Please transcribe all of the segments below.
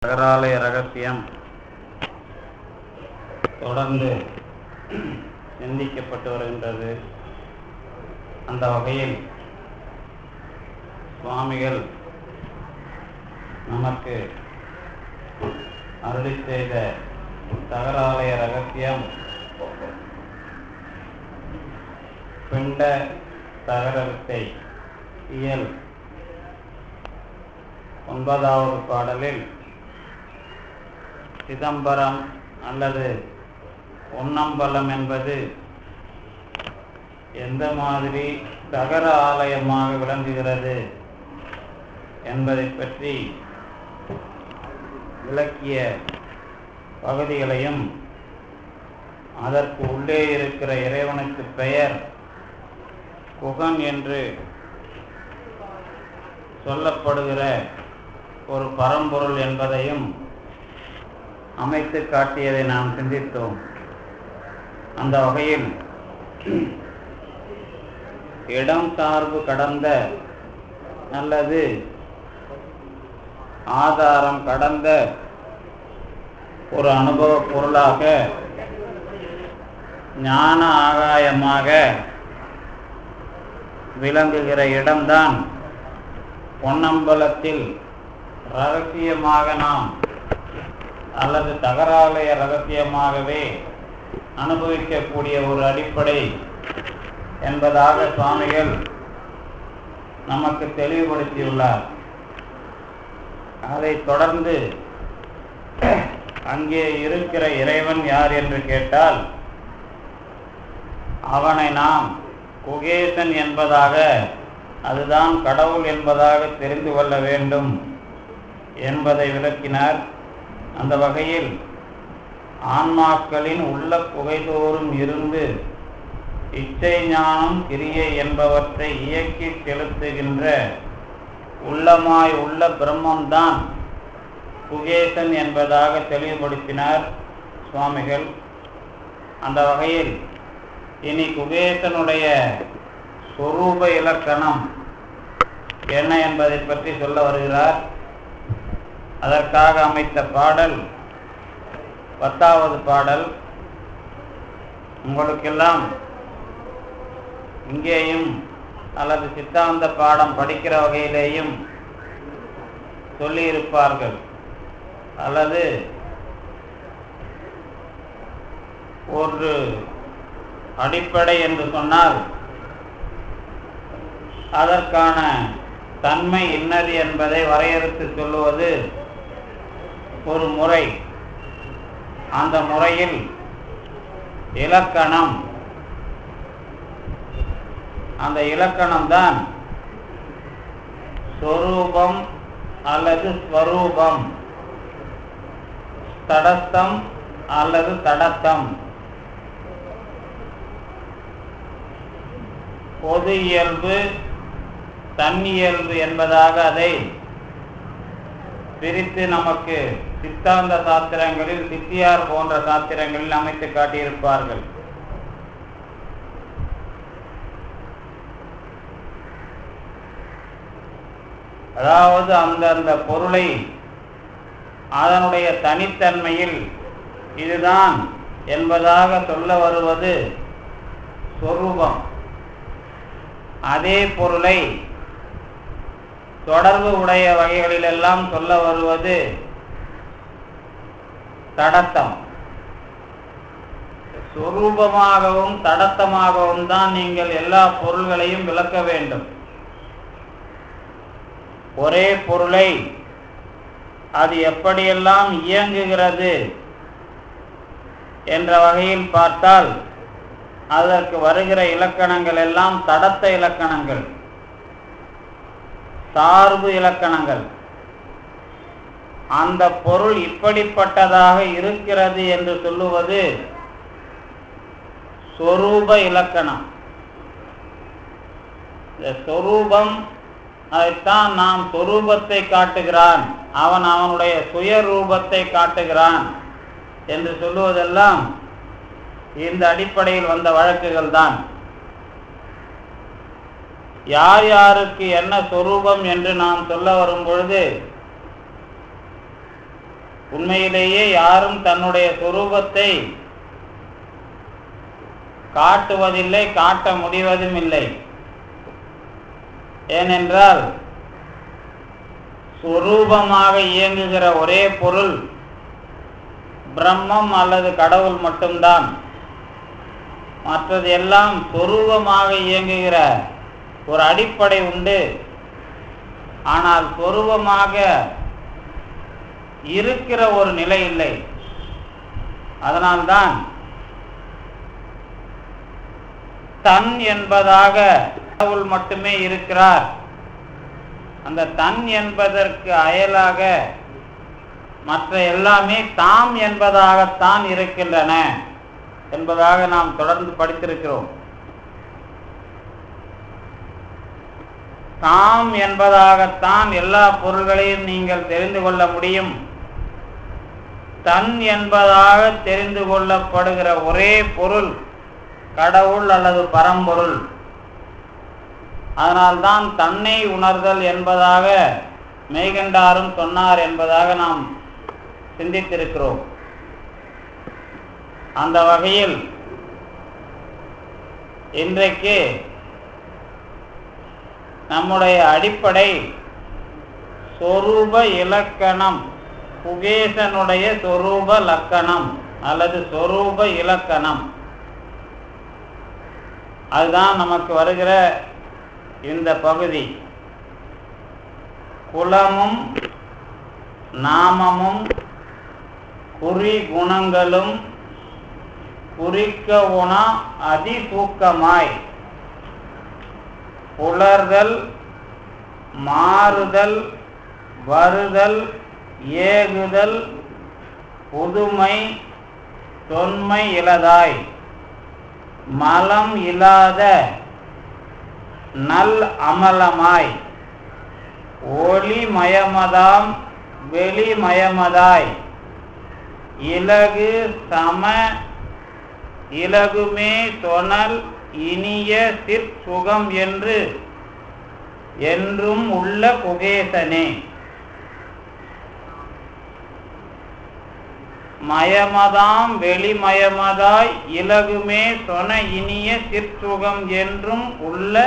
நகராலய ரகசியம் தொடர்ந்து சிந்திக்கப்பட்டு வருகின்றது. அந்த வகையில் சுவாமிகள் நமக்கு அருளி செய்த நகராலய ரகசியம் பிண்ட தகரத்தை இயல் 9வது பாடலில் சிதம்பரம் அல்லது பொன்னம்பலம் என்பது எந்த மாதிரி தகர ஆலயமாக விளங்குகிறது என்பதை பற்றி விளக்கிய பகுதிகளையும், அதற்கு உள்ளே இருக்கிற இறைவனுக்கு பெயர் குகன் என்று சொல்லப்படுகிற ஒரு பரம்பொருள் என்பதையும் அமைத்து காட்டியதை நாம் சிந்தித்தோம். அந்த வகையில் இடம் சார்பு கடந்த அல்லது ஆதாரம் கடந்த ஒரு அனுபவ பொருளாக ஞான ஆகாயமாக விளங்குகிற இடம்தான் பொன்னம்பலத்தில் ரகசியமாக நாம் அல்லது தகராலய ரகசியமாகவே அனுபவிக்கக்கூடிய ஒரு அடிப்படை என்பதாக சுவாமிகள் நமக்கு தெளிவுபடுத்தியுள்ளார். அதை தொடர்ந்து அங்கே இருக்கிற இறைவன் யார் என்று கேட்டால், அவனை நாம் குகேசன் என்பதாக, அதுதான் கடவுள் என்பதாக தெரிந்து கொள்ள வேண்டும் என்பதை விளக்கினார். அந்த வகையில் ஆன்மாக்களின் உள்ள புகைதோறும் இருந்து இச்சை ஞானம் கிரியை என்பவற்றை இயக்கி செலுத்துகின்ற உள்ளமாய் உள்ள பிரம்மம்தான் குகேசன் என்பதாக தெளிவுபடுத்தினார் சுவாமிகள். அந்த வகையில் இனி குகேசனுடைய சொரூப இலக்கணம் என்ன என்பதை பற்றி சொல்ல வருகிறார். அதற்காக அமைத்த பாடல் 10வது பாடல். உங்களுக்கெல்லாம் இங்கேயும் அல்லது சித்தாந்த பாடம் படிக்கிற வகையிலேயும் சொல்லியிருப்பார்கள், அல்லது ஒரு அடிப்படை என்று சொன்னால் அதற்கான தன்மை இன்னது என்பதை வரையறுத்து சொல்லுவது ஒரு முறை. அந்த முறையில் இலக்கணம், அந்த இலக்கணம்தான் சொரூபம் அல்லது ஸ்வரூபம், தடஸ்தம் அல்லது தடத்தம், பொது இயல்பு, தன்னியல்பு என்பதாக அதை பிரித்து நமக்கு சித்தாந்த சாஸ்திரங்களில், சித்தியார் போன்ற சாஸ்திரங்களில் அமைத்து காட்டியிருப்பார்கள். அதாவது அந்தந்த பொருளை அதனுடைய தனித்தன்மையில் இதுதான் என்பதாக சொல்ல வருவது சொரூபம். அதே பொருளை தொடர்பு உடைய வகைகளிலெல்லாம் சொல்ல வருவது தடத்தம். சொரூபமாகவும் தடத்தமாகவும் தான் நீங்கள் எல்லா பொருள்களையும் விளக்க வேண்டும். ஒரே பொருளை அது எப்படியெல்லாம் இயங்குகிறது என்ற வகையில் பார்த்தால் அதற்கு வருகிற இலக்கணங்கள் எல்லாம் தடத்த இலக்கணங்கள், சார்பு இலக்கணங்கள். அந்த பொருள் இப்படிப்பட்டதாக இருக்கிறது என்று சொல்லுவது சொரூப இலக்கணம். இந்த சொரூபம், அதைத்தான் நாம் சொரூபத்தை காட்டுகிறான், அவன் அவனுடைய சுயரூபத்தை காட்டுகிறான் என்று சொல்லுவதெல்லாம் இந்த அடிப்படையில் வந்த வழக்குகள் தான். யார் யாருக்கு என்ன சொரூபம் என்று நாம் சொல்ல வரும் பொழுது உண்மையிலேயே யாரும் தன்னுடைய சொரூபத்தை காட்டுவதில்லை, காட்ட முடிவதும் இல்லை. ஏனென்றால் சொரூபமாக இயங்குகிற ஒரே பொருள் பிரம்மம் அல்லது கடவுள் மட்டும்தான். மற்றது எல்லாம் சொரூபமாக இயங்குகிற ஒரு அடிப்படை உண்டு. ஆனால் சொரூபமாக இருக்கிற ஒரு நிலை இல்லை. அதனால்தான் தன் என்பதாக கடவுள் மட்டுமே இருக்கிறார். அந்த தன் என்பதற்கு அயலாக மற்ற எல்லாமே தாம் என்பதாகத்தான் இருக்கின்றன என்பதாக நாம் தொடர்ந்து படித்திருக்கிறோம். தாம் என்பதாகத்தான் எல்லா பொருள்களையும் நீங்கள் தெரிந்து கொள்ள முடியும். தன் என்பதாக தெரிந்து கொள்ளப்படுகிற ஒரே பொருள் கடவுள் அல்லது பரம்பொருள். அதனால்தான் தன்னை உணர்தல் என்பதாக மெய்கண்டாரும் சொன்னார் என்பதாக நாம் சிந்தித்திருக்கிறோம். அந்த வகையில் இன்றைக்கு நம்முடைய அடிப்படை சொரூப இலக்கணம், குகேசனுடைய சொரூப லக்கணம் அல்லது சொரூப இலக்கணம். அதுதான் நமக்கு வருகிற இந்த பகுதி. குலமும் நாமமும் குறி குணங்களும் குறிக்க உண அதிசூக்கமாய் புலர்தல் மாறுதல் வருதல் ஏகுதல் புதுமை தொன்மை இலதாய் மலம் இல்லாத நல் அமலமாய் ஒளிமயமதாம் வெளிமயமதாய் இலகு சம இலகுமே தொனல் இனிய சிற்சுகம் என்று என்றும் உள்ள குகேசனே. மயமதாம் வெளிமயமதாய் இலகுமே சொன இனிய சிற்சுகம் என்றும் உள்ள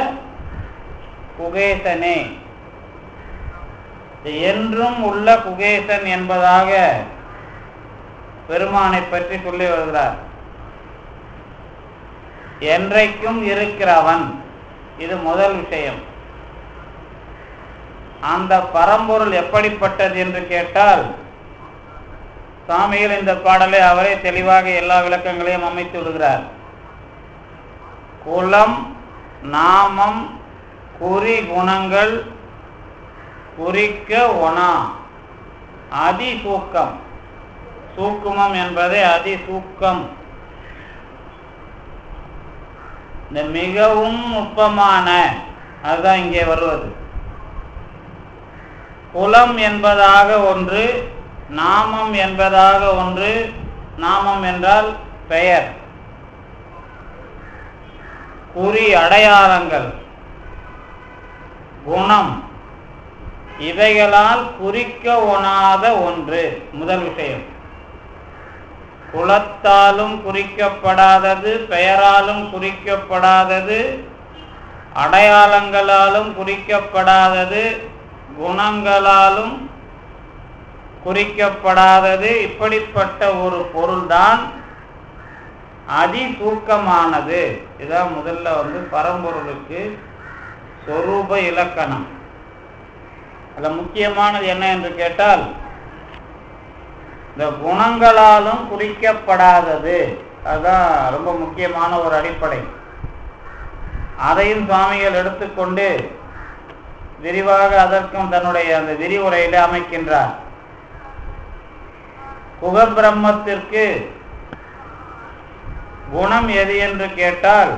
குகேசனே. என்றும் உள்ள குகேசன் என்பதாக பெருமானை பற்றி சொல்லி வருகிறார். என்றைக்கும் இருக்கிறவன், இது முதல் விஷயம். அந்த பரம்பொருள் எப்படிப்பட்டது என்று கேட்டால், சுவாமிகள் இந்த பாடலை அவரே தெளிவாக எல்லா விளக்கங்களையும் அமைத்து விடுகிறார். குலம் நாமம் குறி குணங்கள் குறிக்க ஒணா அதிசூக்கம். சூக்குமம் என்பதை அதிசூக்கம், இந்த மிகவும் நுட்பமான, அதுதான் இங்கே வருவது. குலம் என்பதாக ஒன்று, நாமம் என்பதாக ஒன்று. நாமம் என்றால் பெயர், குறி அடையாளங்கள், குணம், இவைகளால் குறிக்க ஒணாத ஒன்று. முதல் விஷயம். குலத்தாலும் குறிக்கப்படாதது, பெயராலும் குறிக்கப்படாதது, அடையாளங்களாலும் குறிக்கப்படாதது, குணங்களாலும் குறிக்கப்படாதது. இப்படிப்பட்ட ஒரு பொருள்தான் அதிசூக்கமானது. இதான் முதல்ல பரம்பொருளுக்கு சொரூப இலக்கணம். அதுல முக்கியமானது என்ன என்று கேட்டால், இந்த குணங்களாலும் குறிக்கப்படாதது. அதுதான் ரொம்ப முக்கியமான ஒரு அடிப்படை. அதையும் சுவாமிகள் எடுத்துக்கொண்டு விரிவாக அதற்கும் தன்னுடைய அந்த விரிவுரையில அமைக்கின்றார். குகபிரம்மத்திற்கு குணம் எது என்று கேட்டால்,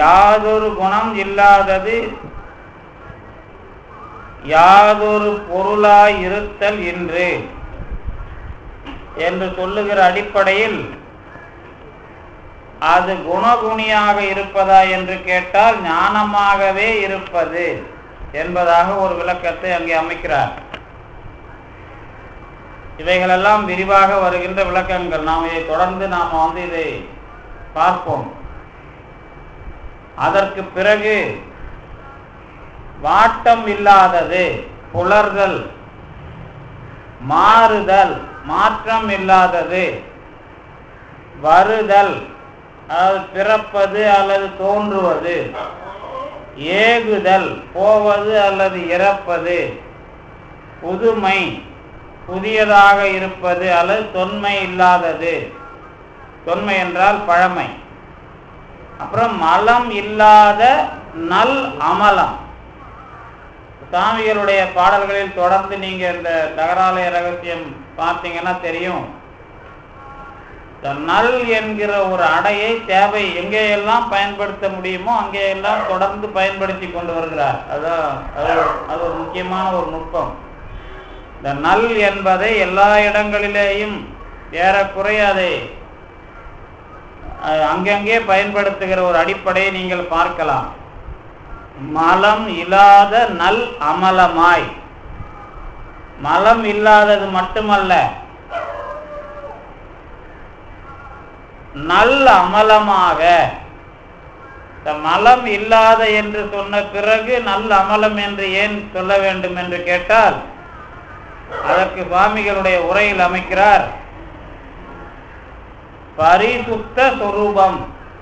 யாதொரு குணம் இல்லாதது, யாதொரு பொருளாய் இருத்தல் இன்று என்று சொல்லுகிற அடிப்படையில், அது குணகுணியாக இருப்பதா என்று கேட்டால் ஞானமாகவே இருப்பது என்பதாக ஒரு விளக்கத்தை அங்கே அமைக்கிறார். இவைகளெல்லாம் விரிவாக வருகின்ற விளக்கங்கள். நாம் இதை தொடர்ந்து இதை பார்ப்போம். அதற்கு பிறகு வாட்டம் இல்லாதது, புலர்தல், மாறுதல், மாற்றம் இல்லாதது, வருதல், அதாவது பிறப்பது அல்லது தோன்றுவது, ஏகுதல், போவது அல்லது இறப்பது, புதுமை, புதியதாக இருப்பது அல்லது தொன்மை இல்லாதது, தொன்மை என்றால் பழமை. அப்புறம் மலம் இல்லாத நல் அமலம். சாமிகளுடைய பாடல்களில் தொடர்ந்து நீங்க இந்த தகராலய ரகசியம் பார்த்தீங்கன்னா தெரியும். நல் என்கிற ஒரு அடையை தேவை எங்கேயெல்லாம் பயன்படுத்த முடியுமோ அங்கேயெல்லாம் தொடர்ந்து பயன்படுத்தி கொண்டு வருகிறார். அது ஒரு முக்கியமான ஒரு நுட்பம். இந்த நல் என்பதை எல்லா இடங்களிலேயும் ஏறக்குறைய அதை அங்கங்கே பயன்படுத்துகிற ஒரு அடிப்படையை நீங்கள் பார்க்கலாம். மலம் இல்லாத நல் அமலமாய். மலம் இல்லாதது மட்டுமல்ல, நல் அமலமாக. மலம் இல்லாத என்று சொன்ன பிறகு நல் அமலம் என்று ஏன் சொல்ல வேண்டும் என்று கேட்டால், அதற்கு சுவாமிகளுடைய உரையில் அமைக்கிறார், பரிசுத்த சொரூபம்.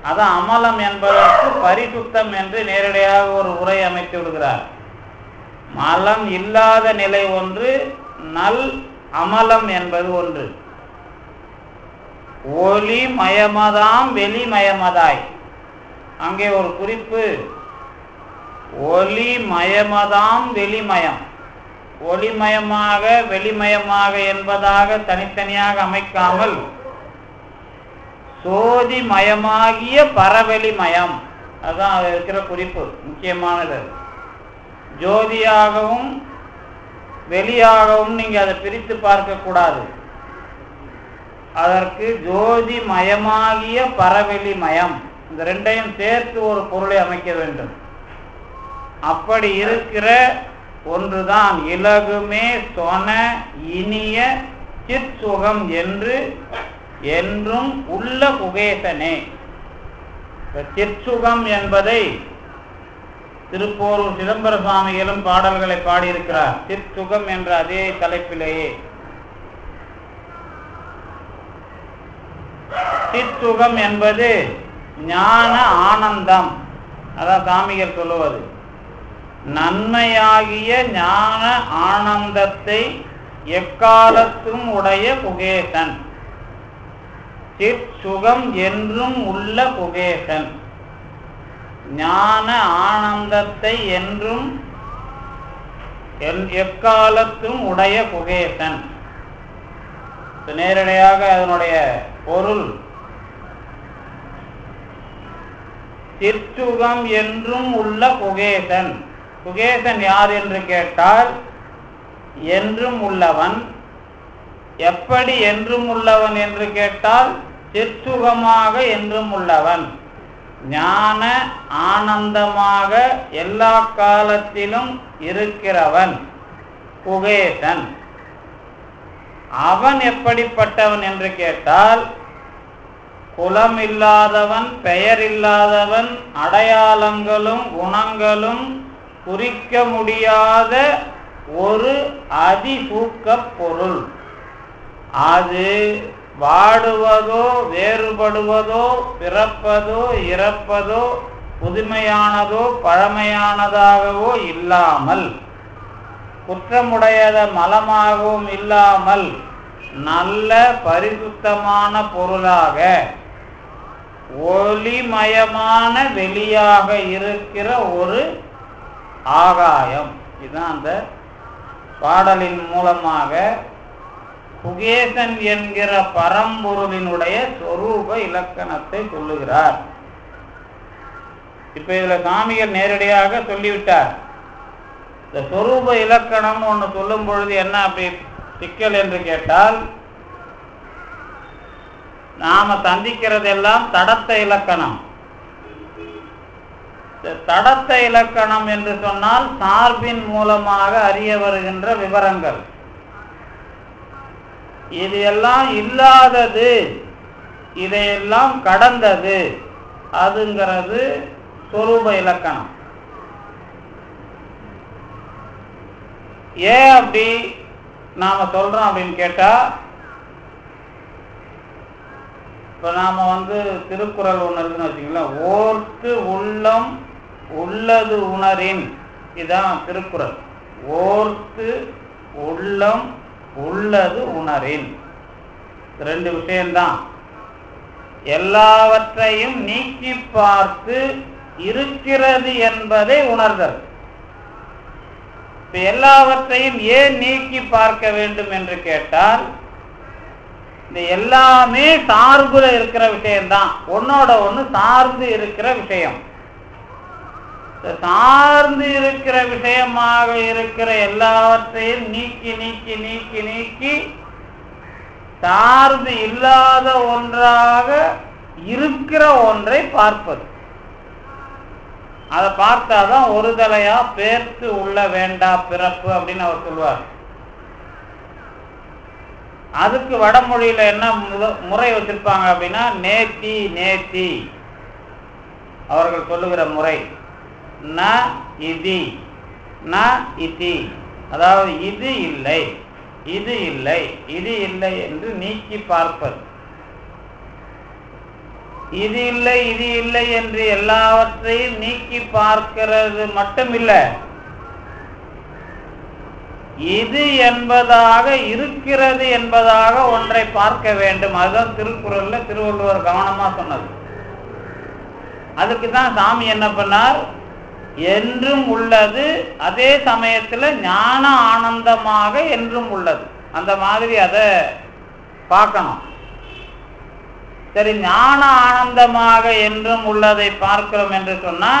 அதான் அமலம் என்பதற்கு பரிசுத்தம் என்று நேரடியாக ஒரு உரை அமைத்து விடுகிறார். மலம் இல்லாத நிலை ஒன்று, நல் அமலம் என்பது ஒன்று. ஒளி மயமதாம் வெளிமயமதாய். அங்கே ஒரு குறிப்பு, ஒளி மயமதாம் வெளிமயம். ஒளிமயமாக வெளிமயமாக என்பதாக தனித்தனியாக அமைக்காமல் சோதி மயமாகிய பரவெளி மயம். அதுதான் அது இருக்கிற குறிப்பு, முக்கியமானது. ஜோதியாகவும் வெளியாகவும் நீங்க அதை பிரித்து பார்க்க கூடாது. அதற்கு ஜோதி மயமாகிய பரவெளி மயம், இந்த ரெண்டையும் சேர்த்து ஒரு பொருளை அமைக்க வேண்டும். அப்படி இருக்கிற ஒன்றுதான் இலகுமே சொன இனிய சிற்சுகம் என்று என்றும் உள்ள குகேசனே. சிற்சுகம் என்பதை திருப்போரூர் சிதம்பர சுவாமிகளும் பாடல்களை பாடியிருக்கிறார். சிற்சுகம் என்ற அதே தலைப்பிலேயே. சிற்சுகம் என்பது ஞான ஆனந்தம். அதான் சாமிகள் சொல்லுவது, நன்மையாகிய ஞான ஆனந்தத்தை எக்காலத்தும் உடைய குகேசன். சிற்சுகம் என்றும் உள்ள குகேசன். ஞான ஆனந்தத்தை என்றும் எக்காலத்தும் உடைய குகேசன். நேரடியாக அதனுடைய பொருள், சிற்சுகம் என்றும் உள்ள குகேசன். குகேசன் யார் என்று கேட்டால், என்றும் உள்ளவன். எப்படி என்றும் உள்ளவன் என்று கேட்டால், சிற்சுகமாக என்றும் உள்ளவன், ஞான ஆனந்தமாக எல்லா காலத்திலும் இருக்கிறவன் குகேசன். அவன் எப்படிப்பட்டவன் என்று கேட்டால், குலம் இல்லாதவன், பெயர் இல்லாதவன், அடையாளங்களும் குணங்களும் குறிக்க முடியாத ஒரு அதிசூக்க பொருள். அது வாடுவதோ வேறுபடுவதோ பிறப்பதோ இறப்பதோ புதுமையானதோ பழமையானதாகவோ இல்லாமல், குற்றமுடையத மலமாகவும் இல்லாமல், நல்ல பரிசுத்தமான பொருளாக ஒளிமயமான வெளியாக இருக்கிற ஒரு ஆகாயம். இதுதான் அந்த பாடலின் மூலமாக குகேசன் என்கிற பரம்பொருளினுடைய சொரூப இலக்கணத்தை சொல்லுகிறார். இப்ப இதுல சாமிகள் நேரடியாக சொல்லிவிட்டார். இந்த சொரூப இலக்கணம் ஒன்று சொல்லும் பொழுது என்ன அப்படி சிக்கல் என்று கேட்டால், நாம சந்திக்கிறதெல்லாம் தடத்த இலக்கணம். தடத்த இலக்கணம் என்று சொன்னால் சார்பின் மூலமாக அறிய வருகின்ற விவரங்கள். இது எல்லாம் இல்லாதது, இதையெல்லாம் கடந்தது, அதுங்கிறது சொரூப இலக்கணம். ஏன் அப்படி நாம சொல்றோம் அப்படின்னு கேட்டா, இப்ப நாம திருக்குறள் ஒண்ணு இருக்குன்னு வச்சுங்களேன், ஓர்த்து உள்ளம் உள்ளது உணரின், இதுதான் திருக்குறள். ஓர்த்து உள்ளம் உள்ளது உணரின், ரெண்டு விஷயம்தான். எல்லாவற்றையும் நீக்கி பார்த்து இருக்கிறது என்பதை உணர்தல். இப்ப எல்லாவற்றையும் ஏன் நீக்கி பார்க்க வேண்டும் என்று கேட்டால், இந்த எல்லாமே சார்புல இருக்கிற விஷயம்தான், ஒன்னோட ஒண்ணு சார்ந்து இருக்கிற விஷயம். சார்ந்து இருக்கிற விஷயமாக இருக்கிற எல்லாவற்றையும் நீக்கி நீக்கி நீக்கி நீக்கி சார்ந்து இல்லாத ஒன்றாக இருக்கிற ஒன்றை பார்ப்பது. அதை பார்த்தாதான் ஒரு தலையா பேர்த்து உள்ள வேண்டா பிறப்பு அப்படின்னு அவர் சொல்வார். அதுக்கு வடமொழியில என்ன முறை வச்சிருப்பாங்க அப்படின்னா, நேத்தி நேத்தி அவர்கள் சொல்லுகிற முறை. ந இதி ந இதி, அதாவது இது இல்லை இது இல்லை இது இல்லை என்று நீக்கி பார்ப்பது. இது இல்லை இது இல்லை என்று எல்லாவற்றையும் நீக்கி பார்க்கிறது மட்டுமில்ல, இது என்பதாக இருக்கிறது என்பதாக ஒன்றை பார்க்க வேண்டும். அதுதான் திருக்குறள்ல திருவள்ளுவர் கவனமா சொன்னது. அதுக்கு தான் சாமி என்ன பண்ணார், என்றும் உள்ளது, அதே சமயத்துல ஞான ஆனந்தமாக என்றும் உள்ளது, அந்த மாதிரி அதை பார்க்கணும். சரி, ஞான ஆனந்தமாக என்றும் உள்ளதை பார்க்கிறோம் என்று சொன்னா,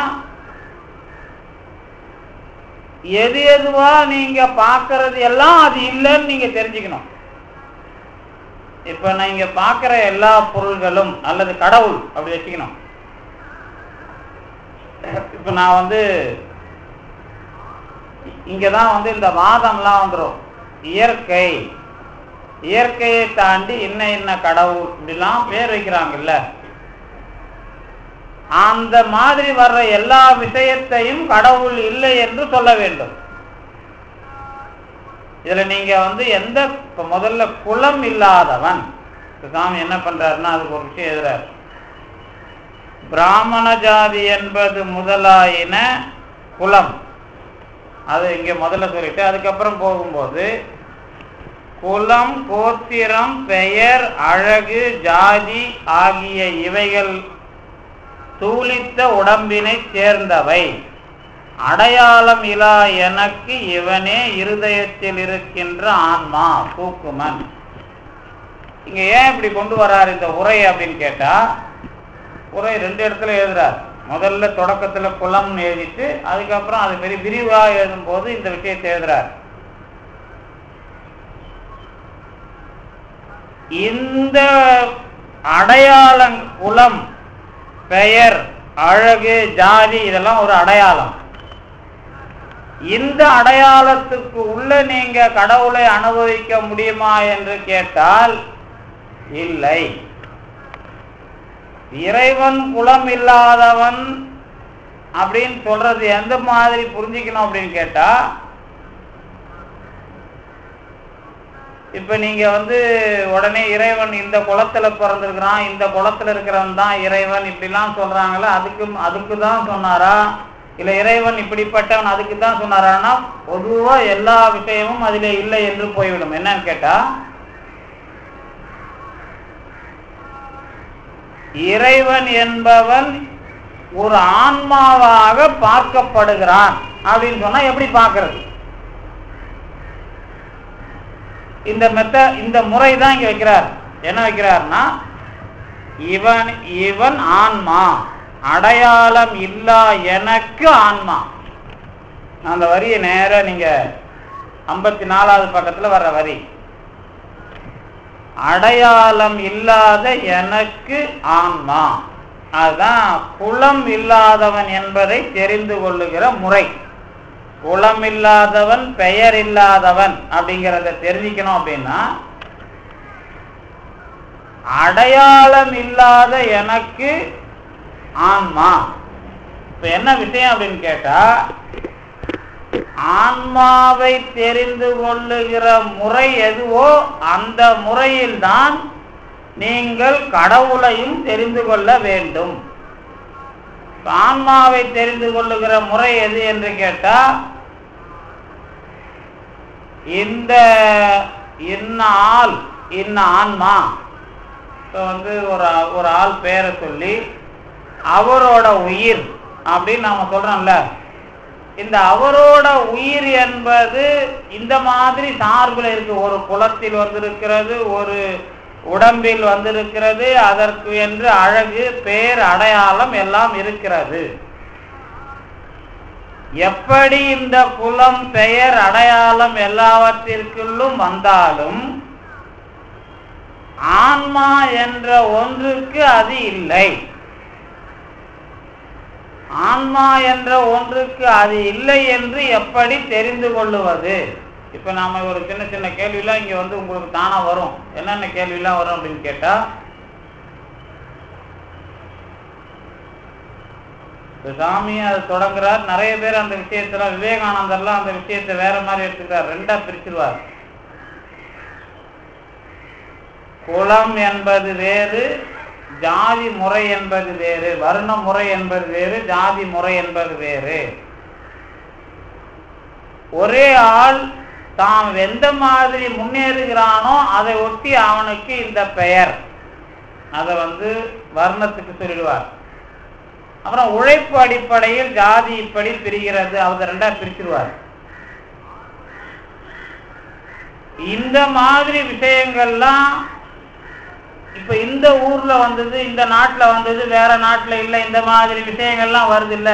எது எதுவா நீங்க பார்க்கறது எல்லாம் அது இல்லைன்னு நீங்க தெரிஞ்சுக்கணும். இப்ப நீங்க பார்க்கிற எல்லா பொருள்களும் அல்லது கடவுள் அப்படி வச்சுக்கணும். இப்ப நான் இங்கதான் இந்த வாதம்லாம் வந்துடும். இயற்கை, இயற்கையை தாண்டி இன்ன இன்ன கடவுள் இப்படிலாம் பேர் வைக்கிறாங்கல்ல, அந்த மாதிரி வர்ற எல்லா விஷயத்தையும் கடவுள் இல்லை என்று சொல்ல வேண்டும். இதுல நீங்க எந்த முதல்ல குலம் இல்லாதவன், சாமி என்ன பண்றாருன்னா அதுக்கு ஒரு விஷயம் எழுதுறாரு. பிராமண ஜாதி என்பது முதலாயின குலம், அது இங்க முதல்ல சொல்லிட்டு அதுக்கப்புறம் போகும்போது குலம், கோத்திரம், பெயர், அழகு, ஜாதி ஆகிய இவைகள் தூளித்த உடம்பினை சேர்ந்தவை. அடையாளம் இலா எனக்கு இவனே இருதயத்தில் இருக்கின்ற ஆன்மா தூக்குமன். இங்க ஏன் இப்படி கொண்டு வர்றாரு இந்த உரை அப்படின்னு கேட்டா, உரை ரெண்டு இடத்துல எழுதுறார். முதல்ல தொடக்கத்துல குலம்னு எழுதிட்டு அதுக்கப்புறம் அது பெரிய விரிவா எழுதும் போது இந்த விஷயத்தை எழுதுறார். இந்த அடையாளம், குலம், பெயர், அழகு, ஜாதி இதெல்லாம் ஒரு அடையாளம். இந்த அடையாளத்துக்கு உள்ள நீங்க கடவுளை அனுபவிக்க முடியுமா என்று கேட்டால் இல்லை. இறைவன் குலம் இல்லாதவன் அப்படின்னு சொல்றது எந்த மாதிரி புரிஞ்சுக்கணும் அப்படின்னு கேட்டா, இப்ப நீங்க உடனே இறைவன் இந்த குலத்துல பிறந்திருக்கிறான், இந்த குலத்துல இருக்கிறவன் தான் இறைவன் இப்படிலாம் சொல்றாங்களே, அதுக்கு தான் சொன்னாரா, இல்ல இறைவன் இப்படிப்பட்டவன் அதுக்கு தான் சொன்னாரான்னா பொதுவா எல்லா விஷயமும் அதிலே இல்லை என்று போய்விடும். என்னன்னு கேட்டா, இறைவன் என்பவன் ஒரு ஆன்மாவாக பார்க்கப்படுகிறான் அப்படின்னு சொன்னா எப்படி பார்க்கிறது? இந்த முறை தான் இங்க வைக்கிறார். என்ன வைக்கிறார்னா, இவன் ஆன்மா, அடையாளம் இல்லா எனக்கு ஆன்மா. அந்த வரியை நேர நீங்க 54வது பக்கத்துல வர்ற வரி, அடையாளம் இல்லாத எனக்கு ஆன்மா, அதுதான் குலம் இல்லாதவன் என்பதை தெரிந்து கொள்ளுகிற முறை. குலம் இல்லாதவன், பெயர் இல்லாதவன் அப்படிங்கிறத தெரிஞ்சுக்கணும் அப்படின்னா அடையாளம் இல்லாத எனக்கு ஆன்மா. இப்ப என்ன விஷயம் அப்படின்னு கேட்டா, ஆன்மாவை தெரிந்து கொள்ளுகிற முறை எதுவோ அந்த முறையில்தான் நீங்கள் கடவுளையும் தெரிந்து கொள்ள வேண்டும். ஆன்மாவை தெரிந்து கொள்ளுகிற முறை எது என்று கேட்டா, இந்த இன்ன ஆள் இன்ன ஆன்மா. இப்போ ஒரு ஆள் பேரை சொல்லி அவரோட உயிர் அப்படின்னு நாம சொல்றோம்ல, இந்த அவரோட உயிர் என்பது இந்த மாதிரி சார்பில் இருக்கு. ஒரு குலத்தில் வந்திருக்கிறது, ஒரு உடம்பில் வந்திருக்கிறது, அதற்கு என்று அழகு, பேர், அடையாளம் எல்லாம் இருக்கிறது. எப்படி இந்த குலம், பெயர், அடையாளம் எல்லாவற்றிற்குள்ளும் வந்தாலும் ஆன்மா என்ற ஒன்றுக்கு அது இல்லை. ஆன்மா என்ற ஒன்றுக்கு அது இல்லை என்று எப்படி தெரிந்து கொள்ளுவது? இப்ப நாம ஒரு சின்ன சின்ன கேள்வியெல்லாம் இங்க உங்களுக்கு தானா வரும். என்னென்ன கேள்வியெல்லாம் வரும் அப்படின்னு கேட்டா, சாமி அதை தொடங்குறார். நிறைய பேர் அந்த விஷயத்துல, விவேகானந்தர்லாம் அந்த விஷயத்தை வேற மாதிரி எடுத்துக்கிறார், ரெண்டா பிரிச்சிருவார். குலம் என்பது வேறு, ஜாதி முறை என்பது வேறு, வர்ண முறை என்பது வேறு, ஜாதி முறை என்பது வேறு. ஒரே ஆள் தான் எந்த மாதிரி முன்னேறுகிறானோ அதை ஒட்டி அவனுக்கு இந்த பெயர், அதை வர்ணத்துக்கு சொல்லிடுவார். அப்புறம் உழைப்பு அடிப்படையில் ஜாதி இப்படி பிரிகிறது, அதை ரெண்டா பிரிச்சிருவார். இந்த மாதிரி விஷயங்கள்லாம் இப்ப இந்த ஊர்ல வந்தது, இந்த நாட்டுல வந்தது, வேற நாட்டுல இல்ல, இந்த மாதிரி விஷயங்கள்லாம் வருது இல்ல,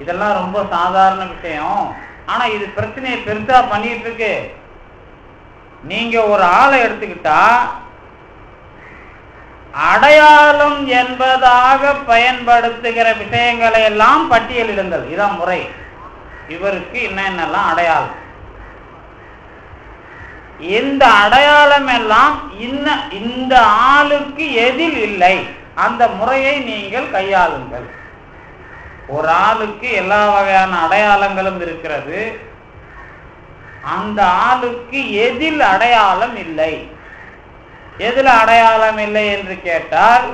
இதெல்லாம் ரொம்ப சாதாரண விஷயம். ஆனா இது பிரச்சனையை பெருசா பண்ணிட்டு இருக்கு. நீங்க ஒரு ஆளை எடுத்துக்கிட்டா, அடையாளம் என்பதாக பயன்படுத்துகிற விஷயங்களை எல்லாம் பட்டியலிடுங்கள். இதான் முறை. இவருக்கு என்னென்னலாம் அடையாளம், இந்த அடையாளம் எல்லாம் இந்த ஆளுக்கு எதில் இல்லை, அந்த முறையை நீங்கள் கையாளுங்கள். ஒரு ஆளுக்கு எல்லா வகையான அடையாளங்களும் இருக்கிறது, அந்த ஆளுக்கு எதில் அடையாளம் இல்லை. எதில் அடையாளம் இல்லை என்று கேட்டால்,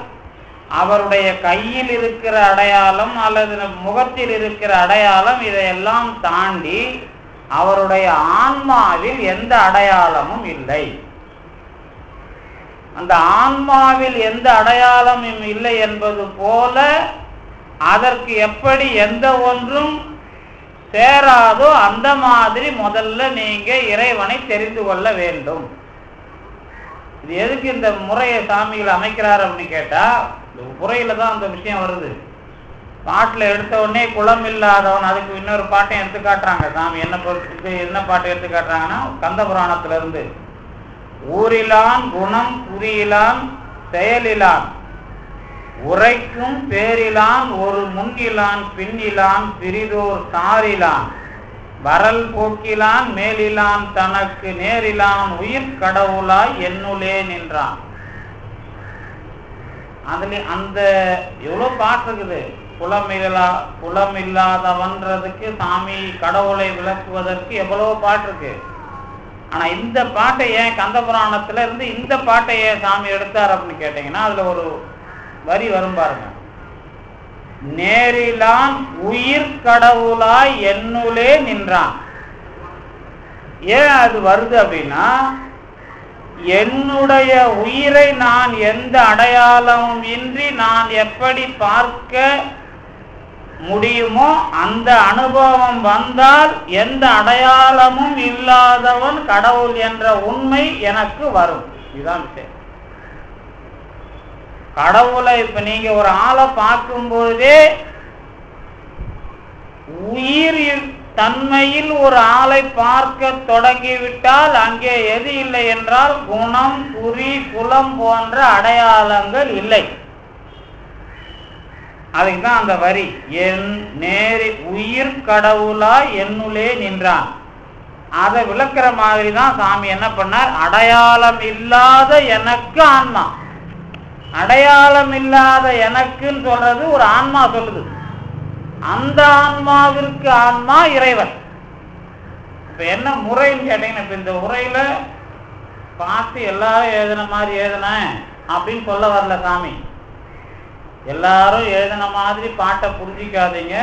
அவருடைய கையில் இருக்கிற அடையாளம் அல்லது முகத்தில் இருக்கிற அடையாளம், இதையெல்லாம் தாண்டி அவருடைய ஆன்மாவில் எந்த அடையாளமும் இல்லை. அந்த ஆன்மாவில் எந்த அடையாளமும் இல்லை என்பது போல அதற்கு எப்படி எந்த ஒன்றும் சேராதோ அந்த மாதிரி முதல்ல நீங்க இறைவனை தெரிந்து கொள்ள வேண்டும். இது எதுக்கு இந்த முறையை சாமிகள் அமைக்கிறார் அப்படின்னு கேட்டா, இந்த முறையில தான் அந்த விஷயம் வருது. பாட்டில் எடுத்த உடனே குலம் இல்லாதவன், அதுக்கு இன்னொரு பாட்டையும் எடுத்து காட்டுறாங்க சாமி. என்ன பாட்டை எடுத்து காட்டுறாங்கன்னா, கந்த புராணத்துல இருந்து, ஊரிலான் குணம் புரியிலான் செயலிலான் உரைக்கும் பேரிலான் ஒரு முன்னிலான் பின்னிலான் பிரிதோர் தாரிலான் வரல் போக்கிலான் மேலிலான் தனக்கு நேரிலான் உயிர் கடவுளாய் என்னுளே நின்றான். அதுல அந்த எவ்வளவு பாட்டு இருக்குது. குலம் இல்லாதவன்றதுக்கு சாமி கடவுளை விளக்குவதற்கு எவ்வளவு பாட்டு இருக்கு. ஆனா இந்த பாட்டை ஏன் கந்த புராணத்துல இருந்து இந்த பாட்டை ஏன் சாமி எடுத்தார் அப்படின்னு கேட்டீங்கன்னா, அதுல ஒரு வரி வரும் பாருங்க, நேரிலான் உயிர் கடவுளாய் என்னுளே நின்றான். ஏன் அது வருது அப்படின்னா, என்னுடைய உயிரை நான் எந்த அடையாளமும் இன்றி நான் எப்படி பார்க்க முடியுமோ அந்த அனுபவம் வந்தால் எந்த அடையாளமும் இல்லாதவன் கடவுள் என்ற உண்மை எனக்கு வரும். இதுதான் விஷயம். கடவுளை இப்ப நீங்க ஒரு ஆளை பார்க்கும்போதே உயிர் தன்மையில் ஒரு ஆளை பார்க்க தொடங்கிவிட்டால் அங்கே எது இல்லை என்றால் குணம், குறி, குலம் போன்ற அடையாளங்கள் இல்லை. அதுக்குதான் அந்த வரி, என் நேரி உயிர் கடவுளாய் என்னுளே நின்றான். அதை விளக்குற மாதிரி தான் சாமி என்ன பண்ணார், அடையாளம் இல்லாத எனக்கு ஆன்மா. அடையாளம் இல்லாத எனக்குன்னு சொல்றது ஒரு ஆன்மா சொல்லுது. அந்த ஆன்மாவிற்கு ஆன்மா இறைவன். இப்ப என்ன முறைன்னு கேட்டீங்கன்னா, இப்ப இந்த உரையில பார்த்து எல்லாரும் எழுதின மாதிரி எழுதின அப்படின்னு சொல்ல வரல சாமி. எல்லாரும் எழுதின மாதிரி பாட்டை புரிஞ்சிக்காதீங்க.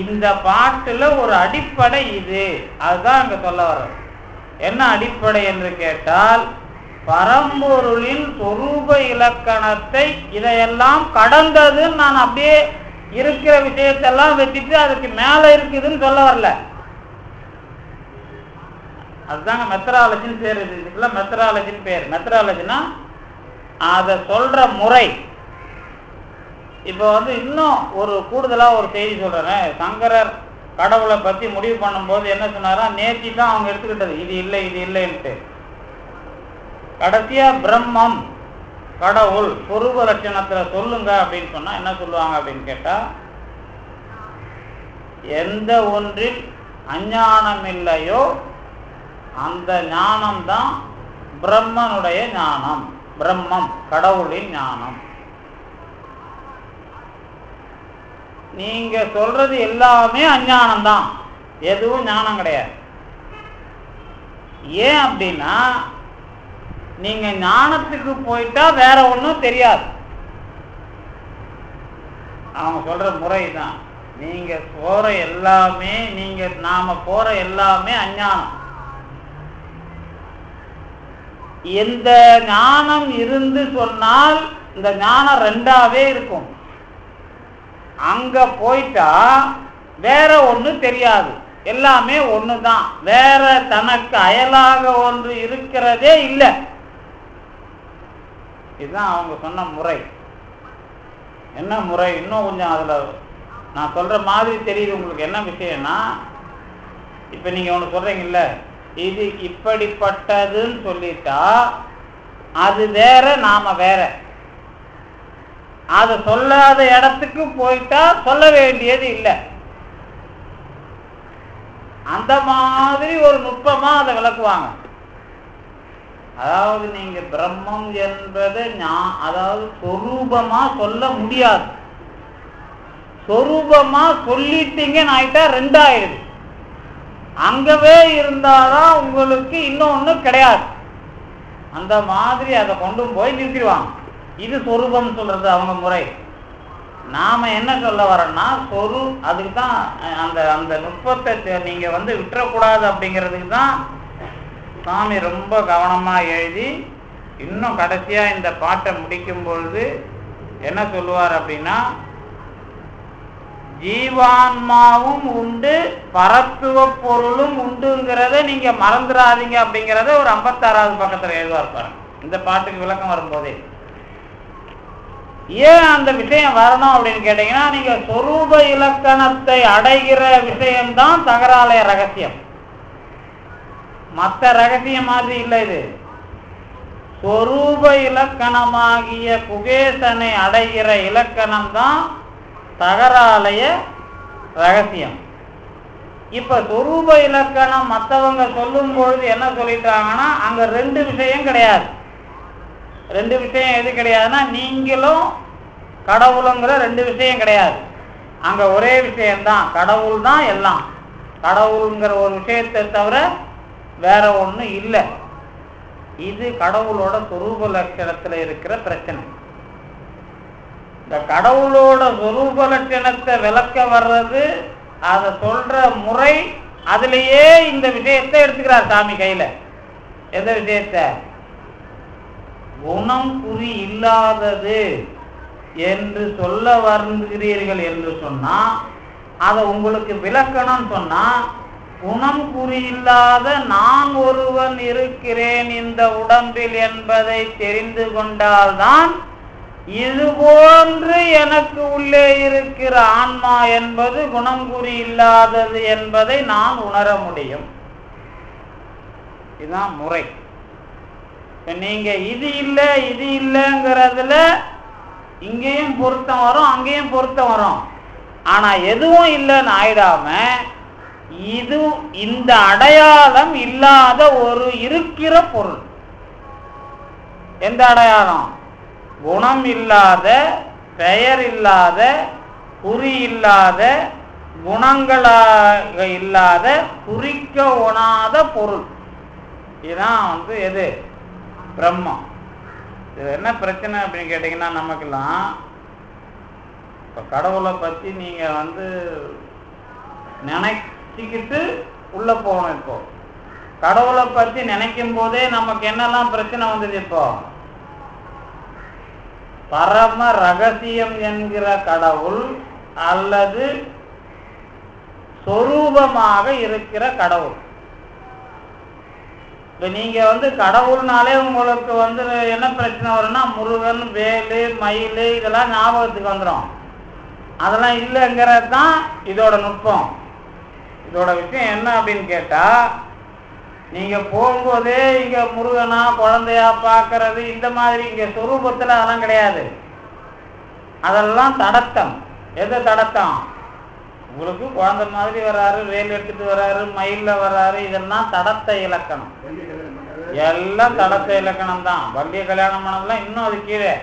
இந்த பாட்டுல ஒரு அடிப்படை இது, அதுதான் அங்க சொல்ல வர்றது. என்ன அடிப்படை என்று கேட்டால், பரம்பொருளின் சொரூப இலக்கணத்தை இதையெல்லாம் கடந்ததுன்னு நான் அப்படியே இருக்கிற விஷயத்தெல்லாம் வச்சுட்டு அதுக்கு மேல இருக்குதுன்னு சொல்ல வரல. அதுதாங்க மெத்தடாலஜின்னு பேர். இதுக்கெல்லாம் மெத்தடாலஜின்னு பேர். மெத்தடாலஜினா அதை சொல்ற முறை. இப்போ இன்னும் ஒரு கூடுதலா ஒரு செய்தி சொல்றேன். சங்கரர் கடவுளை பத்தி முடிவு பண்ணும்போது என்ன சொன்னாரா, நேர்த்தி தான் அவங்க எடுத்துக்கிட்டது, இது இல்லை இது இல்லைன்ட்டு. கடைசியா பிரம்மம் கடவுள் சொரூப லட்சணத்துல சொல்லுங்க அப்படின்னு சொன்னா என்ன சொல்லுவாங்க அப்படின்னு கேட்டா, எந்த ஒன்றில் அஞ்ஞானம் இல்லையோ அந்த ஞானம்தான் பிரம்மனுடைய ஞானம். பிரம்மம் கடவுளின் ஞானம். நீங்க சொல்றது எல்லாமே அஞ்ஞானம் தான், எதுவும் ஞானம் கிடையாது. ஏன் அப்படின்னா, நீங்க ஞானத்துக்கு போயிட்டா வேற ஒன்றும் தெரியாது. அவங்க சொல்ற முறைதான். நீங்க போற எல்லாமே, நாம போற எல்லாமே அஞ்ஞானம். இந்த ஞானம் இருந்து சொன்னால் இந்த ஞானம் ரெண்டாவே இருக்கும். அங்க போயிட்டா வேற ஒண்ணு தெரியாது, எல்லாமே ஒண்ணுதான். வேற தனக்கு அயலாக ஒன்று இருக்கிறதே இல்லை. இதுதான் அவங்க சொன்ன முறை. என்ன முறை? இன்னும் கொஞ்சம் அதுல நான் சொல்ற மாதிரி தெரியுது உங்களுக்கு. என்ன விஷயம்னா, இப்ப நீங்க ஒண்ணு சொல்றீங்கல்ல, இது இப்படிப்பட்டதுன்னு சொல்லிட்டா அது வேற, நாம வேற. அதை சொல்லாத இடத்துக்கு போயிட்டா சொல்ல வேண்டியது இல்லை. அந்த மாதிரி ஒரு நுட்பமா அதை விளக்குவாங்க. அதாவது நீங்க பிரம்மம் என்பதை அதாவது சொரூபமா சொல்ல முடியாது. சொரூபமா சொல்லிட்டீங்கன்னு ஆயிட்டா ரெண்டாயிடுது. அங்கவே இருந்தாதான் உங்களுக்கு இன்னொன்னு கிடையாது. அந்த மாதிரி அதை கொண்டு போய் நிறுத்திடுவாங்க. இது சொரூபம் சொல்றது அவங்க முறை. நாம என்ன சொல்ல வரோம்னா, அதுக்கு தான் அந்த அந்த நுட்பத்தை நீங்க விட்டுறக்கூடாது அப்படிங்கிறதுக்கு தான் சாமி ரொம்ப கவனமா எழுதி, இன்னும் கடைசியா இந்த பாட்டை முடிக்கும் பொழுது என்ன சொல்லுவார் அப்படின்னா, ஜீவான்மாவும் உண்டு பரத்துவ பொருளும் உண்டுங்கிறத நீங்க மறந்துடாதீங்க அப்படிங்கிறத ஒரு 56வது பக்கத்துல எழுதுவார் பாருங்க. இந்த பாட்டுக்கு விளக்கம் வரும்போதே ஏன் அந்த விஷயம் வரணும் அப்படின்னு கேட்டீங்கன்னா, நீங்க சொரூப இலக்கணத்தை அடைகிற விஷயம்தான் தகராலய ரகசியம். மற்ற ரகசியம் மாதிரி இல்லை. இது சொரூப இலக்கணமாகிய குகேசனை அடைகிற இலக்கணம் தான் தகராலய ரகசியம். இப்ப சொரூப இலக்கணம் மற்றவங்க சொல்லும் பொழுது என்ன சொல்லிட்டாங்கன்னா, அங்க ரெண்டு விஷயம் கிடையாது. ரெண்டு விஷயம் எது கிடையாதுன்னா, நீங்களும் கடவுளுங்கிற ரெண்டு விஷயம் கிடையாது. அங்க ஒரே விஷயம்தான், கடவுள் தான் எல்லாம். கடவுளுங்கிற ஒரு விஷயத்தை தவிர வேற ஒண்ணு இல்லை. இது கடவுளோட சொரூப லட்சணத்துல இருக்கிற பிரச்சனை. இந்த கடவுளோட சொரூப லட்சணத்தை விளக்க வர்றது, அதை சொல்ற முறை, அதுலயே இந்த விஷயத்தை எடுத்துக்கிறார் சாமி கையில. எந்த விஷயத்தை? குணம் குறி இல்லாதது என்று சொல்ல வருகிறீர்கள் என்று சொன்னா, அதை உங்களுக்கு விளக்கணும் சொன்னா, குணம் குறி இல்லாத நான் ஒருவன் இருக்கிறேன் இந்த உடம்பில் என்பதை தெரிந்து கொண்டால்தான் இது போன்று எனக்கு உள்ளே இருக்கிற ஆன்மா என்பது குணம் குறி இல்லாதது என்பதை நான் உணர முடியும். இதுதான் முறை. நீங்க இது இல்லை இது இல்லைங்கிறதுல இங்கேயும் பொருத்தம் வரும், அங்கேயும் பொருத்தம் வரும். ஆனா எதுவும் இல்லைன்னு ஆயிடாம, இது இந்த அடையாளம் இல்லாத ஒரு இருக்கிற பொருள். எந்த அடையாளம்? குணம் இல்லாத, பெயர் இல்லாத, குறி இல்லாத, குணங்களாக இல்லாத, குறிக்க ஒணாத பொருள். இதுதான் எது? பிரம்மம். இது என்ன பிரச்சனை அப்படின்னு கேட்டீங்கன்னா, நமக்கெல்லாம் இப்போ கடவுளை பற்றி நீங்கள் நினைச்சிக்கிட்டு உள்ளே போகணும். இப்போ கடவுளை பற்றி நினைக்கும் போதே நமக்கு என்னெல்லாம் பிரச்சனை வந்தது? இப்போ பரம ரகசியம் என்கிற கடவுள் அல்லது சொரூபமாக இருக்கிற கடவுள். இப்போ நீங்கள் கடவுள்னாலே உங்களுக்கு என்ன பிரச்சனை வரும்னா, முருகன், வேலு, மயில் இதெல்லாம் ஞாபகத்துக்கு வந்துடும். அதெல்லாம் இல்லைங்கிறது தான் இதோட நுட்பம். இதோட விஷயம் என்ன அப்படின்னு கேட்டால், நீங்கள் போகும்போதே இங்கே முருகனா குழந்தையா பார்க்கறது இந்த மாதிரி இங்கே சொரூபத்தில் அதெல்லாம் கிடையாது. அதெல்லாம் தடத்தம். எது தடத்தம்? உங்களுக்கு குழந்தை மாதிரி வராரு, வேல் எடுத்துட்டு வராரு, மயிலில் வராரு, இதெல்லாம் தடத்த இலக்கணம். எல்லாம் தடத்த இலக்கணம் தான். வள்ளிய கல்யாணம் பண்ணதெல்லாம் இன்னும் அது கீழே.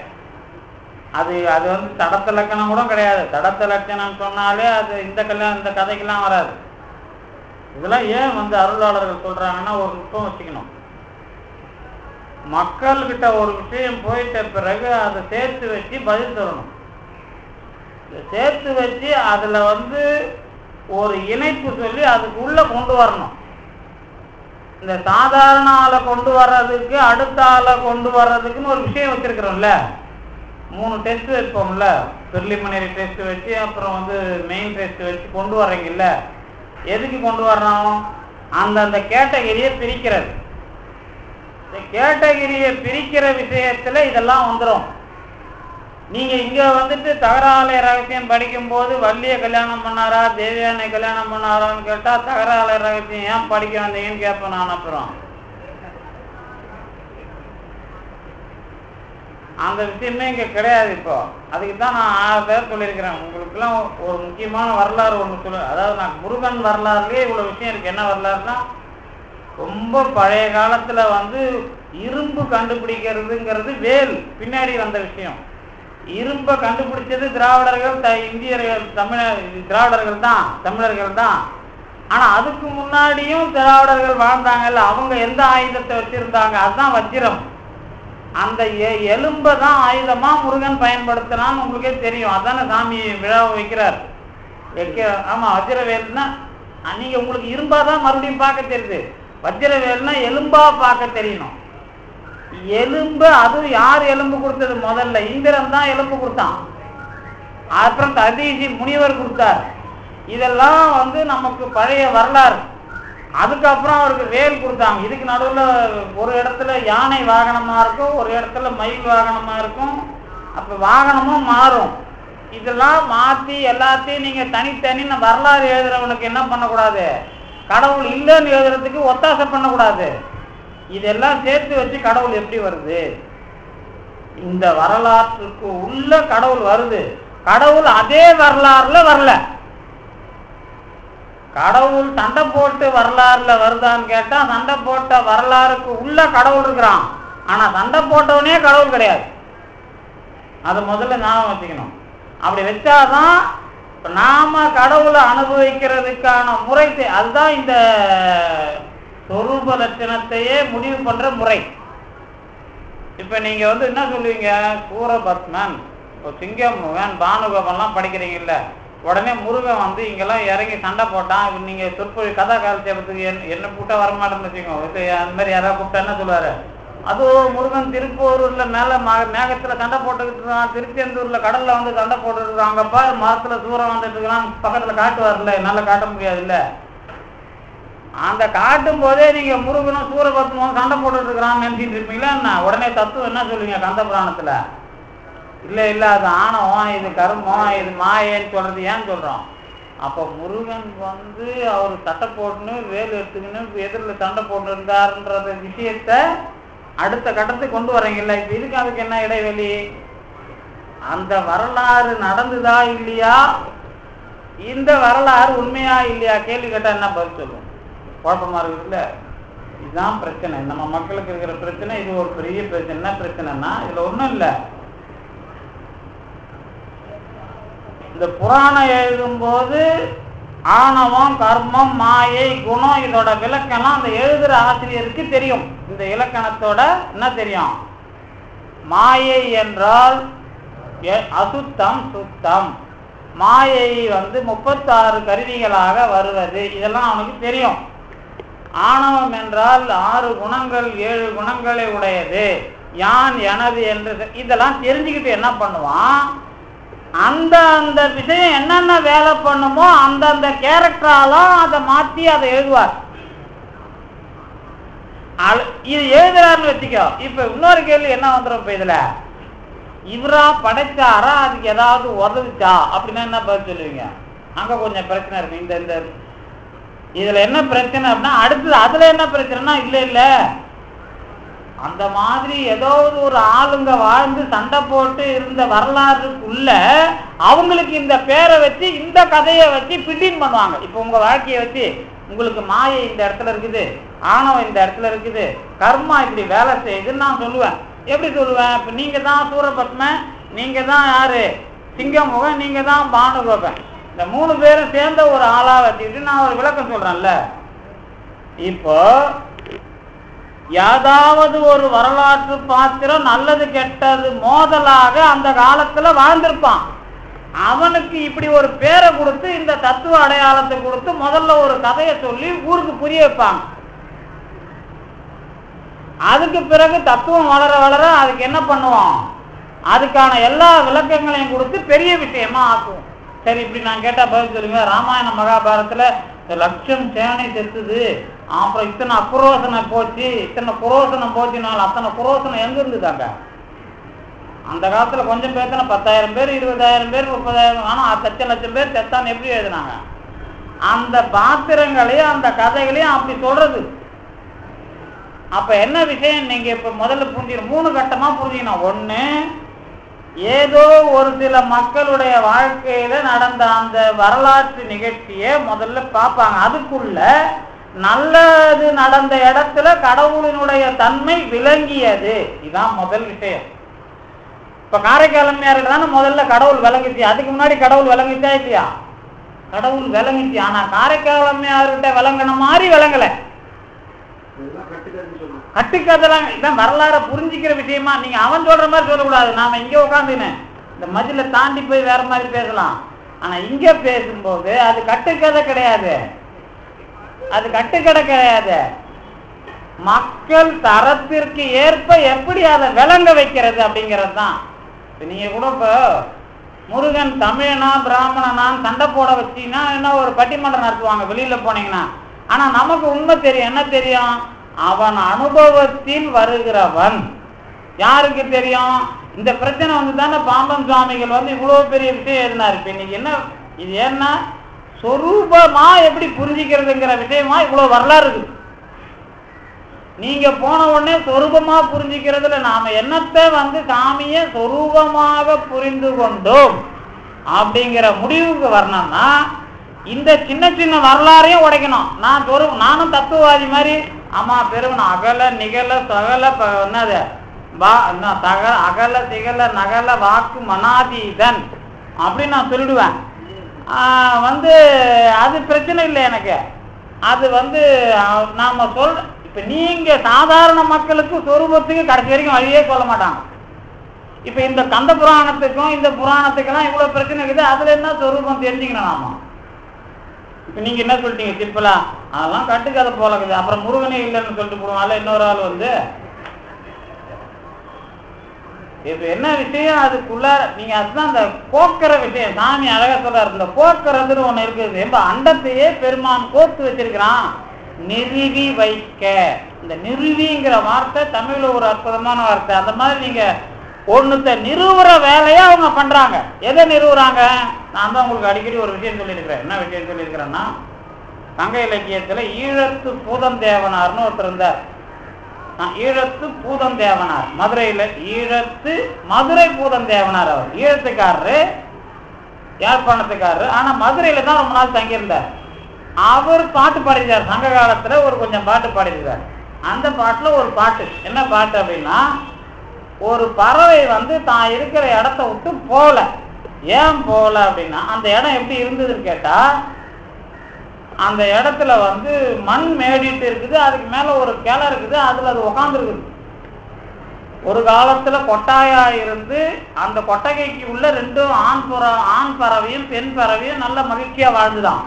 அது தடத்த இலக்கணம் கூட கிடையாது. தடத்த இலக்கணம் சொன்னாலே அது இந்த கதைக்கெல்லாம் வராது. இதெல்லாம் ஏன் அருளாளர்கள் சொல்றாங்கன்னா, ஒரு நுட்பம் வச்சுக்கணும். மக்கள்கிட்ட ஒரு விஷயம் போயிட்ட பிறகு அதை சேர்த்து வச்சு பதில் சொல்லணும். சேர்த்து வச்சு அதுல ஒரு இணைப்பு சொல்லி அதுக்குள்ள கொண்டு வரணும். இந்த சாதாரண ஆளை கொண்டு வர்றதுக்கு, அடுத்த ஆளை கொண்டு வர்றதுக்குன்னு ஒரு விஷயம் வச்சிருக்கிறோம்ல. 3 டெஸ்ட் வைப்போம்ல. ப்ரிலிமினரி டெஸ்ட் வச்சு அப்புறம் மெயின் டெஸ்ட் வச்சு கொண்டு வர்றீங்கல்ல. எதுக்கு கொண்டு வர்றோம்? அந்தந்த கேட்டகரியை பிரிக்கிறது. இந்த கேட்டகரியை பிரிக்கிற விஷயத்துல இதெல்லாம் வந்துடும். நீங்க இங்க தகராலய ரகசியம் படிக்கும் போது வள்ளிய கல்யாணம் பண்ணாரா, தேவயானை கல்யாணம் பண்ணாரான்னு கேட்டா, தகராலய ரகசியம் ஏன் படிக்க வந்தீங்கன்னு கேட்பேன் நான். அப்புறம் அந்த விஷயமே இங்க கிடையாது. இப்போ அதுக்கு தான் நான் 6 பேர் சொல்லியிருக்கிறேன். உங்களுக்குலாம் ஒரு முக்கியமான வரலாறு ஒன்று சொல்ல. அதாவது நான் முருகன் வரலாறுலேயே இவ்வளவு விஷயம் இருக்கு. என்ன வரலாறுனா, ரொம்ப பழைய காலத்துல இரும்பு கண்டுபிடிக்கிறதுங்கிறது வேல் பின்னாடி வந்த விஷயம். இரும்பை கண்டுபிடிச்சது திராவிடர்கள், இந்தியர்கள், திராவிடர்கள் தான், தமிழர்கள் தான். ஆனா அதுக்கு முன்னாடியும் திராவிடர்கள் வாழ்ந்தாங்கல்ல. அவங்க எந்த ஆயுதத்தை வச்சிருந்தாங்க? அதுதான் வஜ்ரம். அந்த எலும்பை தான் ஆயுதமா முருகன் பயன்படுத்தினான்னு உங்களுக்கே தெரியும். அதான சாமி விழாவை வைக்கிறார். ஆமா, வஜ்ரவேல்னா நீங்க உங்களுக்கு இரும்பா தான் மறுபடியும் பார்க்க தெரியுது. வஜ்ரவேல்னா எலும்பா பார்க்க தெரியணும். எலும்பு அது யார் எலும்பு கொடுத்தது? முதல்ல இந்திரன் தான் எலும்பு கொடுத்தான். அப்புறம் ததீசி முனிவர் கொடுத்தார். இதெல்லாம் நமக்கு பழைய வரலாறு. அதுக்கப்புறம் அவருக்கு வேல் கொடுத்தாங்க. இதுக்கு நடுவில் ஒரு இடத்துல யானை வாகனமா இருக்கும், ஒரு இடத்துல மயில் வாகனமா இருக்கும். அப்ப வாகனமும் மாறும். இதெல்லாம் மாற்றி எல்லாத்தையும் நீங்க தனித்தனி வரலாறு எழுதுறவனுக்கு என்ன பண்ணக்கூடாது? கடவுள் இல்லைன்னு எழுதுறதுக்கு ஒத்தாசை பண்ணக்கூடாது. இதெல்லாம் சேர்த்து வச்சு கடவுள் எப்படி வருது? இந்த வரலாற்றுக்கு உள்ள கடவுள் வருது. கடவுள் அதே வரலாறுல வரல. கடவுள் சண்டை போட்டு வரலாறுல வருதான்னு கேட்டா, சண்டை போட்ட வரலாறுக்கு உள்ள கடவுள் இருக்கிறான். ஆனா சண்டை போட்டவனே கடவுள் கிடையாது. அதை முதல்ல ஞாபகம் வச்சுக்கணும். அப்படி வச்சாதான் நாம கடவுளை அனுபவிக்கிறதுக்கான முறை. அதுதான் இந்த சொரூப லட்சணத்தையே முடிவு பண்ற முறை. இப்ப நீங்க என்ன சொல்லுவீங்க? சூரபத்மன், சிங்கமுகன், பானுகோபன்லாம் படிக்கிறீங்கல்ல. உடனே முருகன் இங்கெல்லாம் இறங்கி சண்டை போட்டான். நீங்க சொற்பொழி கதா காலட்சேபத்துக்கு என்ன கூட்டா வரமாட்டேன்னு வச்சுக்கோங்க. அந்த மாதிரி யாராவது கூப்பிட்டா என்ன சொல்லுவாரு? அதுவும் முருகன் திருப்பூர்ல மேல மேகத்துல சண்டை போட்டுக்கிட்டு இருக்கான், திருச்செந்தூர்ல கடல்ல சண்டை போட்டுட்டு இருக்காங்கப்பா, மரத்துல சூரம் வந்துட்டு இருக்கான், பக்கத்துல காட்டுவார்ல, என்னால காட்ட முடியாது இல்ல. அந்த காட்டும் போதே நீங்க முருகனும் சூரபத்மனும் சண்டை போட்டுட்டு இருக்கிறான்னு நினைச்சிட்டு இருப்பீங்களா என்ன? உடனே தத்துவம் என்ன சொல்லுவீங்க கந்த புராணத்துல? இல்ல இல்ல, அது ஆணவம், இது கர்மம், இது மாயன்னு சொல்றது ஏன் சொல்றோம்? அப்ப முருகன் அவரு சட்டை போட்டுன்னு வேல் எடுத்துக்கின்னு எதிரில் சண்டை போட்டு இருந்தாருன்ற விஷயத்த அடுத்த கட்டத்துக்கு கொண்டு வரீங்கல்ல. இப்ப இதுக்கு அதுக்கு என்ன இடைவெளி? அந்த வரலாறு நடந்துதா இல்லையா, இந்த வரலாறு உண்மையா இல்லையா கேள்வி கேட்டா என்ன பதில் சொல்லும்? குழப்பமா இருக்குதுல்ல. இதுதான் பிரச்சனை. நம்ம மக்களுக்கு இருக்கிற பிரச்சனை. இது ஒரு பெரிய பிரச்சனை. என்ன பிரச்சனைனா, இதுல ஒண்ணும் இல்லை. இந்த புராணம் எழுதும்போது ஆணவம், கர்மம், மாயை, குணம் இதோட விளக்கம்லாம் அந்த எழுதுற ஆசிரியருக்கு தெரியும். இந்த இலக்கணத்தோட என்ன தெரியும்? மாயை என்றால் அசுத்தம், சுத்தம். மாயை 36 கருவிகளாக வருவது, இதெல்லாம் அவனுக்கு தெரியும். ஆணவம் என்றால் 6 குணங்கள் 7 குணங்களை உடையது, யான் எனது என்று இதெல்லாம் தெரிஞ்சுக்கிட்டு என்ன பண்ணுவான், அந்த அந்த விஷயம் என்னென்ன வேலை பண்ணுமோ அந்தந்த கேரக்டராலும் அதை மாற்றி அதை எழுதுவார். இது எழுதுறாருன்னு வச்சுக்கோ. இப்ப இன்னொரு கேள்வி என்ன வந்துடும், இப்ப இதுல இவரா படைச்சாரா, அதுக்கு ஏதாவது உதவிச்சா அப்படின்னா என்ன பதில் சொல்லுவீங்க? அங்க கொஞ்சம் பிரச்சனை இருக்கு. இந்த இதுல என்ன பிரச்சனை அப்படின்னா, அடுத்தது அதுல என்ன பிரச்சனைனா, இல்ல அந்த மாதிரி ஏதாவது ஒரு ஆளுங்க வாழ்ந்து சண்டை போட்டு இருந்த வரலாறுக்குள்ள அவங்களுக்கு இந்த பேரை வச்சு இந்த கதையை வச்சு பிட்டின் பண்ணுவாங்க. இப்ப உங்க வாழ்க்கையை வச்சு உங்களுக்கு மாயை இந்த இடத்துல இருக்குது, ஆணவம் இந்த இடத்துல இருக்குது, கர்மா இப்படி வேலை செய்யுதுன்னு நான் சொல்லுவேன். எப்படி சொல்லுவேன்? இப்ப நீங்க தான் சூரபத்ம, நீங்க தான் யாரு சிங்கமுகம், நீங்க தான் பானுகோபன், இந்த 3 பேரும் சேர்ந்த ஒரு ஆளா வச்சுக்கிட்டு நான் ஒரு விளக்கம் சொல்றேன்ல. இப்போ ஏதாவது ஒரு வரலாற்று பாத்திரம் நல்லது கெட்டது மோதலாக அந்த காலத்துல வாழ்ந்திருப்பான். அவனுக்கு இப்படி ஒரு பேரை கொடுத்து இந்த தத்துவ அடையாளத்தை கொடுத்து முதல்ல ஒரு கதையை சொல்லி ஊருக்கு புரிய வைப்பாங்க. அதுக்கு பிறகு தத்துவம் வளர வளர அதுக்கு என்ன பண்ணுவோம், அதுக்கான எல்லா விளக்கங்களையும் கொடுத்து பெரிய விஷயமா ஆக்குவோம். சரி, இப்படி நான் கேட்டா பதில் சொல்லுங்க. ராமாயண மகாபாரதத்துல லட்சம் சேனை செத்துது, அப்புறம் இத்தனை அக்குரோசனம் போச்சு, இத்தனை குரோசனம் போச்சுனால அத்தனை குரோசனம் எங்க இருந்துதாங்க? அந்த காலத்துல கொஞ்சம் பேர்த்தான 10,000 பேர் 20,000 பேர் 30,000, ஆனா 1,00,000 பேர் செத்தான்னு எப்படி எழுதினாங்க? அந்த பாத்திரங்களையும் அந்த கதைகளையும் அப்படி சொல்றது. அப்ப என்ன விஷயம் நீங்க இப்ப முதல்ல புரிஞ்சுக்கணும், 3 கட்டமா புரிஞ்சுக்கணும். ஒண்ணு, ஏதோ ஒரு சில மக்களுடைய வாழ்க்கையில நடந்த அந்த வரலாற்று நிகழ்ச்சியை முதல்ல பார்ப்பாங்க. அதுக்குள்ள நல்லது நடந்த இடத்துல கடவுளினுடைய தன்மை விளங்கியது, இதுதான் முதல் விஷயம். இப்ப காரைக்கால் அம்மையாருக்கு தானே முதல்ல கடவுள் விளங்குச்சு. அதுக்கு முன்னாடி கடவுள் விளங்குச்சா இல்லையா? கடவுள் விளங்குச்சு. ஆனா காரைக்கால் அம்மையார்கிட்ட விளங்கின மாதிரி விளங்கல. கட்டுக்கதெல்லாம் இதான் வரலாற புரிஞ்சிக்கிற விஷயமா. நீங்க அவன் சொல்ற மாதிரி சொல்லக்கூடாது. நாம இங்க உட்காந்துன்னு இந்த மதில தாண்டி போய் வேற மாதிரி பேசலாம். ஆனா இங்க பேசும்போது அது கட்டுக்கதை கிடையாது, அது கட்டுக்கதை கிடையாது. மக்கள் தரத்திற்கு ஏற்ப எப்படி அதை விளங்க வைக்கிறது அப்படிங்கிறது தான். நீங்க கூட இப்போ முருகன் தமிழனா பிராமணனான்னு சண்டை போட வச்சீங்கன்னா என்ன ஒரு பட்டிமன்றம் நடத்துவாங்க வெளியில போனீங்கன்னா. ஆனா நமக்கு உண்மை தெரியும். என்ன தெரியும்? அவன் அனுபவத்தில் வருகிறவன். யாருக்கு தெரியும்? இந்த பிரச்சனை தானே பாம்பன் சுவாமிகள் இவ்வளவு பெரிய விஷயம் எழுதினார். இப்ப இன்னைக்கு என்ன இது, ஏன்னா சொரூபமா எப்படி புரிஞ்சிக்கிறதுங்கிற விஷயமா இவ்வளவு வரலாறு இருக்கு. நீங்க போன உடனே சொரூபமா புரிஞ்சிக்கிறதுல நாம என்னத்தை சாமிய சொரூபமாக புரிந்து கொண்டோம் அப்படிங்கிற முடிவுக்கு வரணும்னா இந்த சின்ன சின்ன வரலாறையும் உடைக்கணும். நானும் தத்துவவாதி மாதிரி ஆமா பெருவன் அகல நிகழ சகல என்னது அகல திகழ நகல வாக்கு மனாதீதன் அப்படின்னு நான் சொல்லிடுவேன். அது பிரச்சனை இல்லை எனக்கு. அது நாம இப்ப நீங்க சாதாரண மக்களுக்கு சொரூபத்துக்கு கடைசி வரைக்கும் வழியே சொல்ல மாட்டாங்க. இப்ப இந்த கந்த புராணத்துக்கும் இந்த புராணத்துக்கெல்லாம் இவ்வளவு பிரச்சனை இருக்குது. அதுல என்ன சொரூபம் தெரிஞ்சுக்கணும் நாம. இப்ப நீங்க என்ன சொல்லிட்டீங்க சிம்பிளா, அதெல்லாம் கட்டுக்கதை போல இருக்குது, அப்புறம் முருகனே இல்லைன்னு சொல்லிட்டு போடுவாங்க. இன்னொரு ஆள் இப்ப என்ன விஷயம் அதுக்குள்ள நீங்க அதுதான் அந்த போக்குற விஷயம். சாமி அழகா சொல்றாரு, இந்த போக்குறதுன்னு ஒண்ணு இருக்குது. இப்ப அண்டத்தையே பெருமான் கோத்து வச்சிருக்கிறான், நிறுவி வைக்க. இந்த நிறுவிங்கிற வார்த்தை தமிழ்ல ஒரு அற்புதமான வார்த்தை. அந்த மாதிரி நீங்க ஒண்ணுத்த நிறுவுற வேலையை அவங்க பண்றாங்க. எதை நிறுவுறாங்க? நான் தான் உங்களுக்கு அடிக்கடி ஒரு விஷயம் சொல்லியிருக்கிறேன். என்ன விஷயம் சொல்லியிருக்கிறேன்னா, சங்க இலக்கியத்துல ஈழத்து பூதந்தேவனார்னு ஒருத்தர் இருந்தார். ஈழத்து பூதந்தேவனார், மதுரையில ஈழத்து மதுரை பூதந்தேவனார். அவர் ஈழத்துக்காரரு, யாழ்ப்பாணத்துக்காரரு, ஆனா மதுரையில தான் ரொம்ப நாள் தங்கியிருந்தார். அவர் பாட்டு பாடிருக்கார். சங்க காலத்துல ஒரு கொஞ்சம் பாட்டு பாடிருக்கார். அந்த பாட்டுல ஒரு பாட்டு, என்ன பாட்டு அப்படின்னா, ஒரு பறவை தான் இருக்கிற இடத்த விட்டு போகல. ஏன் போகல அப்படின்னா, அந்த இடம் எப்படி இருந்ததுன்னு கேட்டா, அந்த இடத்துல வந்து மண் மேடிட்டு இருக்குது, அதுக்கு மேல ஒரு கிளை இருக்குது, அதுல அது உக்காந்துருக்குது. ஒரு காலத்துல கொட்டாயா இருந்து அந்த கொட்டகைக்கு உள்ள ரெண்டும் ஆண் பறவையும் பெண் பறவையும் நல்ல மகிழ்ச்சியா வாழ்ந்துதான்.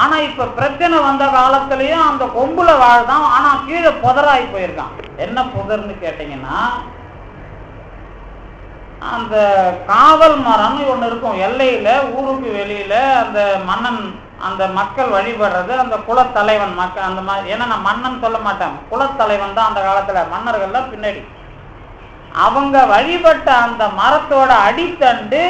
ஆனா இப்ப பிரச்சனை வந்த காலத்திலயும் அந்த கொம்புல வாழ்தான், ஆனா கீழே புதராகி போயிருக்கான். என்ன புதர்ன்னு கேட்டீங்கன்னா, அந்த காவல் மரம்னு ஒண்ணு இருக்கும் எல்லையில, ஊருக்கு வெளியில அந்த மன்னன் அந்த மக்கள் வழிபடுறது, அந்த குலத்தலைவன் மக்கள் அந்த மாதிரி. ஏன்னா நான் மன்னன் சொல்ல மாட்டேன், குலத்தலைவன் தான் அந்த காலத்துல, மன்னர்கள்லாம் பின்னாடி. அவங்க வழிபட்ட அந்த மரத்தோட அடித்தண்டு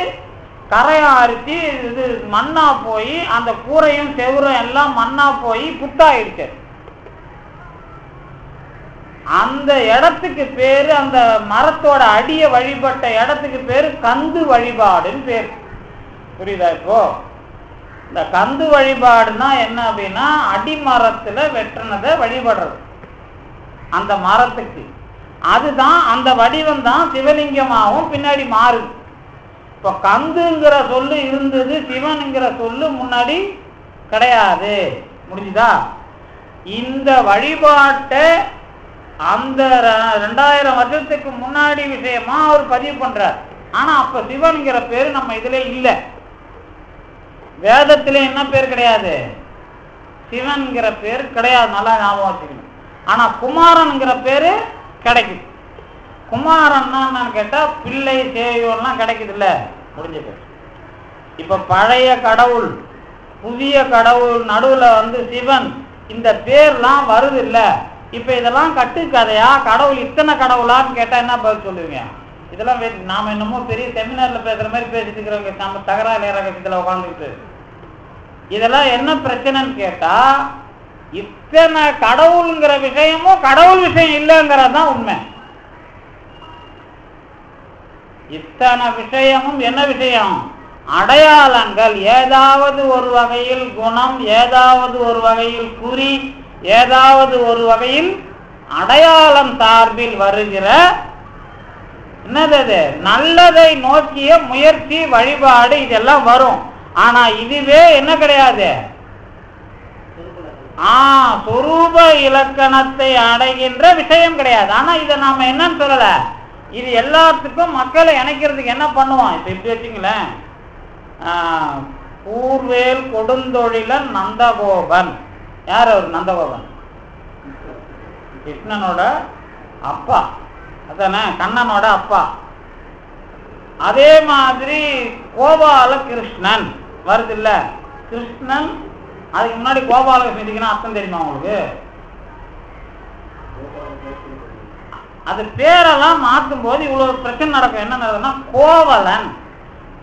கரையாரிச்சு இது மண்ணா போய், அந்த கூரையும் செவுரும் எல்லாம் மண்ணா போய் புத்தாயிடுச்சு. அந்த இடத்துக்கு பேரு, அந்த மரத்தோட அடிய வழிபட்ட இடத்துக்கு பேரு கந்து வழிபாடுன்னு பேரு. புரியுதா? இப்போ இந்த கந்து வழிபாடுனா என்ன அப்படின்னா, அடிமரத்துல வெட்டினதை வழிபடுறது அந்த மரத்துக்கு. அதுதான் அந்த வடிவம் தான் சிவலிங்கமாகவும் பின்னாடி மாறுது. இப்ப கந்துங்கிற சொல்லு இருந்தது, சிவனுங்கிற சொல்லு முன்னாடி கிடையாது. முடிஞ்சுதா? இந்த வழிபாட்டை அந்த 2000 வருஷத்துக்கு முன்னாடி விஷயமா அவர் பதிவு பண்றார். ஆனா அப்ப சிவன்கிற பேரு நம்ம இதுல இல்ல, வேதத்திலே என்ன பேர் கிடையாது, சிவன்கிற பேர் கிடையாது. நல்லா ஞாபகம் வச்சுக்கணும். ஆனா குமாரன்கிற பேரு கிடைக்குது. குமாரன்னா என்னன்னு கேட்டா, பிள்ளை சேயோல்லாம் கிடைக்குது இல்ல, முடிஞ்சது. இப்ப பழைய கடவுள் புதிய கடவுள் நடுவுல வந்து சிவன், இந்த பேர்லாம் வருது இல்ல. இப்ப இதெல்லாம் கட்டுக்கதையா, கடவுள் இத்தனை கடவுளான்னு கேட்டா என்ன பதில் சொல்லுவீங்க? இதெல்லாம் நாம என்னமோ பெரிய செமினார்ல பேசுற மாதிரி பேசிட்டு இருக்கிறவங்க, நம்ம தகராறு ரகசியத்துல உட்காந்துக்கிட்டு. இதெல்லாம் என்ன பிரச்சனைன்னு கேட்டா, இத்தனை கடவுளுங்கிற விஷயமும் கடவுள் விஷயம் இல்லைங்கிறதான் உண்மை. இத்தனை விஷயமும் என்ன விஷயம்? அடையாளங்கள். ஏதாவது ஒரு வகையில் குணம், ஏதாவது ஒரு வகையில் குறி, ஏதாவது ஒரு வகையில் அடையாளம் சார்பில் வருகிற என்னது, நல்லதை நோக்கிய முயற்சி, வழிபாடு, இதெல்லாம் வரும். ஆனா இதுவே என்ன கிடையாது, சொரூப இலக்கணத்தை அடைகின்ற விஷயம் கிடையாது. ஆனா இதை நாம என்னன்னு சொல்லல, இது எல்லாத்துக்கும் மக்களை இணைக்கிறதுக்கு என்ன பண்ணுவோம். இப்ப இப்படி வச்சுங்களேன், கூர்வேல் கொடுந்தொழிலன் நந்தகோபன். யார் அவர்? நந்தகோபன் கிருஷ்ணனோட அப்பா, அதானே, கண்ணனோட அப்பா. அதே மாதிரி கோபால கிருஷ்ணன் வருது இல்ல, கிருஷ்ணன். அதுக்கு முன்னாடி கோபாலகிருஷ்ணன் அர்த்தம் தெரியுமா உங்களுக்கு? அது பேரெல்லாம் மாற்றும் போது இவ்வளவு பிரச்சனை நடக்கும். என்ன நடக்குதுன்னா, கோவலன்.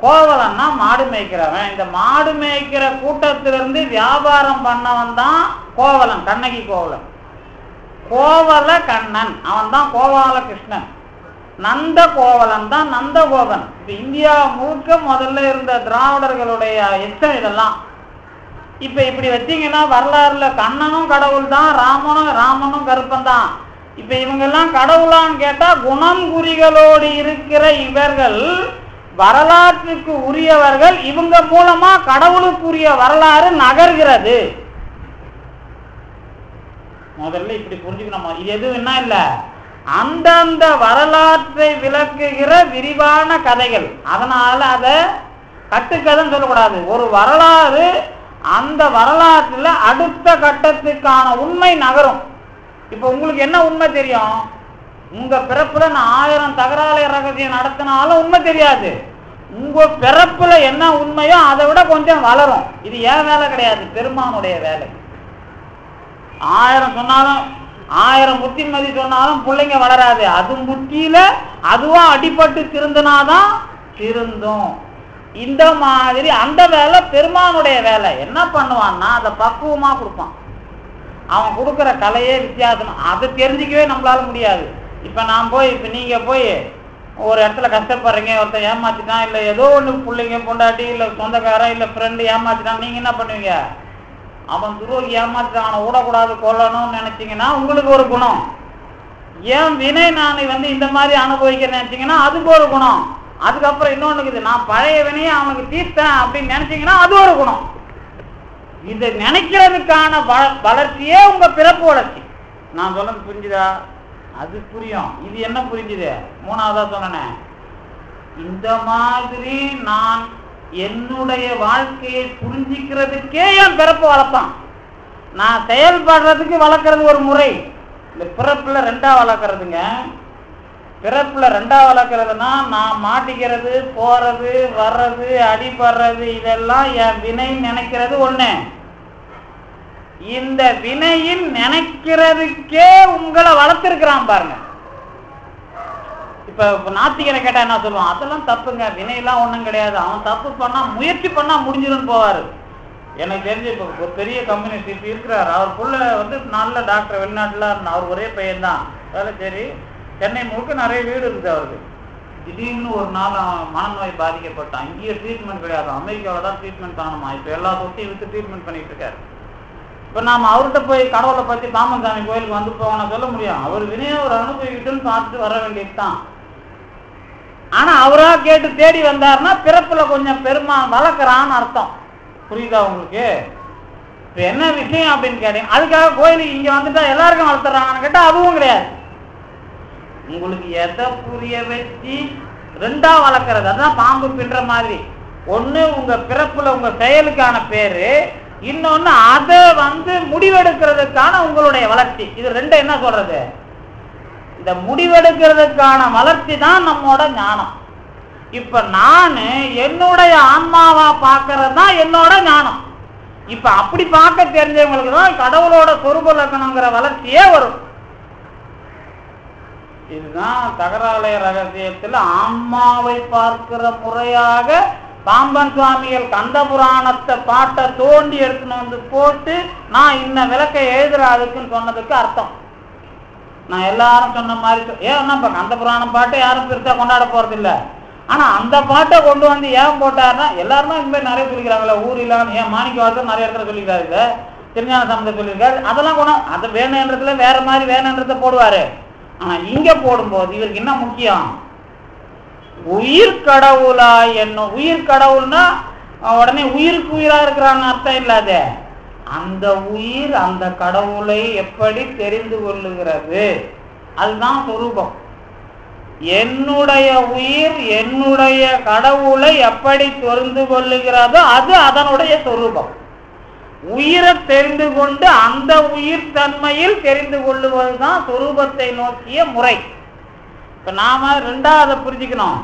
கோவலன்னா மாடு மேய்க்கிறவன். இந்த மாடு மேய்க்கிற கூட்டத்திலிருந்து வியாபாரம் பண்ணவன் தான் கோவலன், கண்ணகி கோவலன். கோவல கண்ணன் அவன் தான் கோபால கிருஷ்ணன். நந்த கோவலன் தான் நந்தகோபன். இப்ப இந்தியா முழுக்க முதல்ல இருந்த திராவிடர்களுடைய எச்சம் இதெல்லாம். இப்ப இப்படி வச்சீங்கன்னா வரலாறுல கண்ணனும் கடவுள் தான், ராமனும் கருப்பன் தான். இப்ப இவங்கெல்லாம் கடவுளான்னு கேட்டா, குணம் குறிகளோடு இருக்கிற இவர்கள் வரலாற்றுக்கு உரியவர்கள். இவங்க மூலமா கடவுளுக்குரிய வரலாறு நகர்கிறது. முதல்ல இப்படி புரிஞ்சுக்கணும். இது எதுவும் என்ன இல்ல, அந்தந்த வரலாற்றை விளக்குகிற விரிவான கதைகள். அதனால அதை கட்டுக்கதைன்னு சொல்லக்கூடாது. ஒரு வரலாறு, அந்த வரலாற்றுல அடுத்த கட்டத்துக்கான உண்மை நகரும். இப்ப உங்களுக்கு என்ன உண்மை தெரியும்? உங்க பிறப்புல நான் 1000 தகராறு ரகசியம் நடத்தினாலும் உண்மை தெரியாது. உங்க பிறப்புல என்ன உண்மையோ அதை விட கொஞ்சம் வளரும். இது ஏன் வேலை கிடையாது, பெருமானுடைய வேலை. 1000 சொன்னாலும், 1000 புத்திமதி சொன்னாலும் பிள்ளைங்க வளராது. அது புத்தியில அதுவா அடிபட்டு திருந்தினாதான் திருந்தும். இந்த மாதிரி அந்த வேலை பெருமானுடைய வேலை. என்ன பண்ணுவான்னா, அதை பக்குவமா கொடுப்பான். அவன் கொடுக்குற கலையே வித்தியாசம். அதை தெரிஞ்சிக்கவே நம்மளால முடியாது. இப்ப நான் போய், இப்ப நீங்க போய் ஒரு இடத்துல கஷ்டப்படுறீங்க, ஒருத்தன் ஏமாத்திட்டான், இல்ல ஏதோ ஒண்ணு பிள்ளைங்க பொண்டாட்டி இல்ல சொந்தக்காரன் இல்ல ஃப்ரெண்டு ஏமாத்திட்டான், நீங்க என்ன பண்ணுவீங்க? அவன் துரோகி ஏமாத்திட்டான், அவனை விடக்கூடாது, கொல்லணும்னு நினைச்சீங்கன்னா உங்களுக்கு ஒரு குணம். ஏன் வினை நான் இந்த மாதிரி அனுபவிக்க நினைச்சீங்கன்னா அதுக்கு ஒரு குணம். அதுக்கப்புறம் இன்னொன்னுக்குது, நான் பழைய வினையை அவனுக்கு தீர்த்தேன் அப்படின்னு நினைச்சீங்கன்னா அது ஒரு குணம். இதை நினைக்கிறதுக்கான வளர்ச்சியே உங்க பிறப்பு வளர்ச்சி. நான் சொன்னது புரிஞ்சுதா? அது புரியும். இது என்ன புரிஞ்சுது? மூணாவதா சொன்னேன், இந்த மாதிரி நான் என்னுடைய வாழ்க்கையை புரிஞ்சிக்கிறதுக்கே என் பிறப்பு வளர்த்தான். நான் செயல்படுறதுக்கு வளர்க்கறது ஒரு முறை. இந்த பிறப்புல ரெண்டா வளர்க்கறதுங்க. பிறப்புல ரெண்டா வளர்க்கறதுனா நான் மாட்டிக்கிறது, போறது, வர்றது, அடிபடுறது, இதெல்லாம் என் வினை நினைக்கிறது ஒண்ணு. இந்த வினையின் நினைக்கிறதுக்கே உங்களை வளர்த்திருக்கிறான் பாருங்க. இப்ப நாத்திகரை கேட்டா என்ன சொல்லுவான்? அதெல்லாம் தப்புங்க, வினையெல்லாம் ஒண்ணும் கிடையாது, அவன் தப்பு பண்ணா முயற்சி பண்ணா முடிஞ்சிடும் போவாரு. எனக்கு தெரிஞ்சு இப்போ ஒரு பெரிய கம்யூனிஸ்ட் இப்போ இருக்கிறார். அவர் புள்ள நல்ல டாக்டர், வெளிநாட்டுல அவர் ஒரே பையன் தான். அதனால சரி, சென்னை முழுக்க நிறைய வீடு இருக்குது அவருக்கு. திடீர்னு ஒரு நாள் மனநோய் பாதிக்கப்பட்டான். இங்கேயே ட்ரீட்மெண்ட் கிடையாது, அமெரிக்காவில் தான் ட்ரீட்மெண்ட் பண்ணணுமா. இப்போ எல்லா சொத்தையும் விற்று ட்ரீட்மெண்ட் பண்ணிட்டு இருக்காரு. இப்போ நாம் அவர்கிட்ட போய் கடவுளை பற்றி பாம்பன் சாமி கோயிலுக்கு வந்து போவோம்னா சொல்ல முடியும்? அவர் வினையை ஒரு அனுபவிக்கிட்டுன்னு பார்த்துட்டு வர வேண்டியது தான். ஆனால் அவராக கேட்டு தேடி வந்தாருன்னா பிறப்புல கொஞ்சம் பெருமா வளர்க்குறான்னு அர்த்தம். புரியுதா உங்களுக்கு? இப்போ என்ன விஷயம் அப்படின்னு கேட்டீங்க. அதுக்காக கோயிலுக்கு இங்கே வந்துட்டா எல்லாருக்கும் வளர்த்துறாங்கன்னு கேட்டால் அதுவும் கிடையாது. உங்களுக்கு எதை புரிய வச்சு ரெண்டா வளர்க்கறது, அதுதான் பாம்பு பின்ற மாதிரி. ஒண்ணு உங்க பிறப்புல உங்க செயலுக்கான பேரு, இன்னொன்னு அதை முடிவெடுக்கிறதுக்கான உங்களுடைய வளர்ச்சி. இது ரெண்டு என்ன சொல்றது? இந்த முடிவெடுக்கிறதுக்கான வளர்ச்சி தான் நம்மோட ஞானம். இப்ப நான் என்னுடைய ஆன்மாவா பார்க்கறது தான் என்னோட ஞானம். இப்ப அப்படி பார்க்க தெரிஞ்சவங்களுக்கு தான் கடவுளோட சொரூப லட்சணங்கிற வளர்ச்சியே வரும். இதுதான் தகராலய ரகசியத்தில் ஆன்மாவை பார்க்கிற முறையாக பாம்பன் சுவாமிகள் கந்த புராணத்தை பாட்டை தோண்டி எடுத்துன்னு போட்டு நான் இன்ன விளக்கை எழுதுறாதுக்குன்னு சொன்னதுக்கு அர்த்தம். நான் எல்லாரும் சொன்ன மாதிரி ஏன்னா இப்ப கந்த புராணம் பாட்டை யாரும் பெருசா கொண்டாட போறது இல்லை. ஆனா அந்த பாட்டை கொண்டு வந்து ஏன் போட்டாருன்னா எல்லாருமே இந்த மாதிரி நிறைய சொல்லிக்கிறாங்களே. ஊரிலாம் ஏன் மாணிக்கவாசகர் நிறைய இடத்துல சொல்லிக்கிறாரு, திருஞான சம்பந்தர் சொல்லியிருக்காரு. அதெல்லாம் கூட அது வேணுன்றதுல வேற மாதிரி வேணுன்றத போடுவாரு. ஆனா இங்க போடும்போது இவருக்கு என்ன முக்கியம்? உயிர் கடவுளா என்ன? உயிர் கடவுள்னா உடனே உயிருக்கு உயிரா இருக்கிறான்னு அர்த்தம் இல்லாத, அந்த உயிர் அந்த கடவுளை எப்படி தெரிந்து கொள்ளுகிறது, அதுதான் சொரூபம். என்னுடைய உயிர் என்னுடைய கடவுளை எப்படி தெரிந்து கொள்ளுகிறதோ அது அதனுடைய சொரூபம். உயிரை தெரிந்து கொண்டு அந்த உயிர் தன்மையில் தெரிந்து கொள்ளுவதுதான் சொரூபத்தை நோக்கிய முறை. இப்ப நாம ரெண்டாவது புரிஞ்சுக்கணும்.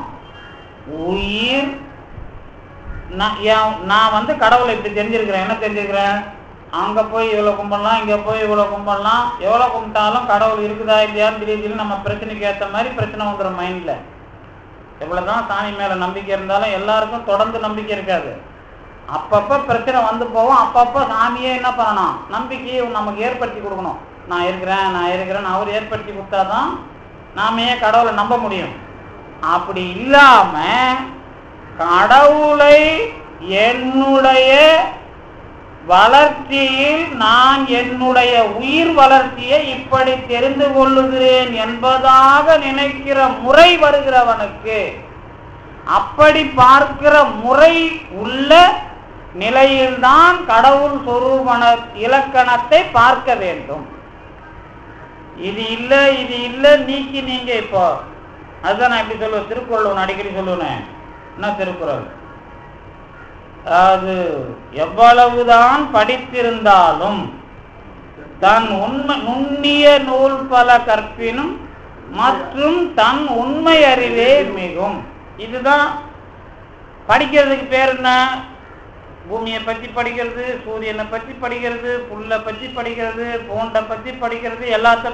உயிர் நான் கடவுளை இப்படி தெரிஞ்சிருக்கிறேன். என்ன தெரிஞ்சிருக்கிறேன்? அங்க போய் இவ்வளவு கும்பிடலாம், இங்க போய் இவ்வளவு கும்பிடலாம். எவ்வளவு கும்பிட்டாலும் கடவுள் இருக்குதா இல்லையான்னு திடீர்னு நம்ம பிரச்சனைக்கு ஏற்ற மாதிரி பிரச்சனை வந்துடும் மைண்ட்ல. எவ்வளவுதான் சாமி மேல நம்பிக்கை இருந்தாலும் எல்லாருக்கும் தொடர்ந்து நம்பிக்கை இருக்காது. அப்பப்ப பிரச்சனை வந்து போவோம். அப்பப்ப சாமியே என்ன பண்ணணும்? நம்பிக்கையை நமக்கு ஏற்படுத்தி கொடுக்கணும். நான் இருக்கிறேன் அவர் ஏற்படுத்தி கொடுத்தாதான் நாமே கடவுளை நம்ப முடியும். அப்படி இல்லாம கடவுளை என்னுடைய வளர்ச்சியில் நான் என்னுடைய உயிர் வளர்ச்சியை இப்படி தெரிந்து கொள்ளுகிறேன் என்பதாக நினைக்கிற முறை வருகிறவனுக்கு, அப்படி பார்க்கிற முறை உள்ள நிலையில்தான் கடவுள் சொரூப இலக்கணத்தை பார்க்க வேண்டும். இது இல்லை நீக்கி நீங்க இப்போ அதுதான் நான் எப்படி சொல்லுவேன். திருக்குறள் அடிக்கடி சொல்லுவேன். என்ன திருக்குறள்? அது எவ்வளவுதான் படித்திருந்தாலும் தன் உண்மை நுண்ணிய நூல் பல கற்பினும் மற்றும் தன் உண்மை அறிவே மிகும். இதுதான் படிக்கிறதுக்கு பேர் என்ன? பூமியை பற்றி படிக்கிறது, சூரியனை பற்றி படிக்கிறது, புல்லை பற்றி படிக்கிறது, பூண்டை பற்றி படிக்கிறது, எல்லாத்த.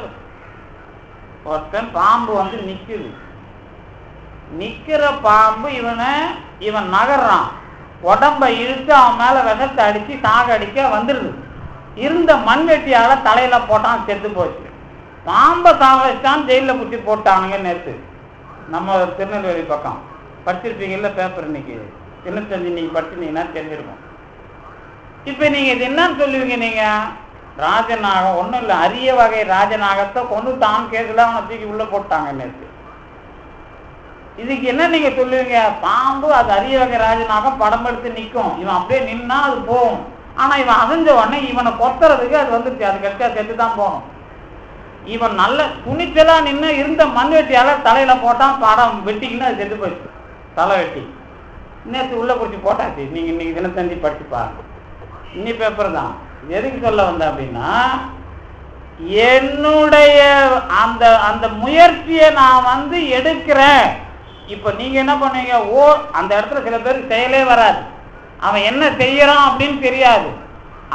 ஒருத்தன் பாம்பு நிக்கிற பாம்பு இவன் நகர்றான், உடம்ப இழுத்து அவன் மேல விஷத்தை அடிச்சு சாகடிக்க வந்துருது. இருந்த மண்வெட்டியால தலையில போட்டான், செத்து போச்சு. பாம்பை சாகடிச்சான், ஜெயில புத்தி போட்டானுங்க. நேற்று நம்ம திருநெல்வேலி பக்கம் படிச்சிருப்பீங்கல்ல பேப்பர், இன்னைக்கு 95 நீங்க படிச்சிருந்தீங்கன்னா தெரிஞ்சிருக்கும். இப்ப நீங்க இது என்னன்னு சொல்லுவீங்க? நீங்க ராஜநாகம் ஒண்ணும் இல்லை, அரிய வகை ராஜநாகத்தை கொண்டுட்டான், கேஸ்ல அவனை தூக்கி உள்ள போட்டாங்க நேற்று. இதுக்கு என்ன நீங்க சொல்லுவீங்க? பாம்பு அது அரிய வகை ராஜனாக படம் எடுத்து நிற்கும், இவன் அப்படியே நின்னா அது போகும். ஆனா இவன் அசைஞ்ச உடனே இவனை கொத்துறதுக்கு அது வந்துருச்சு, அது கெட்ட செத்து தான் போகணும். இவன் நல்ல துணிச்சலா நின்று இருந்த மண்வெட்டியால தலையில போட்டான், படம் வெட்டிக்கின்னு அது செத்து போயிடுச்சு. தலை வெட்டி நேற்று உள்ள குறிச்சு போட்டாச்சு. நீங்க இன்னைக்கு தினத்தந்தி படிச்சு பாருங்க, இன்னி பேப்பர் தான். எதுக்கு சொல்ல வந்த அப்படின்னா, என்னுடைய அந்த அந்த முயற்சியை நான் எடுக்கிறேன். இப்ப நீங்க என்ன பண்ணுவீங்க? அந்த இடத்துல சில பேருக்கு செயலே வராது, அவன் என்ன செய்யறான் அப்படின்னு தெரியாது.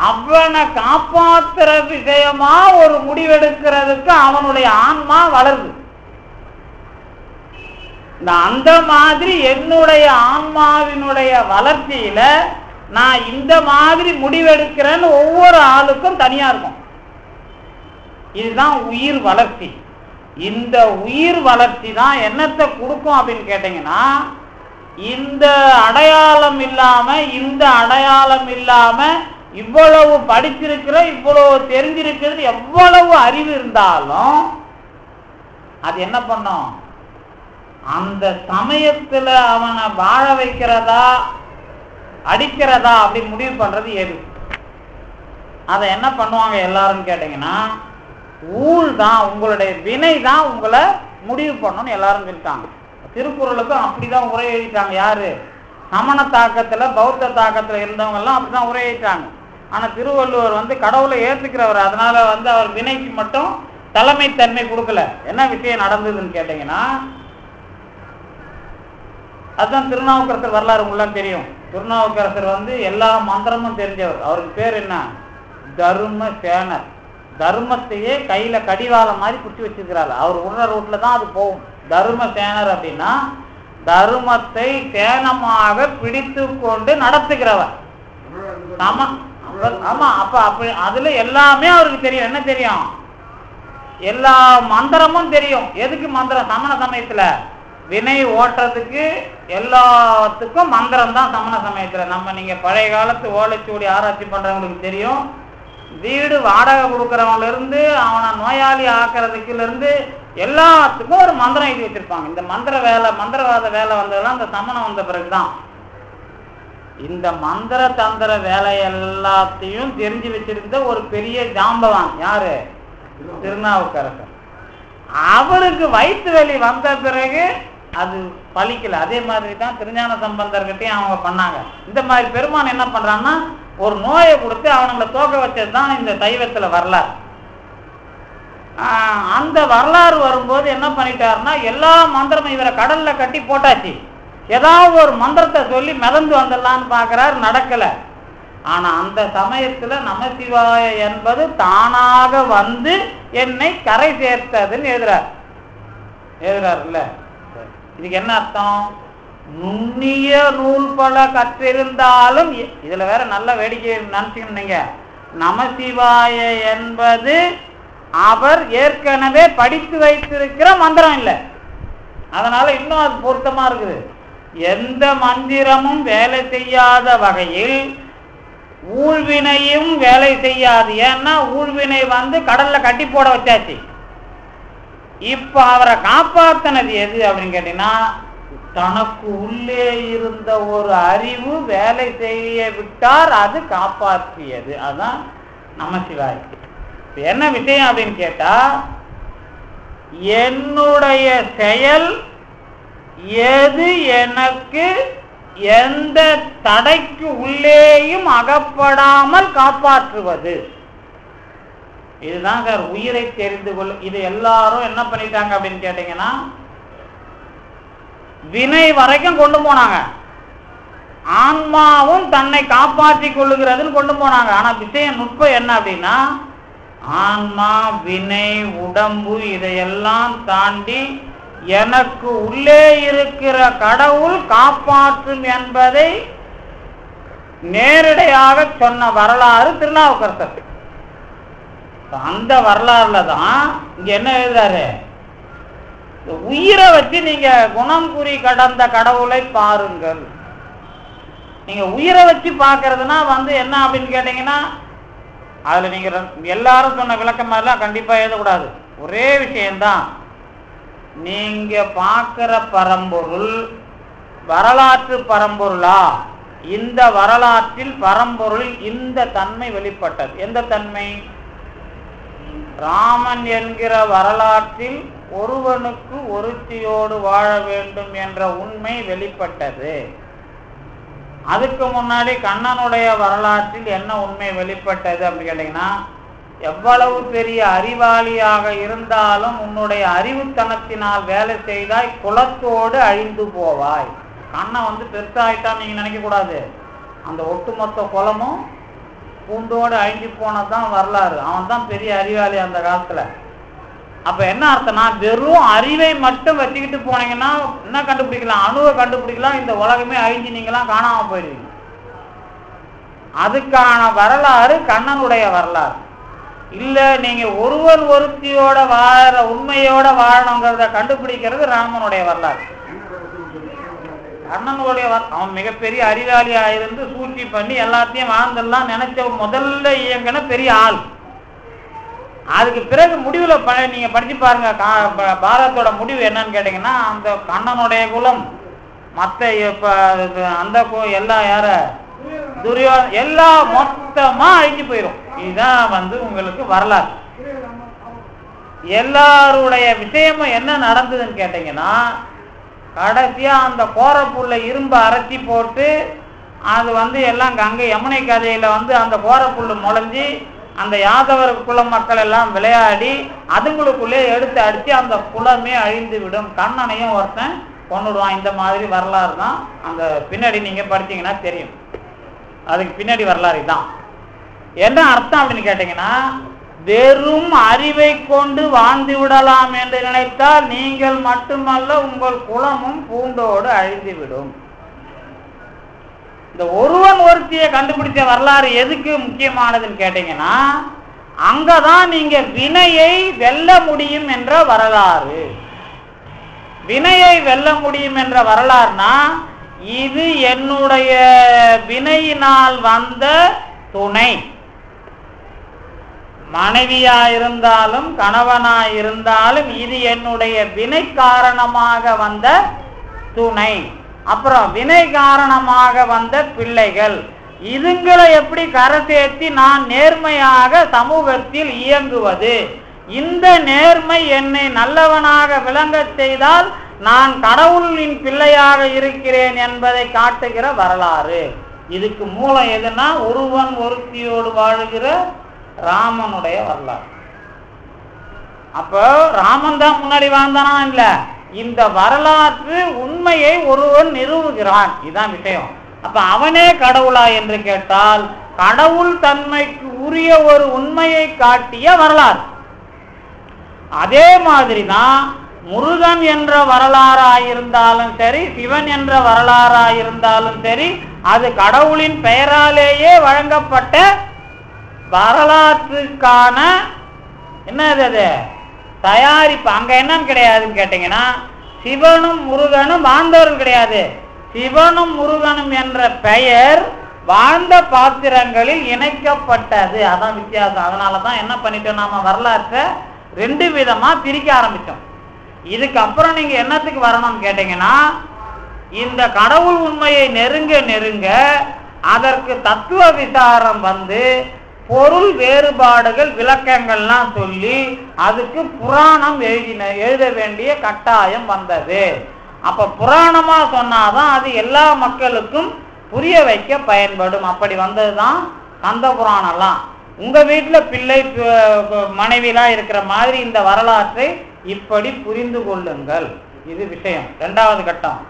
அவனை காப்பாத்துற விஷயமா ஒரு முடிவெடுக்கிறதுக்கு அவனுடைய ஆன்மா வளருது. அந்த மாதிரி என்னுடைய ஆன்மாவினுடைய வளர்ச்சியில நான் இந்த மாதிரி முடிவெடுக்கிறேன்னு ஒவ்வொரு ஆளுக்கும் தனியா இருக்கும். இதுதான் உயிர் வளர்ச்சி. இந்த உயிர் வளர்ச்சி தான் என்னத்தை கொடுக்கும் அப்படின்னு கேட்டீங்கன்னா, இந்த அடையாளம் இல்லாம இவ்வளவு படிச்சிருக்கிற, இவ்வளவு தெரிஞ்சிருக்கிறது, எவ்வளவு அறிவு இருந்தாலும் அது என்ன பண்ணும்? அந்த சமயத்துல அவனை வாழ வைக்கிறதா அடிக்கிறதா அப்படி முடிவு பண்றது எது? அதை என்ன பண்ணுவாங்க எல்லாரும் கேட்டீங்கன்னா, ஊழ் தான், உங்களுடைய வினை தான் உங்களை முடிவு பண்ணணும்னு எல்லாரும் சொல்லிட்டாங்க. திருக்குறளுக்கும் அப்படிதான் உரை எழுதிட்டாங்க. யாரு? சமண தாக்கத்துல பௌத்த தாக்கத்துல இருந்தவங்க எல்லாம் அப்படிதான் உரை எழுதிட்டாங்க. ஆனா திருவள்ளுவர் கடவுளை ஏற்றுக்கிறவர், அதனால அவர் வினைக்கு மட்டும் தலைமைத்தன்மை கொடுக்கல. என்ன விஷயம் நடந்ததுன்னு கேட்டீங்கன்னா, அதுதான் திருநாவுக்கரசர் வரலாறு உங்களுக்கு தெரியும். திருநாவுக்கரசர் எல்லா மந்திரமும் தெரிஞ்சவர். அவருக்கு பேர் என்ன? தர்ம சேனர். தர்மத்தையே கையில கடிவாளம் மாதிரி பிடிச்சி வச்சிருக்கிறாரு. அவர் உணர் ரூட்ல தான் அது போகும். தர்ம சேனர் அப்படின்னா தர்மத்தை சேனமாக பிடித்து கொண்டு நடத்துகிறவர். ஆமா, அப்ப அப்படி அதுல எல்லாமே அவருக்கு தெரியும். என்ன தெரியும்? எல்லா மந்திரமும் தெரியும். எதுக்கு மந்திரம்? சமண சமயத்துல வினை ஓட்டுறதுக்கு எல்லாத்துக்கும் மந்திரம் தான். சமண சமயத்துல நீங்க பழைய காலத்து ஓலைச்சுவடி ஆராய்ச்சி பண்றவங்களுக்கு தெரியும். வீடு வாடகை கொடுக்கறவங்கள இருந்து அவனை நோயாளி ஆக்கிறதுக்குல இருந்து எல்லாத்துக்கும் ஒரு மந்திரம் எழுதி வச்சிருப்பாங்க. இந்த மந்திரவாத வேலை வந்ததெல்லாம் இந்த சமணம் வந்த பிறகுதான். இந்த மந்திர தந்திர வேலை எல்லாத்தையும் தெரிஞ்சு வச்சிருந்த ஒரு பெரிய ஜாம்பவான் யாரு? திருநாவுக்கரசர். அவருக்கு வயிற்று வலி வந்த பிறகு அது பலிக்கல. அதே மாதிரி தான் திருஞான சம்பந்தர்கிட்டையும் அவங்க பண்ணாங்க. இந்த மாதிரி பெருமான் என்ன பண்றான்னா, ஒரு நோயை கொடுத்து அவனுங்களை தோக்க வச்சதுதான் இந்த சைவத்துல வரலாறு. அந்த வரலாறு வரும்போது என்ன பண்ணிட்டாருன்னா, எல்லா மந்திரமும் இவரை கடல்ல கட்டி போட்டாச்சு. ஏதாவது ஒரு மந்திரத்தை சொல்லி மிதந்து வந்துடலான்னு பாக்குறாரு, நடக்கல. ஆனா அந்த சமயத்துல நமசிவாய என்பது தானாக என்னை கரை சேர்த்ததுன்னு எழுதுறாருல்ல. இதுக்கு என்ன அர்த்தம்? நுண்ணிய நூல் பல கற்றிருந்தாலும், இதுல வேற நல்ல வேடிக்கை நினைச்சுக்கிட்டீங்க, நமசிவாய என்பது அவர் ஏற்கனவே படித்து வைத்திருக்கிற மந்திரம் இல்லை. அதனால இன்னும் அது பொருத்தமா இருக்குது. எந்த மந்திரமும் வேலை செய்யாத வகையில் ஊழ்வினையும் வேலை செய்யாது. ஏன்னா ஊழ்வினை கடல்ல கட்டி போட வச்சாச்சு. இப்ப அவரை காப்பாத்தினது எது அப்படின்னு கேட்டீங்கன்னா, தனக்கு உள்ளே இருந்த ஒரு அறிவு வேலை செய்ய விட்டார், அது காப்பாற்றியது. அதுதான் நமசிவாய். என்ன விஷயம் அப்படின்னு கேட்டா, என்னுடைய செயல் எது எனக்கு எந்த தடைக்கு உள்ளேயும் அகப்படாமல் காப்பாற்றுவது. இதுதான் சார் உயிரை தெரிந்து கொள்ளும். இது எல்லாரும் என்ன பண்ணிட்டாங்க அப்படின்னு கேட்டீங்கன்னா, வினை வரைக்கும் கொண்டு போனாங்க. ஆன்மாவும் தன்னை காப்பாற்றி கொள்ளுகிறதுன்னு கொண்டு போனாங்க. ஆனா விஷயம் நுட்பம் என்ன அப்படின்னா, ஆன்மா, வினை, உடம்பு இதையெல்லாம் தாண்டி எனக்கு உள்ளே இருக்கிற கடவுள் காப்பாற்றும் என்பதை நேரடியாக சொன்ன வரலாறு திருநாவுக்கரசர். அந்த வரலாறுல தான் இங்க என்ன எழுதுறாரு, உயிரை வச்சு நீங்க குணம் குறி கடந்த கடவுளை பாருங்கள். நீங்க உயிரை வச்சு பாக்குறதுனா என்ன அப்படின்னு கேட்டீங்கன்னா, அதுல நீங்க எல்லாரும் சொன்ன விளக்கம் மாதிரிலாம் கண்டிப்பா எழுதக்கூடாது. ஒரே விஷயம்தான், நீங்க பார்க்கிற பரம்பொருள் வரலாற்று பரம்பொருளா? இந்த வரலாற்றில் பரம்பொருளில் இந்த தன்மை வெளிப்பட்டது. எந்த தன்மை? ராமன் என்கிற வரலாற்றில் ஒருவனுக்கு ஒருத்தியோடு வாழ வேண்டும் என்ற உண்மை வெளிப்பட்டது. அதுக்கு முன்னாடி கண்ணனுடைய வரலாற்றில் என்ன உண்மை வெளிப்பட்டது அப்படின்னு கேட்டீங்கன்னா, எவ்வளவு பெரிய அறிவாளியாக இருந்தாலும் உன்னுடைய அறிவுத்தனத்தினால் வேலை செய்தாய் குலத்தோடு அழிந்து போவாய். கண்ணன் பெருசாயிட்டான் நீங்க நினைக்க கூடாது. அந்த ஒட்டுமொத்த குலமும் பூண்டோடு அழிஞ்சு போனதான் வரலாறு. அவன் தான் பெரிய அறிவாளி அந்த காலத்துல. அப்ப என்ன அர்த்தம்னா, வெறும் அறிவை மட்டும் வச்சுக்கிட்டு போனீங்கன்னா என்ன கண்டுபிடிக்கலாம்? அணுவை கண்டுபிடிக்கலாம். இந்த உலகமே அழிஞ்சு நீங்களாம் காணாம போயிடுவீங்க. அதுக்கான வரலாறு கண்ணனுடைய வரலாறு இல்ல. நீங்க ஒருவன் ஒருத்தியோட வாழ உண்மையோட வாழணுங்கிறத கண்டுபிடிக்கிறது ராமனுடைய வரலாறு. கண்ணனுடைய அவன் மிகப்பெரிய அறிவாளியா இருந்து சூழ்ச்சி பண்ணி எல்லாத்தையும் வாழ்ந்தெல்லாம் நினைச்ச முதல்ல இயங்கின பெரிய ஆள். அதுக்கு பிறகு முடிவுல நீங்க படிச்சு பாருங்க. பாரதத்தோட முடிவு என்னன்னு கேட்டீங்கன்னா, அந்த கண்ணனுடைய குலம் மற்ற அந்த எல்லாம் யார துரியோதன எல்லாம் மொத்தமா அழிஞ்சு போயிடும். இதுதான் உங்களுக்கு வரலாறு. எல்லாருடைய விஷயமும் என்ன நடந்ததுன்னு கேட்டீங்கன்னா, கடைசியா அந்த கோரப்புள்ள இரும்பு அரைச்சி போட்டு அது எல்லாம் கங்கை யமுனை கதையில அந்த கோரப்புல்லு முளைஞ்சி அந்த யாதவர் குல மக்கள் எல்லாம் விளையாடி அதுங்களுக்குள்ளே எடுத்து அடிச்சு அந்த குலமே அழிந்து விடும். கண்ணனையும் ஒருத்தன் கொண்டுடுவான். இந்த மாதிரி வரலாறு தான். அந்த பின்னாடி நீங்க படிச்சீங்கன்னா தெரியும். அதுக்கு பின்னாடி வரலாறு தான். என்ன அர்த்தம் அப்படின்னு கேட்டீங்கன்னா, வெறும் அறிவை கொண்டு வாழ்ந்து விடலாம் என்று நினைத்தால் நீங்கள் மட்டுமல்ல உங்கள் குலமும் பூண்டோடு அழிந்து விடும். இந்த ஒருவன் ஒருத்தியை கண்டுபிடிச்ச வரலாறு எதுக்கு முக்கியமானதுன்னு கேட்டீங்கன்னா, அங்கதான் நீங்க வினையை வெல்ல முடியும் என்ற வரலாறு. வினையை வெல்ல முடியும் என்ற வரலாறுனா, இது என்னுடைய வினையினால் வந்த துணை. மனைவியா இருந்தாலும் கணவனா இருந்தாலும் இது என்னுடைய வினை காரணமாக வந்த துணை. அப்புறம் வினை காரணமாக வந்த பிள்ளைகள். இதுங்களை எப்படி கரை சேர்த்தி நான் நேர்மையாக சமூகத்தில் இயங்குவது? இந்த நேர்மை என்னை நல்லவனாக விளங்க செய்தால் நான் கடவுளின் பிள்ளையாக இருக்கிறேன் என்பதை காட்டுகிற வரலாறு. இதுக்கு மூலம் எதுனா, ஒருவன் ஒருத்தியோடு வாழுகிற ராமனுடைய வரலாறு. அப்போ ராமன் தான் முன்னாடி வாழ்ந்தானா? இல்ல, இந்த வரலாற்று உண்மையை ஒருவன் நிறுவுகிறான். இதுதான் விஷயம். அப்ப அவனே கடவுளா என்று கேட்டால், கடவுள் தன்மைக்கு உரிய ஒரு உண்மையை காட்டிய வரலாறு. அதே மாதிரிதான் முருகன் என்ற வரலாறாயிருந்தாலும் சரி, சிவன் என்ற வரலாறாயிருந்தாலும் சரி, அது கடவுளின் பெயராலேயே வழங்கப்பட்ட வரலாற்றுக்கான என்னது தயாரிப்பு. அங்க என்னன்னு கிடையாதுன்னு கேட்டீங்கன்னா, சிவனும் முருகனும் வாழ்ந்தவர்கள் கிடையாது. சிவனும் முருகனும் என்ற பெயர் வாழ்ந்த பாத்திரங்களில் இணைக்கப்பட்டது. அதான் வித்தியாசம். அதனாலதான் என்ன பண்ணிட்டோம், நாம வரலாற்றை ரெண்டு விதமா பிரிக்க ஆரம்பிச்சோம். இதுக்கப்புறம் நீங்க என்னத்துக்கு வரணும்னு கேட்டீங்கன்னா, இந்த கடவுள் உண்மையை நெருங்க நெருங்க அதற்கு தத்துவ விசாரம் பொருள் வேறுபாடுகள் விளக்கங்கள்லாம் சொல்லி அதுக்கு புராணம் எழுத வேண்டிய கட்டாயம் வந்தது. அப்ப புராணமா சொன்னாதான் அது எல்லா மக்களுக்கும் புரிய வைக்க பயன்படும். அப்படி வந்ததுதான் கந்த புராணம்லாம். உங்க வீட்டுல பிள்ளை மனைவிலாம் இருக்கிற மாதிரி இந்த வரலாற்றை இப்படி புரிந்து கொள்ளுங்கள். இது விஷயம். ரெண்டாவது கட்டம்.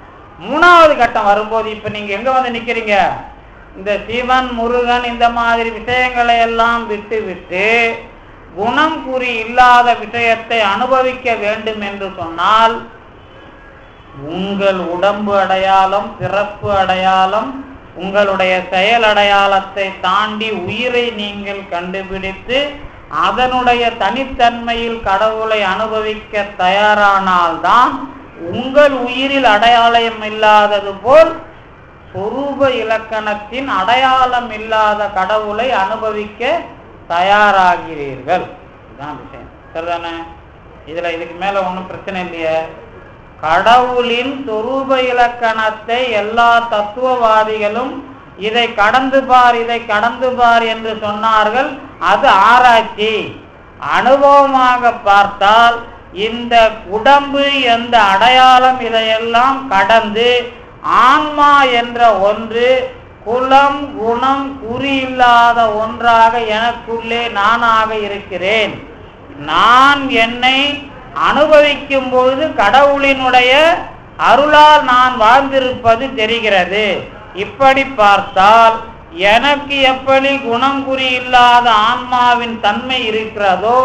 மூணாவது கட்டம் வரும்போது இப்ப நீங்க எங்க நிக்கிறீங்க? இந்த சிவன் முருகன் இந்த மாதிரி விஷயங்களை எல்லாம் விட்டு விட்டு குணம் குறி இல்லாத விஷயத்தை அனுபவிக்க வேண்டும் என்று சொன்னால், உங்கள் உடம்பு அடையாளம், பிறப்பு அடையாளம், உங்களுடைய செயல் அடையாளத்தை தாண்டி உயிரை நீங்கள் கண்டுபிடித்து அதனுடைய தனித்தன்மையில் கடவுளை அனுபவிக்க தயாரானால்தான் உங்கள் உயிரில் அடையாளம் இல்லாதது போல் சொரூப இலக்கணத்தின் அடையாளம் இல்லாத கடவுளை அனுபவிக்க தயாராகிறீர்கள். இதுதான் விஷயம். சரிதானே? இதுக்கு மேல ஒன்றும் பிரச்சனை இல்லையே. கடவுளின் சொரூப இலக்கணத்தை எல்லா தத்துவவாதிகளும் இதை கடந்து பார் என்று சொன்னார்கள். அது ஆராய்ச்சி. அனுபவமாக பார்த்தால் இந்த உடம்பு எந்த அடையாளம் இதையெல்லாம் கடந்து ஆன்மா என்ற ஒன்று குலம் குணம் குறி இல்லாத ஒன்றாக எனக்குள்ளே நானாக இருக்கிறேன். நான் என்னை அனுபவிக்கும் பொழுது கடவுளினுடைய அருளால் நான் வாழ்ந்திருப்பது தெரிகிறது. இப்படி பார்த்தால் எனக்கு எப்படி குணம் குறி இல்லாத ஆன்மாவின் தன்மை இருக்கிறதோ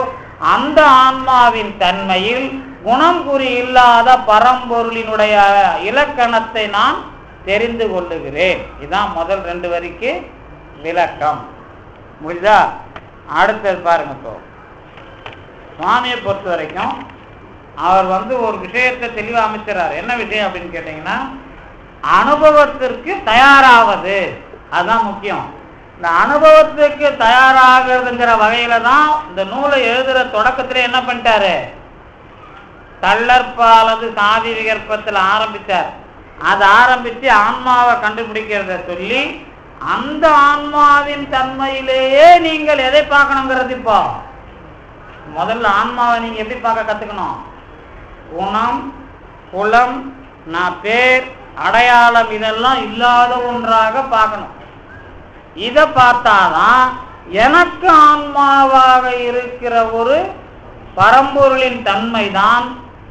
அந்த ஆன்மாவின் தன்மையில் குணம் குறி இல்லாத பரம்பொருளினுடைய இலக்கணத்தை நான் தெரிந்து கொள்ளுகிறேன். இதுதான் முதல் 2 வரிக்கு விளக்கம். முடிதா? அடுத்தது பாருங்க. இப்போ சுவாமியை பொறுத்த வரைக்கும் அவர் ஒரு விஷயத்தை தெளிவாக அமைச்சார். என்ன விஷயம் அப்படின்னு கேட்டீங்கன்னா, அனுபவத்திற்கு தயாராவது. அதுதான் முக்கியம். இந்த அனுபவத்துக்கு தயாராகிறதுங்கிற வகையில தான் இந்த நூலை எழுதுற தொடக்கத்துல என்ன பண்ணிட்டாரு, தள்ளற்பாலது சாதி விகற்பத்தில் ஆரம்பித்தார். அதை ஆரம்பித்து ஆன்மாவை கண்டுபிடிக்கிறத சொல்லி அந்த ஆன்மாவின் தன்மையிலேயே நீங்கள் எதை பார்க்கணுங்கிறது. இப்போ முதல்ல ஆன்மாவை நீங்க எப்படி பார்க்க கத்துக்கணும்? குணம் குலம் நான் பேர் அடையாளம் இதெல்லாம் இல்லாத ஒன்றாக பார்க்கணும். இதை பார்த்தாதான் எனக்கு ஆன்மாவாக இருக்கிற ஒரு பரம்பொருளின் தன்மைதான்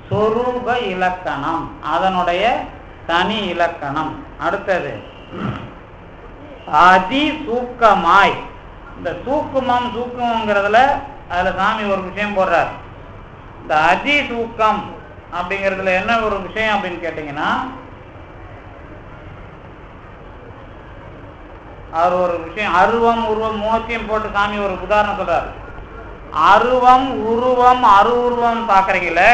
சொரூப இலக்கணம், அதனுடைய தனி இலக்கணம். அடுத்தது அதி சூக்கமாய். இந்த சூக்குமங்கிறதுல அதுல சாமி ஒரு விஷயம் போடுறார். இந்த அதி சூக்கம் அப்படிங்கிறதுல என்ன ஒரு விஷயம் அப்படின்னு கேட்டீங்கன்னா, அவர் ஒரு விஷயம் அருவம் உருவம் மோசியம் போட்டு சாமி ஒரு உதாரணம் சொல்றாரு. அருவம் உருவம் அருவுருவம் பார்க்குறீங்களே,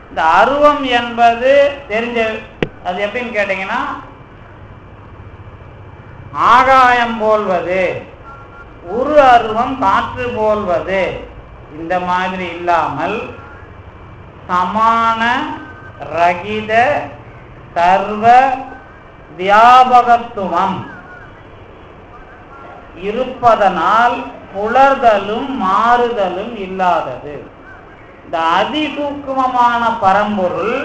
இந்த அருவம் என்பது தெரிஞ்ச அது எப்படின்னு கேட்டீங்கன்னா, ஆகாயம் போல்வது, உரு அருவம் காற்று போல்வது, இந்த மாதிரி இல்லாமல் சமான ரகித சர்வ வியாபகத்துவம் இருப்பதனால் புலர்தலும் மாறுதலும் இல்லாதது. இந்த அதிசூக்குமமான பரம்பொருள்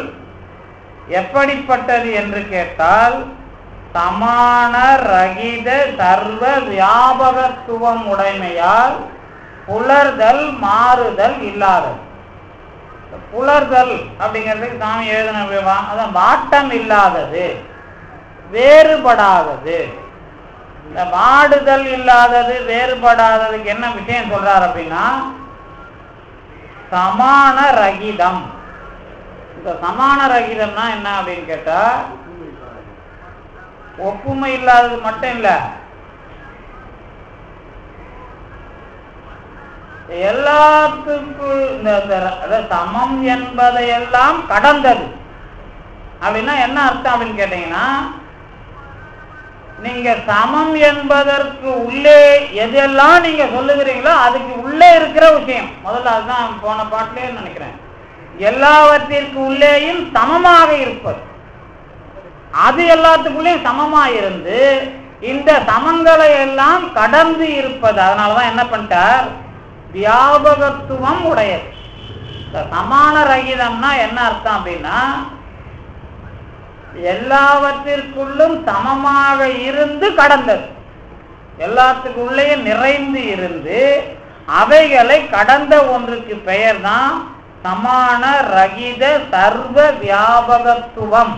எப்படிப்பட்டது என்று கேட்டால், சமான ரகித சர்வ வியாபகத்துவம் உடைமையால் புலர்தல் மாறுதல் இல்லாதது. புலர்தல் அப்படிங்கிறதுக்கு சாமி எழுதின அதான் வாட்டம் இல்லாதது, வேறுபடாதது. இந்த வாடுதல் இல்லாதது வேறுபடாததுக்கு என்ன விஷயம் சொல்றார் அப்படின்னா, சமான ரகிதம். இந்த சமான ரகிதம்னா என்ன அப்படின்னு கேட்டா, ஒப்புமை இல்லாதது மட்டும் இல்ல, எல்லாத்துக்கும் இந்த சமம் என்பதையெல்லாம் கடந்தது. அப்படின்னா என்ன அர்த்தம் அப்படின்னு கேட்டீங்கன்னா, நீங்க சமம் என்பதற்கு உள்ளே எதெல்லாம் நீங்க சொல்லுகிறீங்களோ அதுக்கு உள்ளே இருக்கிற விஷயம். முதல்ல அதுதான் போன பாட்டிலே நினைக்கிறேன், எல்லாவற்றிற்கு உள்ளேயும் சமமாக இருப்பது. அது எல்லாத்துக்குள்ளேயும் சமமாக இருந்து இந்த சமங்களை எல்லாம் கடந்து இருப்பது. அதனாலதான் என்ன பண்ணிட்டார், வியாபகத்துவம் உடையது. இந்த சமான ரகிதம்னா என்ன அர்த்தம் அப்படின்னா, எல்லாவற்றிற்குள்ளும் சமமாக இருந்து கடந்தது, எல்லாத்துக்குள்ளேயும் நிறைந்து இருந்து அவைகளை கடந்த ஒன்றுக்கு பெயர் தான் சமான ரகித சர்வ வியாபகத்துவம்.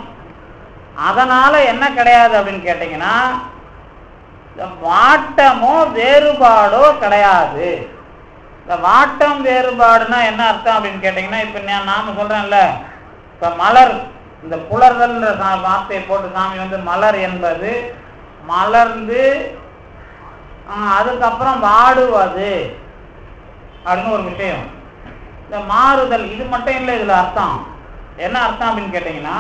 அதனால என்ன கிடையாது அப்படின்னு கேட்டீங்கன்னா, வாட்டமோ வேறுபாடோ கிடையாது. இந்த வாட்டம் வேறுபாடுனா என்ன அர்த்தம் அப்படின்னு கேட்டீங்கன்னா, இப்ப நாம சொல்றேன்ல, இப்ப மலர், இந்த புலர்தல்ன்ற வார்த்தையை போட்டு சாமி மலர் என்பது மலர்ந்து அதுக்கப்புறம் வாடுவது அப்படின்னு ஒரு விஷயம். இந்த மாறுதல் இது மட்டும் இல்லை, இதுல அர்த்தம் என்ன அர்த்தம் அப்படின்னு கேட்டீங்கன்னா,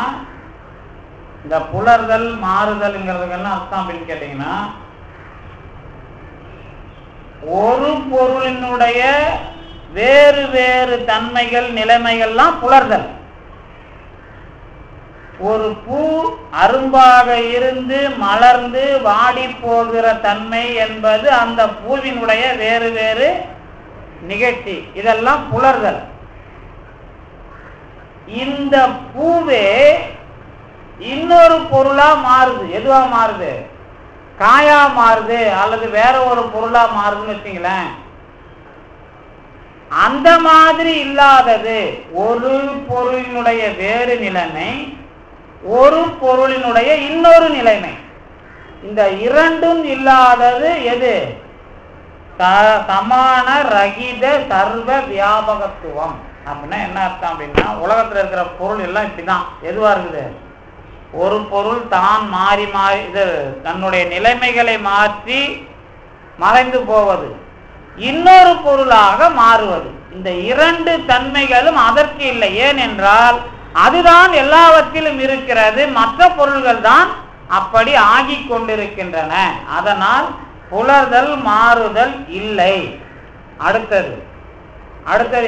இந்த புலர்தல் மாறுதல்ங்கிறதுக்கு என்ன அர்த்தம் அப்படின்னு கேட்டீங்கன்னா, ஒரு பொருளினுடைய வேறு வேறு தன்மைகள் நிலைமைகள்லாம் புலர்தல். ஒரு பூ அரும்பாக இருந்து மலர்ந்து வாடி போகிற தன்மை என்பது அந்த பூவினுடைய வேறு வேறு நிகழ்ச்சி, இதெல்லாம் புலர்தல். இந்த பூவே இன்னொரு பொருளா மாறுது. எதுவா மாறுது? காயா மாறுது அல்லது வேற ஒரு பொருளா மாறுதுன்னு வச்சுங்களேன். அந்த மாதிரி இல்லாதது ஒரு பொருளினுடைய வேறு நிலைமை, ஒரு பொருளினுடைய இன்னொரு நிலைமை. இந்த இரண்டும் இல்லாதது எது? சமான ரகித சர்வ வியாபகத்துவம். அப்படின்னா என்ன அர்த்தம் அப்படின்னா, உலகத்துல இருக்கிற பொருள் எல்லாம் இப்படிதான். எதுவா இருக்குது? ஒரு பொருள் தான் மாறி மாறி இது தன்னுடைய நிலைமைகளை மாற்றி மறைந்து போவது, இன்னொரு பொருளாக மாறுவது. இந்த இரண்டு தன்மைகளும் அதற்கு இல்லை. ஏனென்றால் அதுதான் எல்லாவற்றிலும் இருக்கிறது, மற்ற பொருள்கள் தான் அப்படி ஆகி கொண்டிருக்கின்றன. அதனால் புலர்தல் மாறுதல் இல்லை. அடுத்தது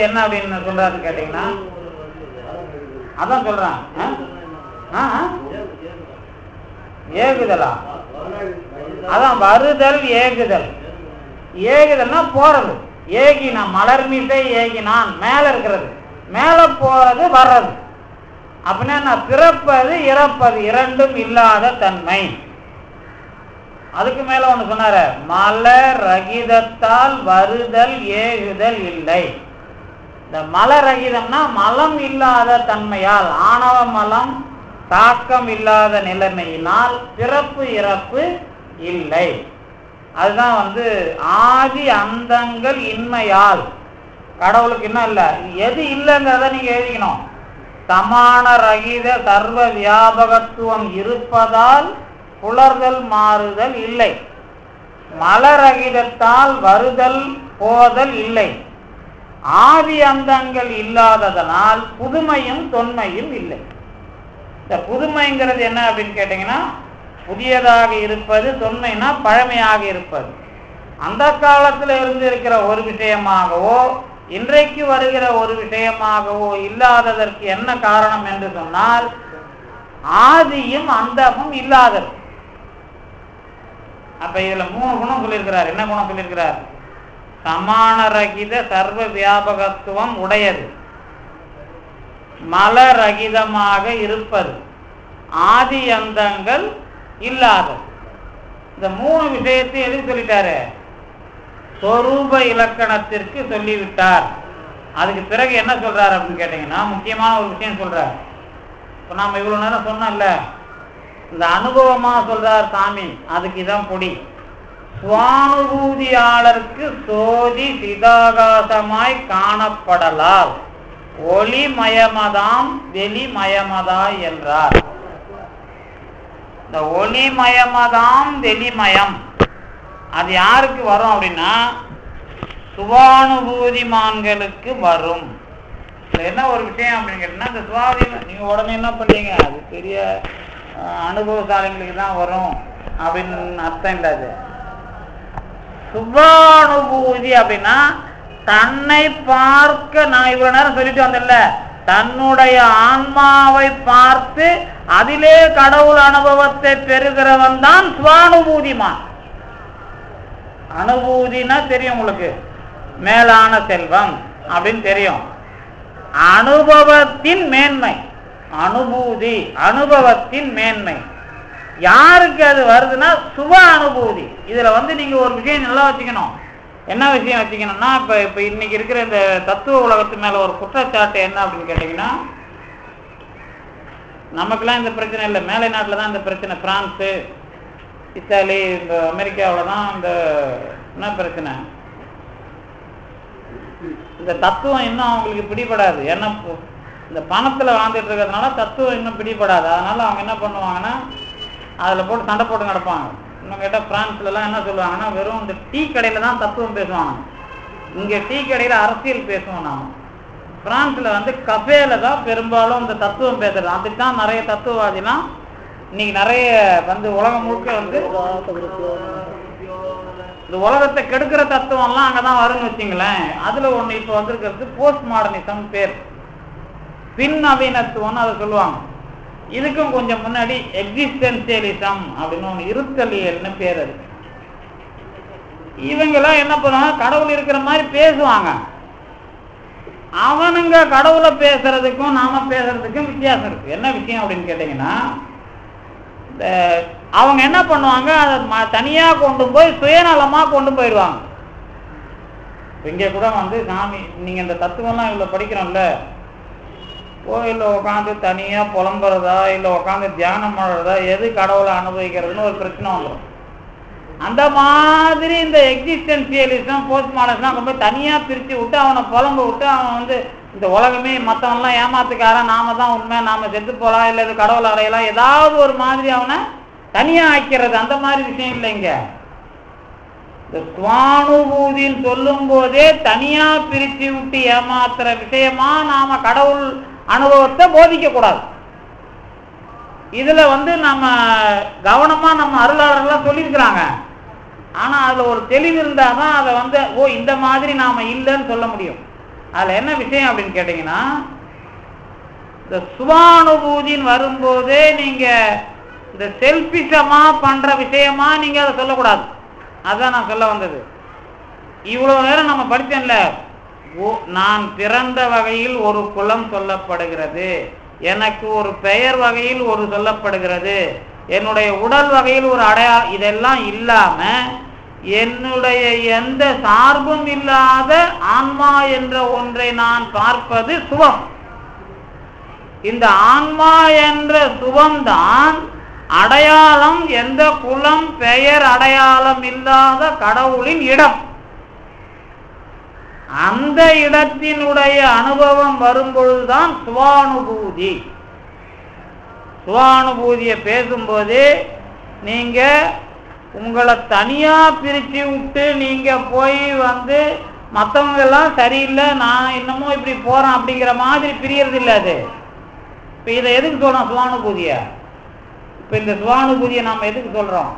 என்ன அப்படின்னு சொல்றாரு கேட்டீங்கன்னா, அதான் சொல்றான் ஏகுதலா, அதான் வருதல் ஏகுதல். ஏகுதல்னா போறது. ஏகினா மலர் மீசை ஏகினான், மேல இருக்கிறது, மேல போறது வர்றது. அப்படின்னா பிறப்பது இறப்பது இரண்டும் இல்லாத தன்மை. அதுக்கு மேல ஒண்ணு சொன்னார, மலர் ரகிதத்தால் வருதல் ஏகுதல் இல்லை. இந்த மலர் ரகிதம்னா மலம் இல்லாத தன்மையால், ஆணவ மலம் தாக்கம் இல்லாத நிலைமையினால் பிறப்பு இறப்பு இல்லை. அதுதான் ஆதி அந்தங்கள் இன்மையால். கடவுளுக்கு இன்னும் இல்லை. எது இல்லைங்கிறத நீங்க எழுதிக்கணும். சமான ரகித சர்வ வியாபகத்துவம் இருப்பதால் புலர்தல் மாறுதல் இல்லை. மலரகிதத்தால் வருதல் போதல் இல்லை. ஆதி அந்தங்கள் இல்லாததனால் புதுமையும் தொன்மையும் இல்லை. இந்த புதுமைங்கிறது என்ன அப்படின்னு கேட்டீங்கன்னா, புதியதாக இருப்பது, தொன்மைனா பழமையாக இருப்பது. அந்த காலத்தில் இருந்து இருக்கிற ஒரு விஷயமாகவோ இன்றைக்கு வருகிற ஒரு விஷயமாகவோ இல்லாததற்கு என்ன காரணம் என்று சொன்னால், ஆதியும் அந்தமும் இல்லாதது. அப்ப இதுல 3 குணம் சொல்லியிருக்கிறார். என்ன குணம் சொல்லியிருக்கிறார்? சமான ரகித சர்வ வியாபகத்துவம் உடையது, மலரகிதமாக இருப்பது, ஆதி அந்தங்கள் இல்லாதது. இந்த 3 விஷயத்தை எழுதி சொல்லிட்டாரு. சொரூப இலக்கணத்திற்கு சொல்லிவிட்டார். அதுக்கு பிறகு என்ன சொல்றாரு அப்படின்னு கேட்டீங்கன்னா, முக்கியமான ஒரு விஷயம் சொல்றார். இப்ப நாம இவ்வளவு நேரம் சொன்னோம்ல, இந்த அனுபவமா சொல்றார் சாமி, அதுக்கு இதான் பொடி. சுவானுபூதியாளருக்கு சோதி சிதாகாசமாய் காணப்படலால் ஒளிமயமதாம் வெளிமயமதாய் என்றார். இந்த ஒளிமயமதாம் வெளிமயம் அது யாருக்கு வரும் அப்படின்னா, சுவானுபூதிமான்களுக்கு வரும். என்ன ஒரு விஷயம் அப்படின்னு கேட்டீங்கன்னா, இந்த சுவாதி நீங்க உடனே என்ன பண்ணீங்க, அது பெரிய அனுபவசாலிகளுக்கு தான் வரும் அப்படின்னு அர்த்தம் இல்லை. அது சுபானுபூதி அப்படின்னா தன்னை பார்க்க, நான் இவ்வளவு நேரம் சொல்லிட்டு வந்தேன்ல, தன்னுடைய ஆன்மாவை பார்த்து அதிலே கடவுள் அனுபவத்தை பெறுகிறவன் தான் சுவானுபூதிமான். அனுபூதினா தெரியும் உங்களுக்கு, மேலான செல்வம் அப்படின்னு தெரியும். அனுபவத்தின் மேன்மை அனுபூதி, அனுபவத்தின் மேன்மை. யாருக்கு அது வருதுன்னா சுப அனுபூதி. இதுல நீங்க ஒரு விஷயம் நல்லா வச்சுக்கணும். என்ன விஷயம் வச்சுக்கணும்னா, இப்ப இன்னைக்கு இருக்கிற இந்த தத்துவ உலகத்து மேல ஒரு குற்றச்சாட்டு என்ன அப்படின்னு கேட்டீங்கன்னா, நமக்கெல்லாம் இந்த பிரச்சனை இல்லை, மேலை நாட்டில் தான் இந்த பிரச்சனை. பிரான்ஸு, இத்தாலி, இந்த அமெரிக்காவில் தான் இந்த என்ன பிரச்சனை, இந்த தத்துவம் இன்னும் அவங்களுக்கு பிடிபடாது. ஏன்னா இந்த பணத்தில் வாழ்ந்துட்டு இருக்கிறதுனால தத்துவம் இன்னும் பிடிபடாது. அதனால அவங்க என்ன பண்ணுவாங்கன்னா, அதில் போட்டு சண்டை போட்டு கிடப்பாங்க. இன்னும் கேட்டால் பிரான்ஸ்லலாம் என்ன சொல்லுவாங்கன்னா, வெறும் இந்த டீ கடையில் தான் தத்துவம் பேசுவாங்க. இங்கே டீ கடையில் அரசியல் பேசுவோம் நாம். பிரான்ஸில் கஃபேல தான் பெரும்பாலும் இந்த தத்துவம் பேசுறது. அதுக்கு தான் நிறைய தத்துவவாதிலாம் இன்னைக்கு நிறைய உலகம் முழுக்க இந்த உலகத்தை கெடுக்கிற தத்துவம்லாம் அங்கதான் வரும்னு வச்சுங்களேன். அதுல ஒண்ணு இப்ப வந்திருக்கிறது போஸ்ட் மாடர்னிசம் பேர், பின் நவீனத்துவம்னு அதை சொல்லுவாங்க. இதுக்கும் கொஞ்சம் முன்னாடி எக்ஸிஸ்டென்சியலிசம் அப்படின்னு ஒண்ணு, இருத்தலியல்னு பேர். அது இவங்கெல்லாம் என்ன பண்ணுவாங்க, கடவுள் இருக்கிற மாதிரி பேசுவாங்க. அவனுங்க கடவுளை பேசுறதுக்கும் நாம பேசுறதுக்கும் வித்தியாசம் இருக்கு. என்ன விஷயம் அப்படின்னு கேட்டீங்கன்னா, அவங்க என்ன பண்ணுவாங்க, அதை தனியா கொண்டு போய் சுயநலமா கொண்டு போயிடுவாங்க. இங்க கூட வந்து சாமி நீங்க இந்த தத்துவம்லாம் இவ்வளவு படிக்கிறோம்ல, கோயில்ல உட்காந்து தனியா புலம்புறதா இல்ல உட்காந்து தியானம் பண்ணுறதா, எது கடவுளை அனுபவிக்கிறதுன்னு ஒரு பிரச்சனை வந்துடும். அந்த மாதிரி இந்த எக்ஸிஸ்டென்சியலிசம் போஸ்ட் மாடர்னிசம் ரொம்ப தனியா பிரிச்சு விட்டு அவனை புலம்ப விட்டு அவன் வந்து இந்த உலகமே மற்றவன்லாம் ஏமாத்துக்காரன், நாம தான் உண்மை, நாம செத்து போகலாம், இல்லை இது கடவுள் அடையலாம், ஏதாவது ஒரு மாதிரி அவனை தனியா ஆக்கிறது. அந்த மாதிரி விஷயம் இல்லைங்க. இந்த சுவானுபூதின்னு சொல்லும் போதே தனியா பிரிச்சு விட்டு ஏமாத்துற விஷயமா நாம கடவுள் அனுபவத்தை போதிக்க கூடாது. இதுல வந்து நம்ம கவனமா நம்ம அருளாளர்கள்லாம் சொல்லியிருக்கிறாங்க. ஆனா அதுல ஒரு தெளிவு இருந்தாதான் அதை வந்து இந்த மாதிரி நாம இல்லைன்னு சொல்ல முடியும். அதுல என்ன விஷயம் அப்படின்னு கேட்டீங்கன்னா, இந்த சுவானுபூதின்னு வரும்போதே நீங்க இந்த செல்பிஷமா பண்ற விஷயமா நீங்க அதை சொல்லக்கூடாது. அதான் நான் சொல்ல வந்தது. இவ்வளவு நேரம் நம்ம படித்தேன்ல, நான் பிறந்த வகையில் ஒரு குலம் சொல்லப்படுகிறது, எனக்கு ஒரு பெயர் வகையில் ஒரு சொல்லப்படுகிறது, என்னுடைய உடல் வகையில் ஒரு அடையாளம், இதெல்லாம் இல்லாம என்னுடைய எந்த சார்பும் இல்லாத ஆன்மா என்ற ஒன்றை நான் பார்ப்பது சுவம். இந்த ஆன்மா என்ற சுவம்தான் அடையாளம், எந்த குலம் பெயர் அடையாளம் இல்லாத கடவுளின் இடம். அந்த இடத்தினுடைய அனுபவம் வரும்பொழுதுதான் சுவானுபூதி. சுவானுபூதியை பேசும்போது நீங்க உங்களை தனியா பிரிச்சு விட்டு நீங்க போய் வந்து மற்றவங்க எல்லாம் சரியில்லை, நான் இன்னமும் இப்படி போறேன் அப்படிங்கிற மாதிரி பிரியறது இல்லை. அது இப்ப இதை எதுக்கு சொல்றோம் சுவானுபூதிய? இப்ப இந்த சுவானுபூதியை நாம எதுக்கு சொல்றோம்?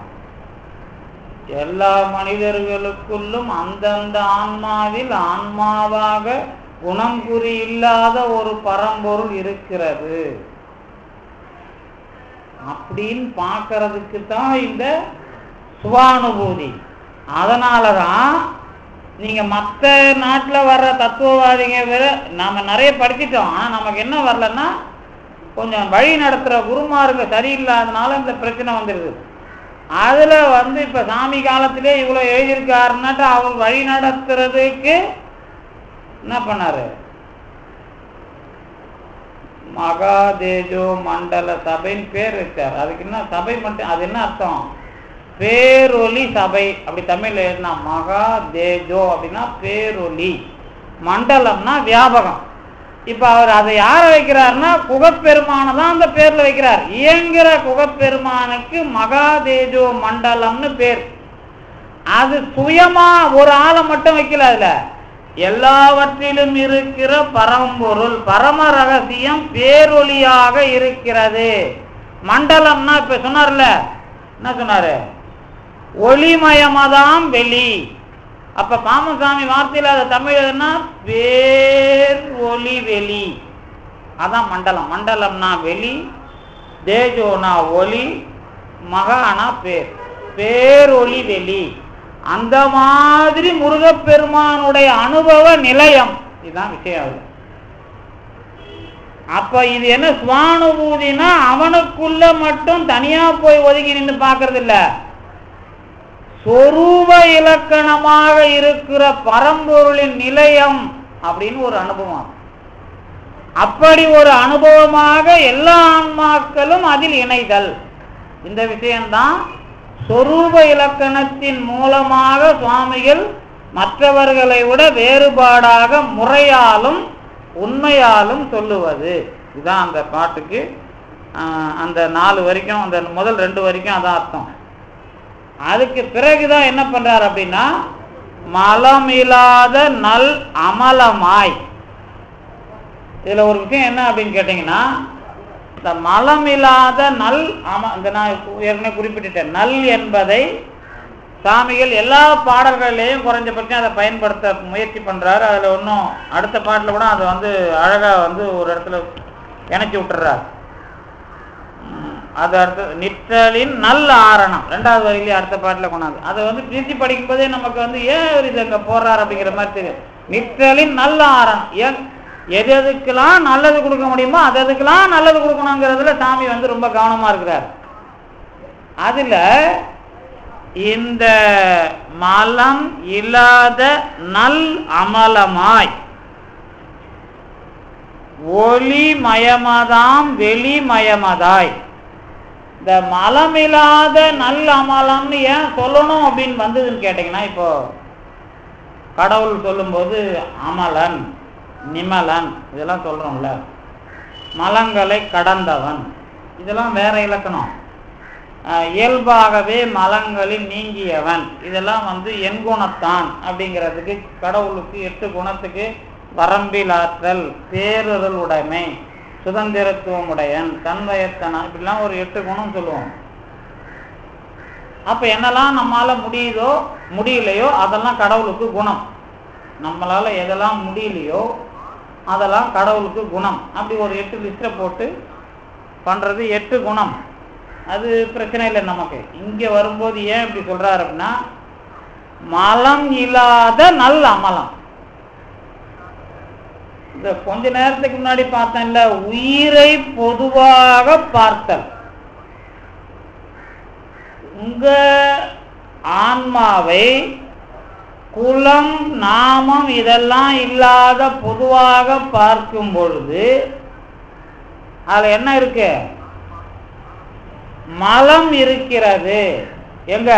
எல்லா மனிதர்களுக்குள்ளும் அந்தந்த ஆன்மாவில் ஆன்மாவாக குணம் குறி இல்லாத ஒரு பரம்பொருள் இருக்கிறது அப்படின்னு பார்க்கறதுக்கு தான் இந்த சுவானுபூதி. அதனாலதான் நீங்க மற்ற நாட்டில் வர்ற தத்துவவாதிங்க வேற நாம நிறைய படிச்சிட்டோம். ஆனா நமக்கு என்ன வரலன்னா, கொஞ்சம் வழி நடத்துற குருமாருக்கு சரியில்லாதனால இந்த பிரச்சனை வந்துருது. அதுல வந்து இப்ப சாமி காலத்திலே இவ்வளவு எழுதியிருக்காருன்னாட்டு அவர் வழி நடத்துறதுக்கு என்ன பண்ணாரு, மகாதேஜோ மண்டல சபைன்னு பேர் வச்சார். அதுக்கு என்ன சபை மட்டும், அது என்ன அர்த்தம்? பேரொலி சபை. அப்படி தமிழ்ல எழுதினா மகாதேஜோ அப்படின்னா பேரொலி, மண்டலம்னா வியாபகம். இப்ப அவர் அதை யார வைக்கிறாருன்னா குகப்பெருமான தான் அந்த பேர்ல வைக்கிறார். இயங்குற குகப்பெருமானுக்கு மகாதேஜோ மண்டலம்னு பேர். அது சுயமா ஒரு ஆளை மட்டும் வைக்கல, அதுல எல்லாவற்றிலும் இருக்கிற பரம்பொருள் பரம ரகசியம் பேரொலியாக இருக்கிறது. மண்டலம்னா இப்ப சொன்னார்ல, என்ன சொன்னாரு, ஒளிமயமாதான் வெளி. அப்ப பாமசாமி வார்த்தையில அது தமிழ்னா பேர் ஒளி வெளி, அதான் மண்டலம். மண்டலம்னா வெளி, தேஜோனா ஒளி, மகானா பேர், பேரொளி வெளி. அந்த மாதிரி முருகப்பெருமானுடைய அனுபவ நிலையம், இதுதான் விஷயம். அப்ப இது என்ன சுவானுபூதினா அவனுக்குள்ள மட்டும் தனியா போய் ஒதுங்கி நின்று பார்க்கறது இல்ல, சொரூப இலக்கணமாக இருக்கிற பரம்பொருளின் நிலையம் அப்படின்னு ஒரு அனுபவம். அப்படி ஒரு அனுபவமாக எல்லா ஆன்மாக்களும் அதில் இணைதல். இந்த விஷயம்தான் சொரூப இலக்கணத்தின் மூலமாக சுவாமிகள் மற்றவர்களை விட வேறுபாடாக முறையாலும் உண்மையாலும் சொல்லுவது. இதுதான் அந்த பாட்டுக்கு அந்த 4 வரைக்கும், அந்த முதல் 2 வரைக்கும் அதான் அர்த்தம். அதுக்கு பிறகுதான் என்ன பண்றார் அப்படின்னா, மலமில்லாத நல் அமலமாய். இதுல ஒரு விஷயம் என்ன அப்படின்னு கேட்டீங்கன்னா, இந்த மலமில்லாத நல் இந்த நான் ஏற்கனவே குறிப்பிட்டுட்டேன், நல் என்பதை சாமிகள் எல்லா பாடல்கள்லையும் குறைஞ்சபட்சம் அதை பயன்படுத்த முயற்சி பண்றாரு. அதுல ஒன்றும் அடுத்த பாட்டில் கூட அதை அழகா ஒரு இடத்துல இணைச்சி விட்டுறாரு. அது அடுத்த நிற்றலின் நல்ல ஆரணம் 2வது வரியிலேயே அடுத்த பாட்டில் கொண்டாந்து அதை பிரித்து படிக்கும் போதே நமக்கு ஏன் இது அங்கே போடுறாரு அப்படிங்கிற மாதிரி தெரியும். நிற்றலின் நல்ல ஆரணம், எது எதுக்கெல்லாம் நல்லது கொடுக்க முடியுமோ அது எதுக்கெல்லாம் நல்லது கொடுக்கணுங்கிறதுல சாமி ரொம்ப கவனமா இருக்கிறார். அதுல இந்த மலம் இல்லாத நல் அமலமாய் ஒளிமயமதாம் வெளிமயமதாய், இந்த மலம் இல்லாத நல் அமலம்னு ஏன் சொல்லணும் அப்படின்னு வந்ததுன்னு கேட்டீங்கன்னா, இப்போ கடவுள் சொல்லும்போது அமலன் நிமலன் இதெல்லாம் சொல்றோம்ல, மலங்களை கடந்தவன் இதெல்லாம் வேற இலக்கணம். இயல்பாகவே மலங்களில் நீங்கியவன் இதெல்லாம் எண்குணத்தான் அப்படிங்கிறதுக்கு கடவுளுக்கு 8 குணத்துக்கு வரம்பிலாற்றல், பேருதல் உடைமை, சுதந்திரத்துவம் உடையன், தன்வயத்தனா, இப்படிலாம் ஒரு 8 குணம் சொல்லுவோம். அப்ப என்னெல்லாம் நம்மளால முடியுதோ முடியலையோ அதெல்லாம் கடவுளுக்கு குணம். நம்மளால எதெல்லாம் முடியலையோ அதெல்லாம் கடவுளுக்கு குணம். அப்படி ஒரு 8 லிஸ்ட்டை போட்டு பண்றது 8 குணம். அது பிரச்சனை இல்லை நமக்கு. இங்க வரும்போது ஏன் இப்படி சொல்றாரு அப்படின்னா, மலம் இல்லாத நல் அமலம். இந்த கொஞ்ச நேரத்துக்கு முன்னாடி பார்த்தேன்ல, உயிரை பொதுவாக பார்த்தல். உங்க ஆன்மாவை குலம் நாமம் இதெல்லாம் இல்லாத பொதுவாக பார்க்கும் பொழுது அதுல என்ன இருக்கு? மலம் இருக்கிறது. எங்க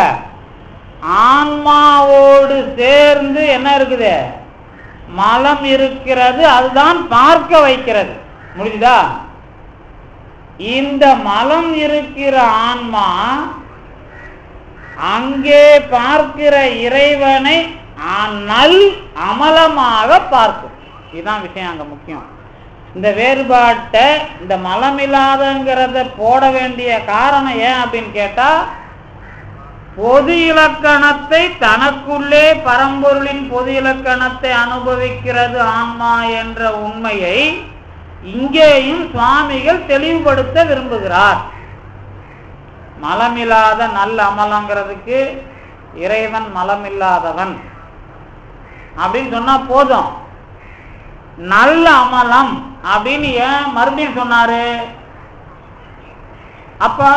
ஆன்மாவோடு சேர்ந்து என்ன இருக்குது? மலம் இருக்கிறது. அதுதான் பார்க்க வைக்கிறது. முடியுதா? இந்த மலம் இருக்கிற ஆன்மா அங்கே பார்க்கிற இறைவனை நல் அமலமாக பார்க்கும். இதுதான் விஷயம் அங்க முக்கியம். இந்த வேறுபாட்டை இந்த மலம் இல்லாதங்கிறத போட வேண்டிய காரணம் ஏன் அப்படின்னு கேட்டா, பொது இலக்கணத்தை தனக்குள்ளே பரம்பொருளின் பொது இலக்கணத்தை அனுபவிக்கிறது ஆன்மா என்ற உண்மையை இங்கேயும் சுவாமிகள் தெளிவுபடுத்த விரும்புகிறார். மலமில்லாத நல்ல அமலங்கிறதுக்கு இறைவன் மலமில்லாதவன் அப்படின்னு சொன்னா போதும். நல்ல அமலம் அப்படின்னு ஏன் மறுபடியும் சொன்னாரு? அப்ப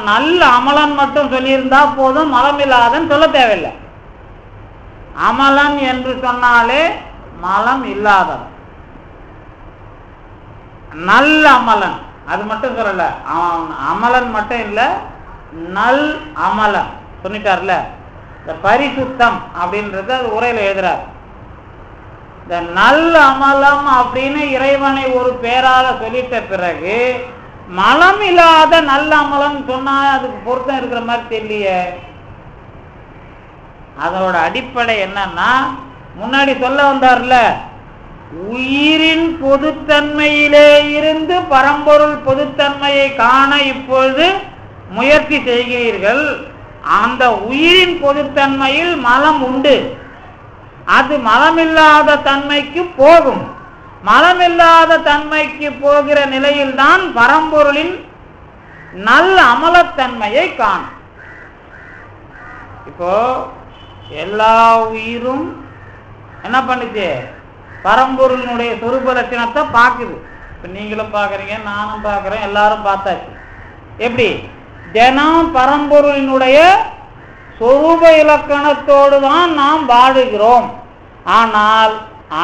நல்ல அமலன் மட்டும் சொல்லியிருந்தா போதும், மலமில்லாதன் சொல்ல தேவையில்லை. அமலன் என்று சொன்னாலே மலம் இல்லாதவன். நல்ல அமலன் அது மட்டும் சொல்லல, அமலன் மட்டும் இல்ல, நல் அமலன் சொல்லிட்டார்ல. இந்த பரிசுத்தம் அப்படின்றது அது உரையில எழுதுறார். இந்த நல்ல அமலம் அப்படின்னு இறைவனை ஒரு பேரால சொல்லிட்ட பிறகு மலம் இல்லாத நல்ல அமலம் சொன்னா அதுக்கு பொருத்தம் இருக்கிற மாதிரி தெரியலையே. அதோட அடிப்படை என்னன்னா, முன்னாடி சொல்ல வந்தார்ல, உயிரின் பொதுத்தன்மையிலே இருந்து பரம்பொருள் பொதுத்தன்மையை காண இப்பொழுது முயற்சி செய்கிறீர்கள். அந்த உயிரின் பொதுத்தன்மையில் மலம் உண்டு. அது மலமில்லாத தன்மைக்கு போகும். மலமில்லாத தன்மைக்கு போகிற நிலையில்தான் பரம்பொருளின் நல்ல அமலத்தன்மையை காணும். இப்போ எல்லா உயிரும் என்ன பண்ணுச்சு? பரம்பொருளினுடைய சொரூப லட்சணத்தை பார்க்குது. இப்போ நீங்களும் பார்க்குறீங்க, நானும் பார்க்குறேன், எல்லாரும் பார்த்தாச்சு. எப்படி? தினம் பரம்பொருளினுடைய சொரூப இலக்கணத்தோடு தான் நாம் வாழுகிறோம். ஆனால்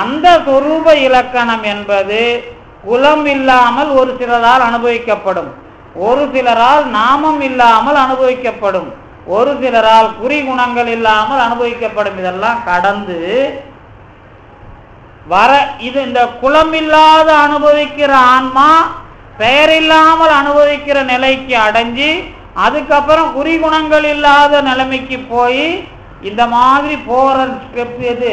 அந்த சொரூப இலக்கணம் என்பது குலம் இல்லாமல் ஒரு சிலரால் அனுபவிக்கப்படும், ஒரு சிலரால் நாமம் இல்லாமல் அனுபவிக்கப்படும், ஒரு சிலரால் குறிகுணங்கள் இல்லாமல் அனுபவிக்கப்படும். இதெல்லாம் கடந்து வர இது இந்த குலம் இல்லாத அனுபவிக்கிற ஆன்மா பெயர் இல்லாமல் அனுபவிக்கிற நிலைக்கு அடைஞ்சி அதுக்கப்புறம் குறிகுணங்கள் இல்லாத நிலைமைக்கு போய் இந்த மாதிரி போற ஸ்டெப் எது?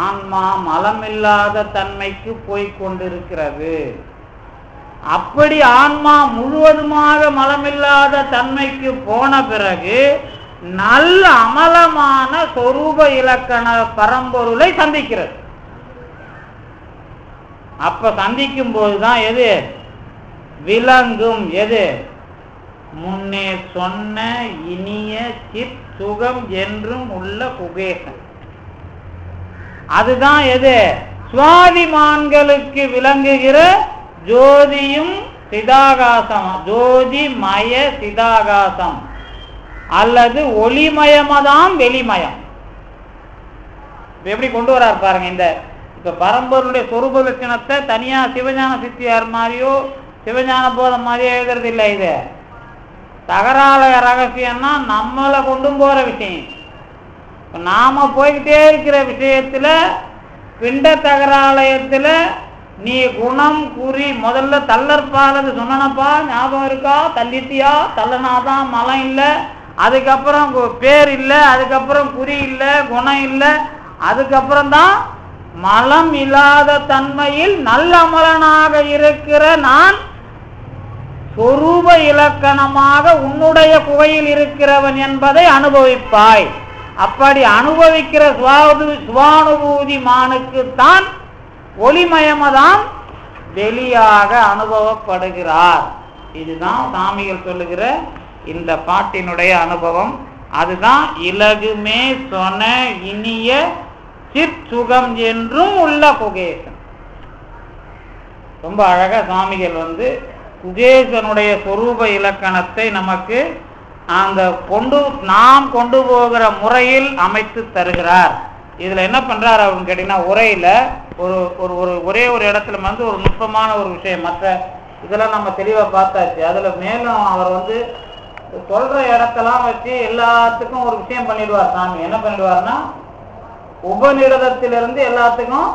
ஆன்மா மலமில்லாத தன்மைக்கு போய் கொண்டிருக்கிறது. அப்படி ஆன்மா முழுவதுமாக மலமில்லாத தன்மைக்கு போன பிறகு நல்ல அமலமான சொரூப இலக்கண பரம்பொருளை சந்திக்கிறது. அப்ப சந்திக்கும் போதுதான் எது விளங்கும்? எது? முன்னே சொன்ன இனிய சித் சுகம் என்றும் உள்ள குகேசன். அதுதான் எது? சுவாதிமான்களுக்கு விளங்குகிற ஜோதியும் சிதாகாசம், ஜோதிமய சிதாகாசம் அல்லது ஒளிமயமதாம் வெளிமயம். எப்படி கொண்டு வரார் பாருங்க. இந்த இப்ப பரம்பொருளுடைய சொரூப லட்சணத்தை தனியா சிவஞான சித்தியார் மாதிரியோ சிவஞான போதம் மாதிரியோ எழுதுறது இல்லை. இது தகராலய ரகசியம்னா நம்மளை கொண்டு போற விஷயம். நாம போய்கிட்டே இருக்கிற விஷயத்துல பிண்ட தகராலயத்துல நீ குணம் குறி முதல்ல தள்ளற்பாலது சொன்னப்பா, ஞாபகம் இருக்கா? தள்ளிட்டியா? தள்ளனாதான் மலம் இல்லை, அதுக்கப்புறம் பேர் இல்லை, அதுக்கப்புறம் குறி இல்லை, குணம் இல்லை, அதுக்கப்புறம் தான் மலம் இல்லாத தன்மையில் நல்ல அமலனாக இருக்கிற நான் சொரூப இலக்கணமாக உன்னுடைய குகையில் இருக்கிறவன் என்பதை அனுபவிப்பாய். அப்படி அனுபவிக்கிற சுவானுபூதி மானுக்குத்தான் ஒளிமயமதான் வெளியாக அனுபவப்படுகிறார். இதுதான் சாமிகள் சொல்லுகிற இந்த பாட்டினுடைய அனுபவம். அதுதான் இலகுமே சொன்ன இனிய சிற்சுகம் என்றும் உள்ள குகேசன். ரொம்ப அழகா சுவாமிகள் குகேசனுடைய சொரூப இலக்கணத்தை நமக்கு அந்த நாம் கொண்டு போகிற முறையில் அமைத்து தருகிறார். இதுல என்ன பண்றாரு அப்படின்னு கேட்டீங்கன்னா, உரையில ஒரே ஒரு இடத்துல ஒரு நுட்பமான ஒரு விஷயம். மற்ற இதெல்லாம் நம்ம தெளிவா பார்த்தாச்சு. அதுல மேலும் அவர் சொல்ற இடத்தெல்லாம் வச்சு எல்லாத்துக்கும் ஒரு விஷயம் பண்ணிடுவார். சாமி என்ன பண்ணிடுவார்னா, உபநிடதத்திலிருந்து எல்லாத்துக்கும்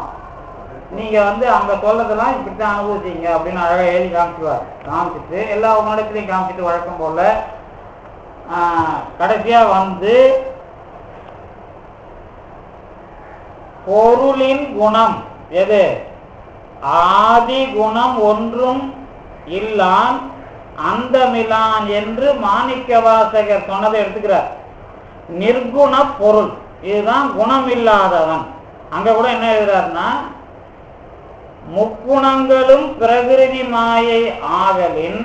நீங்க அங்க சொல்றதெல்லாம் இப்படித்தான் அனுபவிச்சீங்க அப்படின்னு அழகா எழுதி காமிச்சிட்டு எல்லா உபநிடத்திலையும் காமிச்சிட்டு வழக்கம் போல கடைசியா பொருளின் குணம் எது? ஆதி குணம் ஒன்றும் இல்லான் அந்தமிலான் என்று மாணிக்க வாசகர் சொன்னதை எடுத்துக்கிறார். நிர்குண பொருள், இதுதான் குணம் இல்லாதவன். அங்க கூட என்ன எழுதுறாருன்னா, முக்குணங்களும் பிரகிருதி மாயை ஆகலின்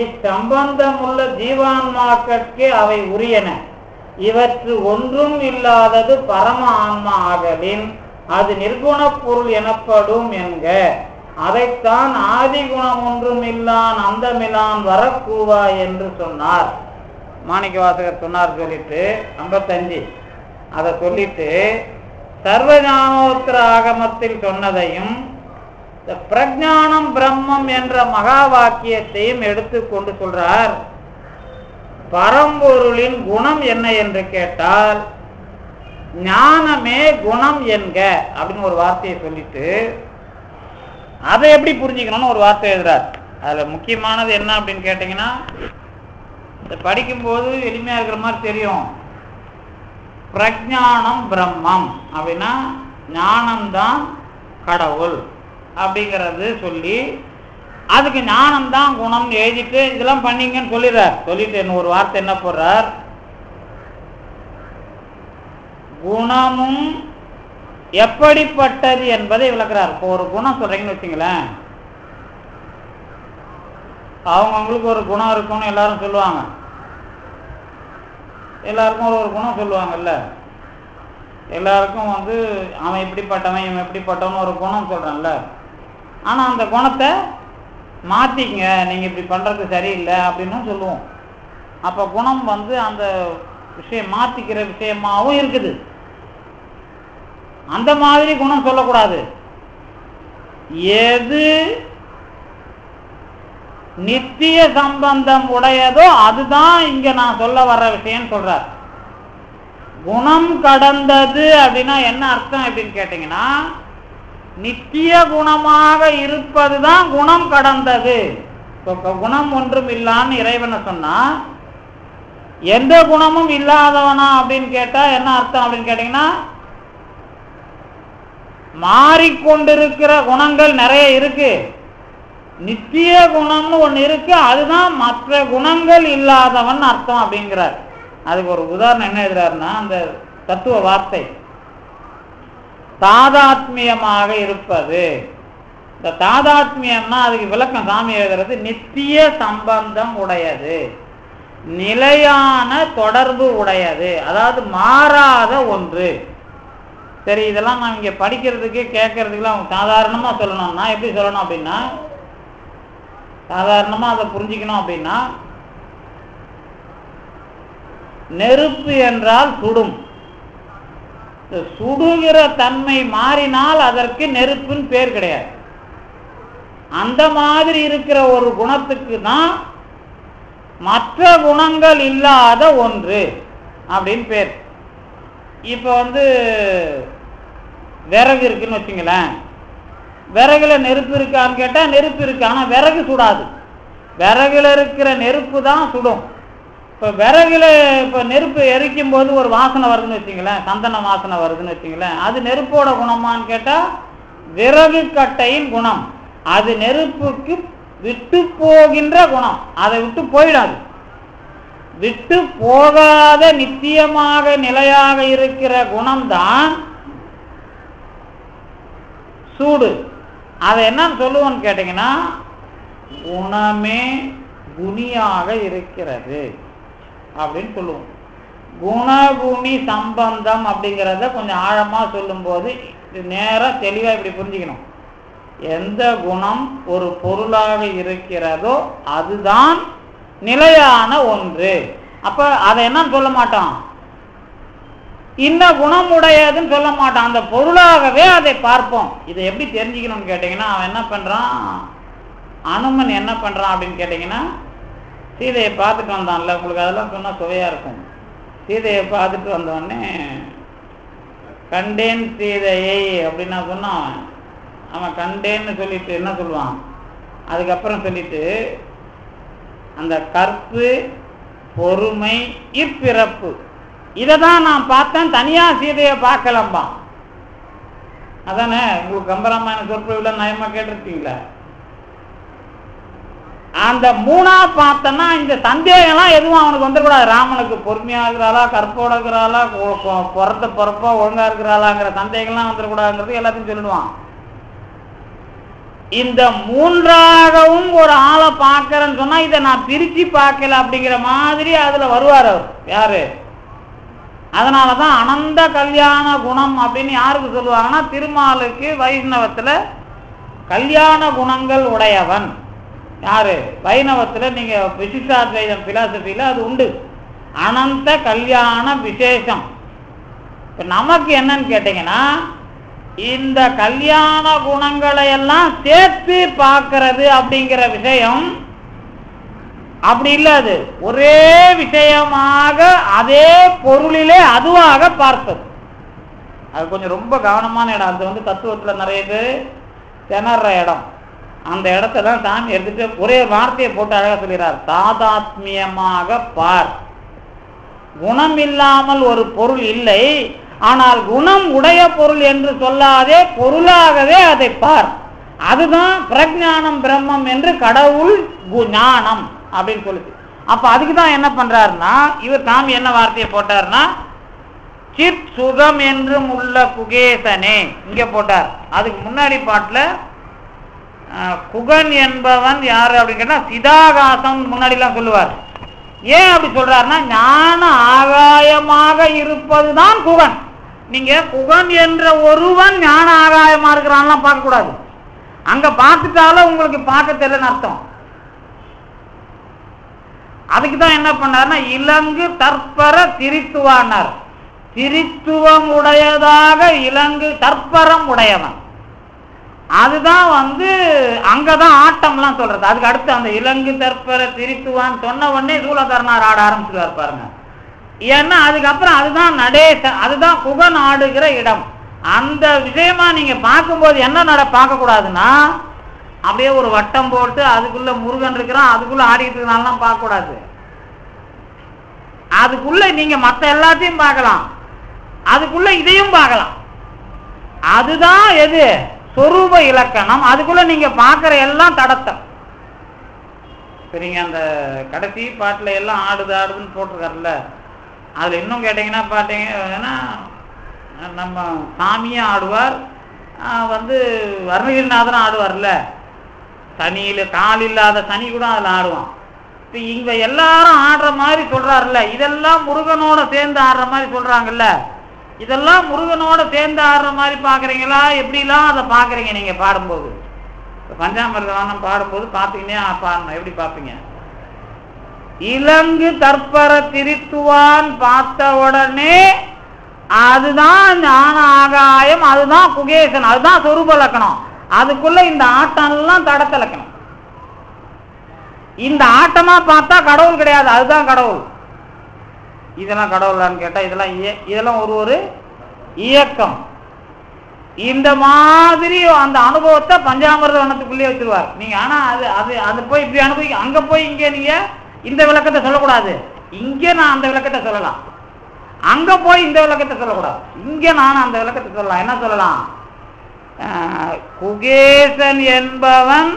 இச்சம்பந்தமுள்ள ஜீவான்மாக்கட்கு அவை உரியன. இவற்று ஒன்றும் இல்லாதது பரம ஆன்மா ஆகலின் அது நிர்குண பொருள் எனப்படும் என்க. அதைத்தான் ஆதி குணம் ஒன்றும் இல்லான் அந்தமிலான் வரக்கூவா என்று சொன்னார். மாணிக்க வாசகர் சொன்னார். சொல்லிட்டு 55 அதை சொல்லிட்டு சர்வஞானோத்திர ஆகமத்தில் சொன்னதையும் பிரஜானம் பிரம்மம் என்ற மகா வாக்கியத்தையும் எடுத்துக்கொண்டு சொல்றார். பரம்பொருளின் குணம் என்ன என்று கேட்டால் ஞானமே குணம் என்க அப்படின்னு ஒரு வார்த்தையை சொல்லிட்டு அதை எப்படி புரிஞ்சுக்கணும்னு ஒரு வார்த்தை எழுதுறார். அதுல முக்கியமானது என்ன அப்படின்னு கேட்டீங்கன்னா, படிக்கும்போது எளிமையா இருக்கிற மாதிரி தெரியும். பிரஜானம் பிரம்மம் அப்படின்னா ஞானம்தான் கடவுள் அப்படிங்கிறது சொல்லி அதுக்கு ஞானம்தான் குணம் எழுதிட்டு இதெல்லாம் பண்ணீங்கன்னு சொல்லிடுறார். சொல்லிட்டு என்ன ஒரு வார்த்தை என்ன போடுறார், குணமும் எப்படிப்பட்டது என்பதை விளக்குறார். இப்போ ஒரு குணம் சொல்றீங்கன்னு வச்சுங்களேன், அவங்களுக்கு ஒரு குணம் இருக்கும்னு எல்லாரும் சொல்லுவாங்க. எல்லாருக்கும் ஒரு குணம் சொல்லுவாங்கல்ல. எல்லாருக்கும் அவன் இப்படிப்பட்டவன் இவன் எப்படிப்பட்டவன் ஒரு குணம் சொல்றான்ல. ஆனா அந்த குணத்தை மாத்திங்க, நீங்க இப்படி பண்றது சரியில்லை அப்படின்னு சொல்லுவோம். அப்ப குணம் அந்த விஷயம் மாத்திக்கிற விஷயமாவும் இருக்குது. அந்த மாதிரி குணம் சொல்லக்கூடாது. எது நித்திய சம்பந்தம் உடையதோ அதுதான் இங்க நான் சொல்ல வர்ற விஷயம் சொல்றார். குணம் கடந்தது அப்படின்னா என்ன அர்த்தம் அப்படின்னு கேட்டீங்கன்னா, நித்திய குணமாக இருப்பதுதான் குணம் கடந்தது. குணம் ஒன்றும் இல்லான்னு இறைவனை சொன்னா எந்த குணமும் இல்லாதவனா அப்படின்னு கேட்டா என்ன அர்த்தம் அப்படின்னு கேட்டீங்கன்னா, மாறிக்கொண்டிருக்கிற குணங்கள் நிறைய இருக்கு. நித்திய குணம்னு ஒன்று இருக்கு, அதுதான் மற்ற குணங்கள் இல்லாதவன் அர்த்தம் அப்படிங்கிறார். அதுக்கு ஒரு உதாரணம் என்ன எழுதுறாருன்னா, அந்த தத்துவ வார்த்தை தாதாத்மியமாக இருப்பது. இந்த தாதாத்மியம்னா அதுக்கு விளக்கம் சாமி எழுதுறது, நித்திய சம்பந்தம் உடையது, நிலையான தொடர்பு உடையது, அதாவது மாறாத ஒன்று. சரி, இதெல்லாம் நான் இங்கே படிக்கிறதுக்கு கேட்கறதுக்குலாம் சாதாரணமாக சொல்லணும்னா எப்படி சொல்லணும் அப்படின்னா, சாதாரணமாக அதை புரிஞ்சுக்கணும் அப்படின்னா, நெருப்பு என்றால் சுடும். சுடுகிற தன்மை மாறினால் அதற்கு நெருப்புன்னு பேர் கிடையாது. அந்த மாதிரி இருக்கிற ஒரு குணத்துக்கு தான் மற்ற குணங்கள் இல்லாத ஒன்று அப்படின்னு பேர். இப்போ விறகு இருக்குன்னு வச்சுங்களேன், விறகுல நெருப்பு இருக்கான்னு கேட்டால் நெருப்பு இருக்கு, ஆனால் விறகு சுடாது. விறகுல இருக்கிற நெருப்பு தான் சுடும். இப்போ விறகுல இப்போ நெருப்பு எரிக்கும் போது ஒரு வாசனை வருதுன்னு வச்சுங்களேன், சந்தன வாசனை வருதுன்னு வச்சுங்களேன், அது நெருப்போட குணமான்னு கேட்டால் விறகு கட்டையின் குணம். அது நெருப்புக்கு விட்டு போகின்ற குணம், அதை விட்டு போயிடாது. விட்டு போகாத நித்தியமாக நிலையாக இருக்கிற குணம்தான் சூடு. அதை என்ன சொல்லுவோன்னு கேட்டீங்கன்னா, குணமே குணியாக இருக்கிறது அப்படின்னு சொல்லுவோம். குணகுணி சம்பந்தம் அப்படிங்கிறத கொஞ்சம் ஆழமா சொல்லும் போது நேரம் தெளிவா இப்படி புரிஞ்சுக்கணும். எந்த குணம் ஒரு பொருளாக இருக்கிறதோ அதுதான் நிலையான ஒன்று. அப்ப அதை என்னன்னு சொல்ல மாட்டான், இந்த குணம் உடையதுன்னு சொல்ல மாட்டான், அந்த பொருளாகவே அதை பார்ப்போம். இதை எப்படி தெரிஞ்சுக்கணும்னு கேட்டீங்கன்னா, அவன் என்ன பண்றான், அனுமன் என்ன பண்றான் அப்படின்னு கேட்டீங்கன்னா, சீதையை பார்த்துட்டு வந்தான்ல, உங்களுக்கு அதெல்லாம் சொன்னா சுவையா இருக்கும். சீதையை பார்த்துட்டு வந்தோடனே கண்டேன் சீதையை அப்படின்னா சொன்னான். அவன் கண்டேன்னு சொல்லிட்டு என்ன சொல்லுவான், அதுக்கப்புறம் சொல்லிட்டு அந்த கற்பு பொறுமை இப்பிறப்பு இதை தான் நான் பார்த்தேன், தனியா சீதையை பார்க்கலம்பா. அதானே உங்களுக்கு கம்பராமாயண சொற்பொழிவுல நயமா கேட்டிருக்கீங்களா? அந்த மூணா பார்த்தன்னா இந்த சந்தேகம்லாம் எதுவும் அவனுக்கு வந்துடக்கூடாது. ராமனுக்கு பொறுமையா இருக்கிறாளா, கற்போட இருக்கிறாளா, பிறப்பா ஒழுங்கா இருக்கிறாளாங்கிற சந்தேகம்லாம் வந்துடக்கூடாதுங்கிறது எல்லாத்தையும் சொல்லிடுவான். இந்த மூன்றாகவும் ஒரு ஆளை பார்க்கறேன்னு சொன்னா இதை நான் பிரிச்சு பார்க்கல அப்படிங்கிற மாதிரி அதுல வருவார் அவர். யாரு? அதனாலதான் அனந்த கல்யாண குணம் அப்படின்னு யாருக்கு சொல்லுவாங்கன்னா, திருமாலுக்கு வைஷ்ணவத்துல கல்யாண குணங்கள் உடையவன். யாரு? வைணவத்துல நீங்க விசிஷ்டாத்வைதம் பிலாசபியில அது உண்டு, அனந்த கல்யாண விசேஷம். இப்ப நமக்கு என்னன்னு கேட்டீங்கன்னா, இந்த கல்யாண குணங்களை எல்லாம் சேர்த்து பார்க்கிறது அப்படிங்கிற விஷயம் அப்படி இல்லை. அது ஒரே விஷயமாக அதே பொருளிலே அதுவாக பார்ப்பது. அது கொஞ்சம் ரொம்ப கவனமான இடம். அது தத்துவத்துல நிறைய பேர் திணற இடம். அந்த இடத்தான் சாமி எடுத்துட்டு ஒரே வார்த்தையை போட்டு அழகா சொல்கிறார், தாதாத்மியமாக பார். குணம் இல்லாமல் ஒரு பொருள் இல்லை, ஆனால் குணம் உடைய பொருள் என்று சொல்லாதே, பொருளாகவே அதை பார். அதுதான் பிரஜானம் பிரம்மம் என்று கடவுள் ஞானம் அப்படின்னு சொல்லுது. அப்ப அதுக்குதான் என்ன பண்றாருன்னா, இவர் சாமி என்ன வார்த்தையை போட்டார்னா, சித் சுகம் என்றும் உள்ள குகேசனே இங்க போட்டார். அதுக்கு முன்னாடி பாட்டுல குகன் என்பவன் யாரு அப்படின்னு கேட்டா சிதாகாசம் முன்னாடி எல்லாம் சொல்லுவார். ஏன் அப்படி சொல்றாருன்னா, ஞான ஆகாயமாக இருப்பதுதான் குகன். நீங்க குகன் என்ற ஒருவன் ஞான ஆகாயமா இருக்கிறான்லாம் பார்க்க கூடாது. அங்க பார்த்துட்டாலும் உங்களுக்கு பார்க்க தெரியலன்னு அர்த்தம். அதுக்குதான் என்ன பண்ணார்னா, இலங்கு தற்பர திரித்துவானார். திரித்துவம் உடையதாக இலங்கு தற்பரம் உடையவன். அதுதான் அங்கதான் ஆட்டம்லாம் சொல்றது. அதுக்கு அடுத்து அந்த இலங்கு தற்பர திரித்துவான் சொன்ன உடனே சூலகர்ணார் ஆட ஆரம்பிச்சுருவார் பாருங்க. ஏன்னா அதுக்கப்புறம் அதுதான் நடேச, அதுதான் குகன் ஆடுகிற இடம். அந்த விஷயமா நீங்க பார்க்கும்போது என்ன பார்க்க கூடாதுன்னா, அப்படியே ஒரு வட்டம் போட்டு அதுக்குள்ள முருகன் இருக்கிறான் அதுக்குள்ள ஆடிட்டு இருக்கிறான்லாம் பார்க்க கூடாது. அதுக்குள்ள நீங்க மற்ற எல்லாத்தையும் பார்க்கலாம், அதுக்குள்ள இதையும் பார்க்கலாம். அதுதான் எது? சொரூப இலக்கணம். அதுக்குள்ள நீங்க பார்க்கிற எல்லாம் தடத்தம். இப்போ நீங்கள் அந்த கடைசி பாட்டில் எல்லாம் ஆடுதுன்னு போட்டிருக்காருல்ல, அதில் இன்னும் கேட்டிங்கன்னா பார்த்தீங்கன்னா நம்ம சாமியும் ஆடுவார், அருணகிரிநாதனும் ஆடுவார்ல, சனியில் கால் இல்லாத சனி கூட அதில் ஆடுவான். இப்போ இங்கே எல்லாரும் ஆடுற மாதிரி சொல்கிறாருல்ல, இதெல்லாம் முருகனோட சேர்ந்து ஆடுற மாதிரி சொல்கிறாங்கல்ல, இதெல்லாம் முருகனோட சேர்ந்து ஆடுற மாதிரி பார்க்குறீங்களா? எப்படிலாம் அதை பார்க்குறீங்க நீங்கள் பாடும்போது? பஞ்சாமிர்தம் பாடும்போது பார்த்தீங்கன்னா பாடணும், எப்படி பார்ப்பீங்க? இலங்கு தற்பர திரித்துவான் பார்த்த உடனே அதுதான் ஞான ஆகாயம், அதுதான் குகேசன், அதுதான் சொரூப லக்கணம். அதுக்குள்ள இந்த ஆட்டம்லாம் தடத்த லக்கணம். இந்த ஆட்டமா பார்த்தா கடவுள் கிடையாது, அதுதான் கடவுள். இதெல்லாம் கடவுளான்னு கேட்டா இதெல்லாம் ஒரு இயக்கம். இந்த மாதிரி அந்த அனுபவத்தை பஞ்சாமிர்த வனத்துக்குள்ளேயே வச்சிருவார் நீங்க. ஆனா அது போய் இப்படி அனுபவிக்க, அங்க போய் இங்க நீங்க இந்த விளக்கத்தை சொல்லக்கூடாது, இங்க நான் அந்த விளக்கத்தை சொல்லலாம். அங்க போய் இந்த விளக்கத்தை சொல்லக்கூடாது, இங்க நான் அந்த விளக்கத்தை சொல்லலாம். என்ன சொல்லலாம்? குகேசன் என்பவன்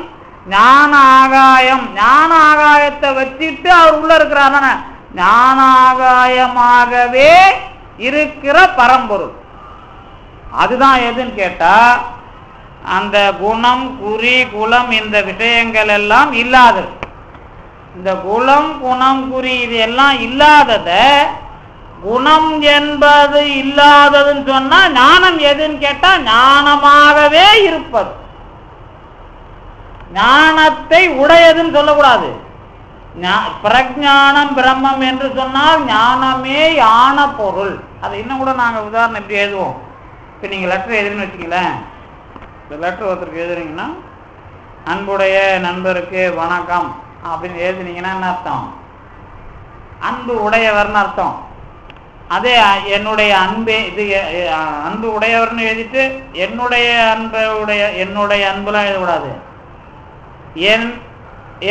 ஞான ஆகாயம், ஞான ஆகாயத்தை வச்சுட்டு அவர் உள்ள இருக்கிறார் தானே, ஞான ஆகாயமாகவே இருக்கிற பரம்பொருள். அதுதான் எதுன்னு கேட்டா அந்த குணம் குறி குலம் இந்த விஷயங்கள் எல்லாம் இல்லாதது. இந்த குலம் குணம் குறி இது எல்லாம் இல்லாதத குணம் என்பது இல்லாததுன்னு சொன்னா ஞானம் எதுன்னு கேட்டா ஞானமாகவே இருப்பது. ஞானத்தை உடையதுன்னு சொல்லக்கூடாது. பிரஜானம் பிரம்மம் என்று சொன்னால் ஞானமே யான பொருள். அது இன்னும் கூட நாங்கள் உதாரணம் எப்படி எழுதுவோம். இப்போ நீங்கள் லெட்டர் எழுதுன்னு வச்சுக்கங்களேன், இந்த லெட்டர் ஒருத்தருக்கு எழுதுறீங்கன்னா அன்புடைய நண்பருக்கு வணக்கம் அப்படின்னு எழுதுனீங்கன்னா என்ன அர்த்தம்? அன்பு உடையவர்னு அர்த்தம். அதே என்னுடைய அன்பே இது அன்பு உடையவர்னு எழுதிட்டு என்னுடைய அன்புலாம் எழுதக்கூடாது,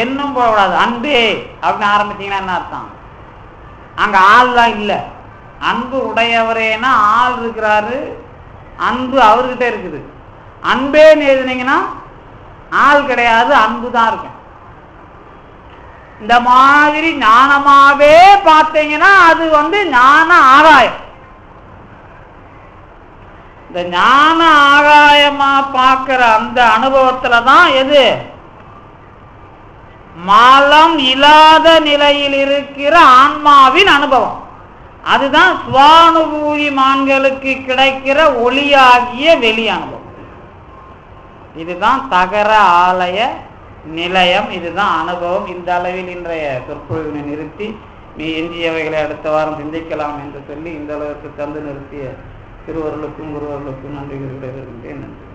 என்னும் போகக்கூடாது, அன்பே அப்படின்னு ஆரம்பிச்சீங்கன்னா என்ன அர்த்தம்? அங்க ஆள் தான் இல்லை. அன்பு உடையவரேனா ஆள் இருக்கிறாரு, அன்பு அவர்கிட்ட இருக்குது. அன்பேன்னு எழுதுனீங்கன்னா ஆள் கிடையாது, அன்பு தான் இருக்கு. இந்த மாதிரி ஞானமாவே பார்த்தீங்கன்னா அது ஞான ஆகாயம். இந்த ஞான ஆகாயமா பார்க்கிற அந்த அனுபவத்துல தான் எது மாலம் இல்லாத நிலையில் இருக்கிற ஆன்மாவின் அனுபவம். அதுதான் சுவானுபூதி மான்களுக்கு கிடைக்கிற ஒளியாகிய வெளி அனுபவம். இதுதான் தகர ஆலய நிலையம், இதுதான் அனுபவம். இந்த அளவில் இன்றைய சொற்பொழிவினை நிறுத்தி எஞ்சியவைகளை அடுத்த வாரம் சிந்திக்கலாம் என்று சொல்லி இந்த அளவுக்கு தந்து நிறுத்திய திருவருளுக்கும் குருவருளுக்கும் நன்றி. நன்றி.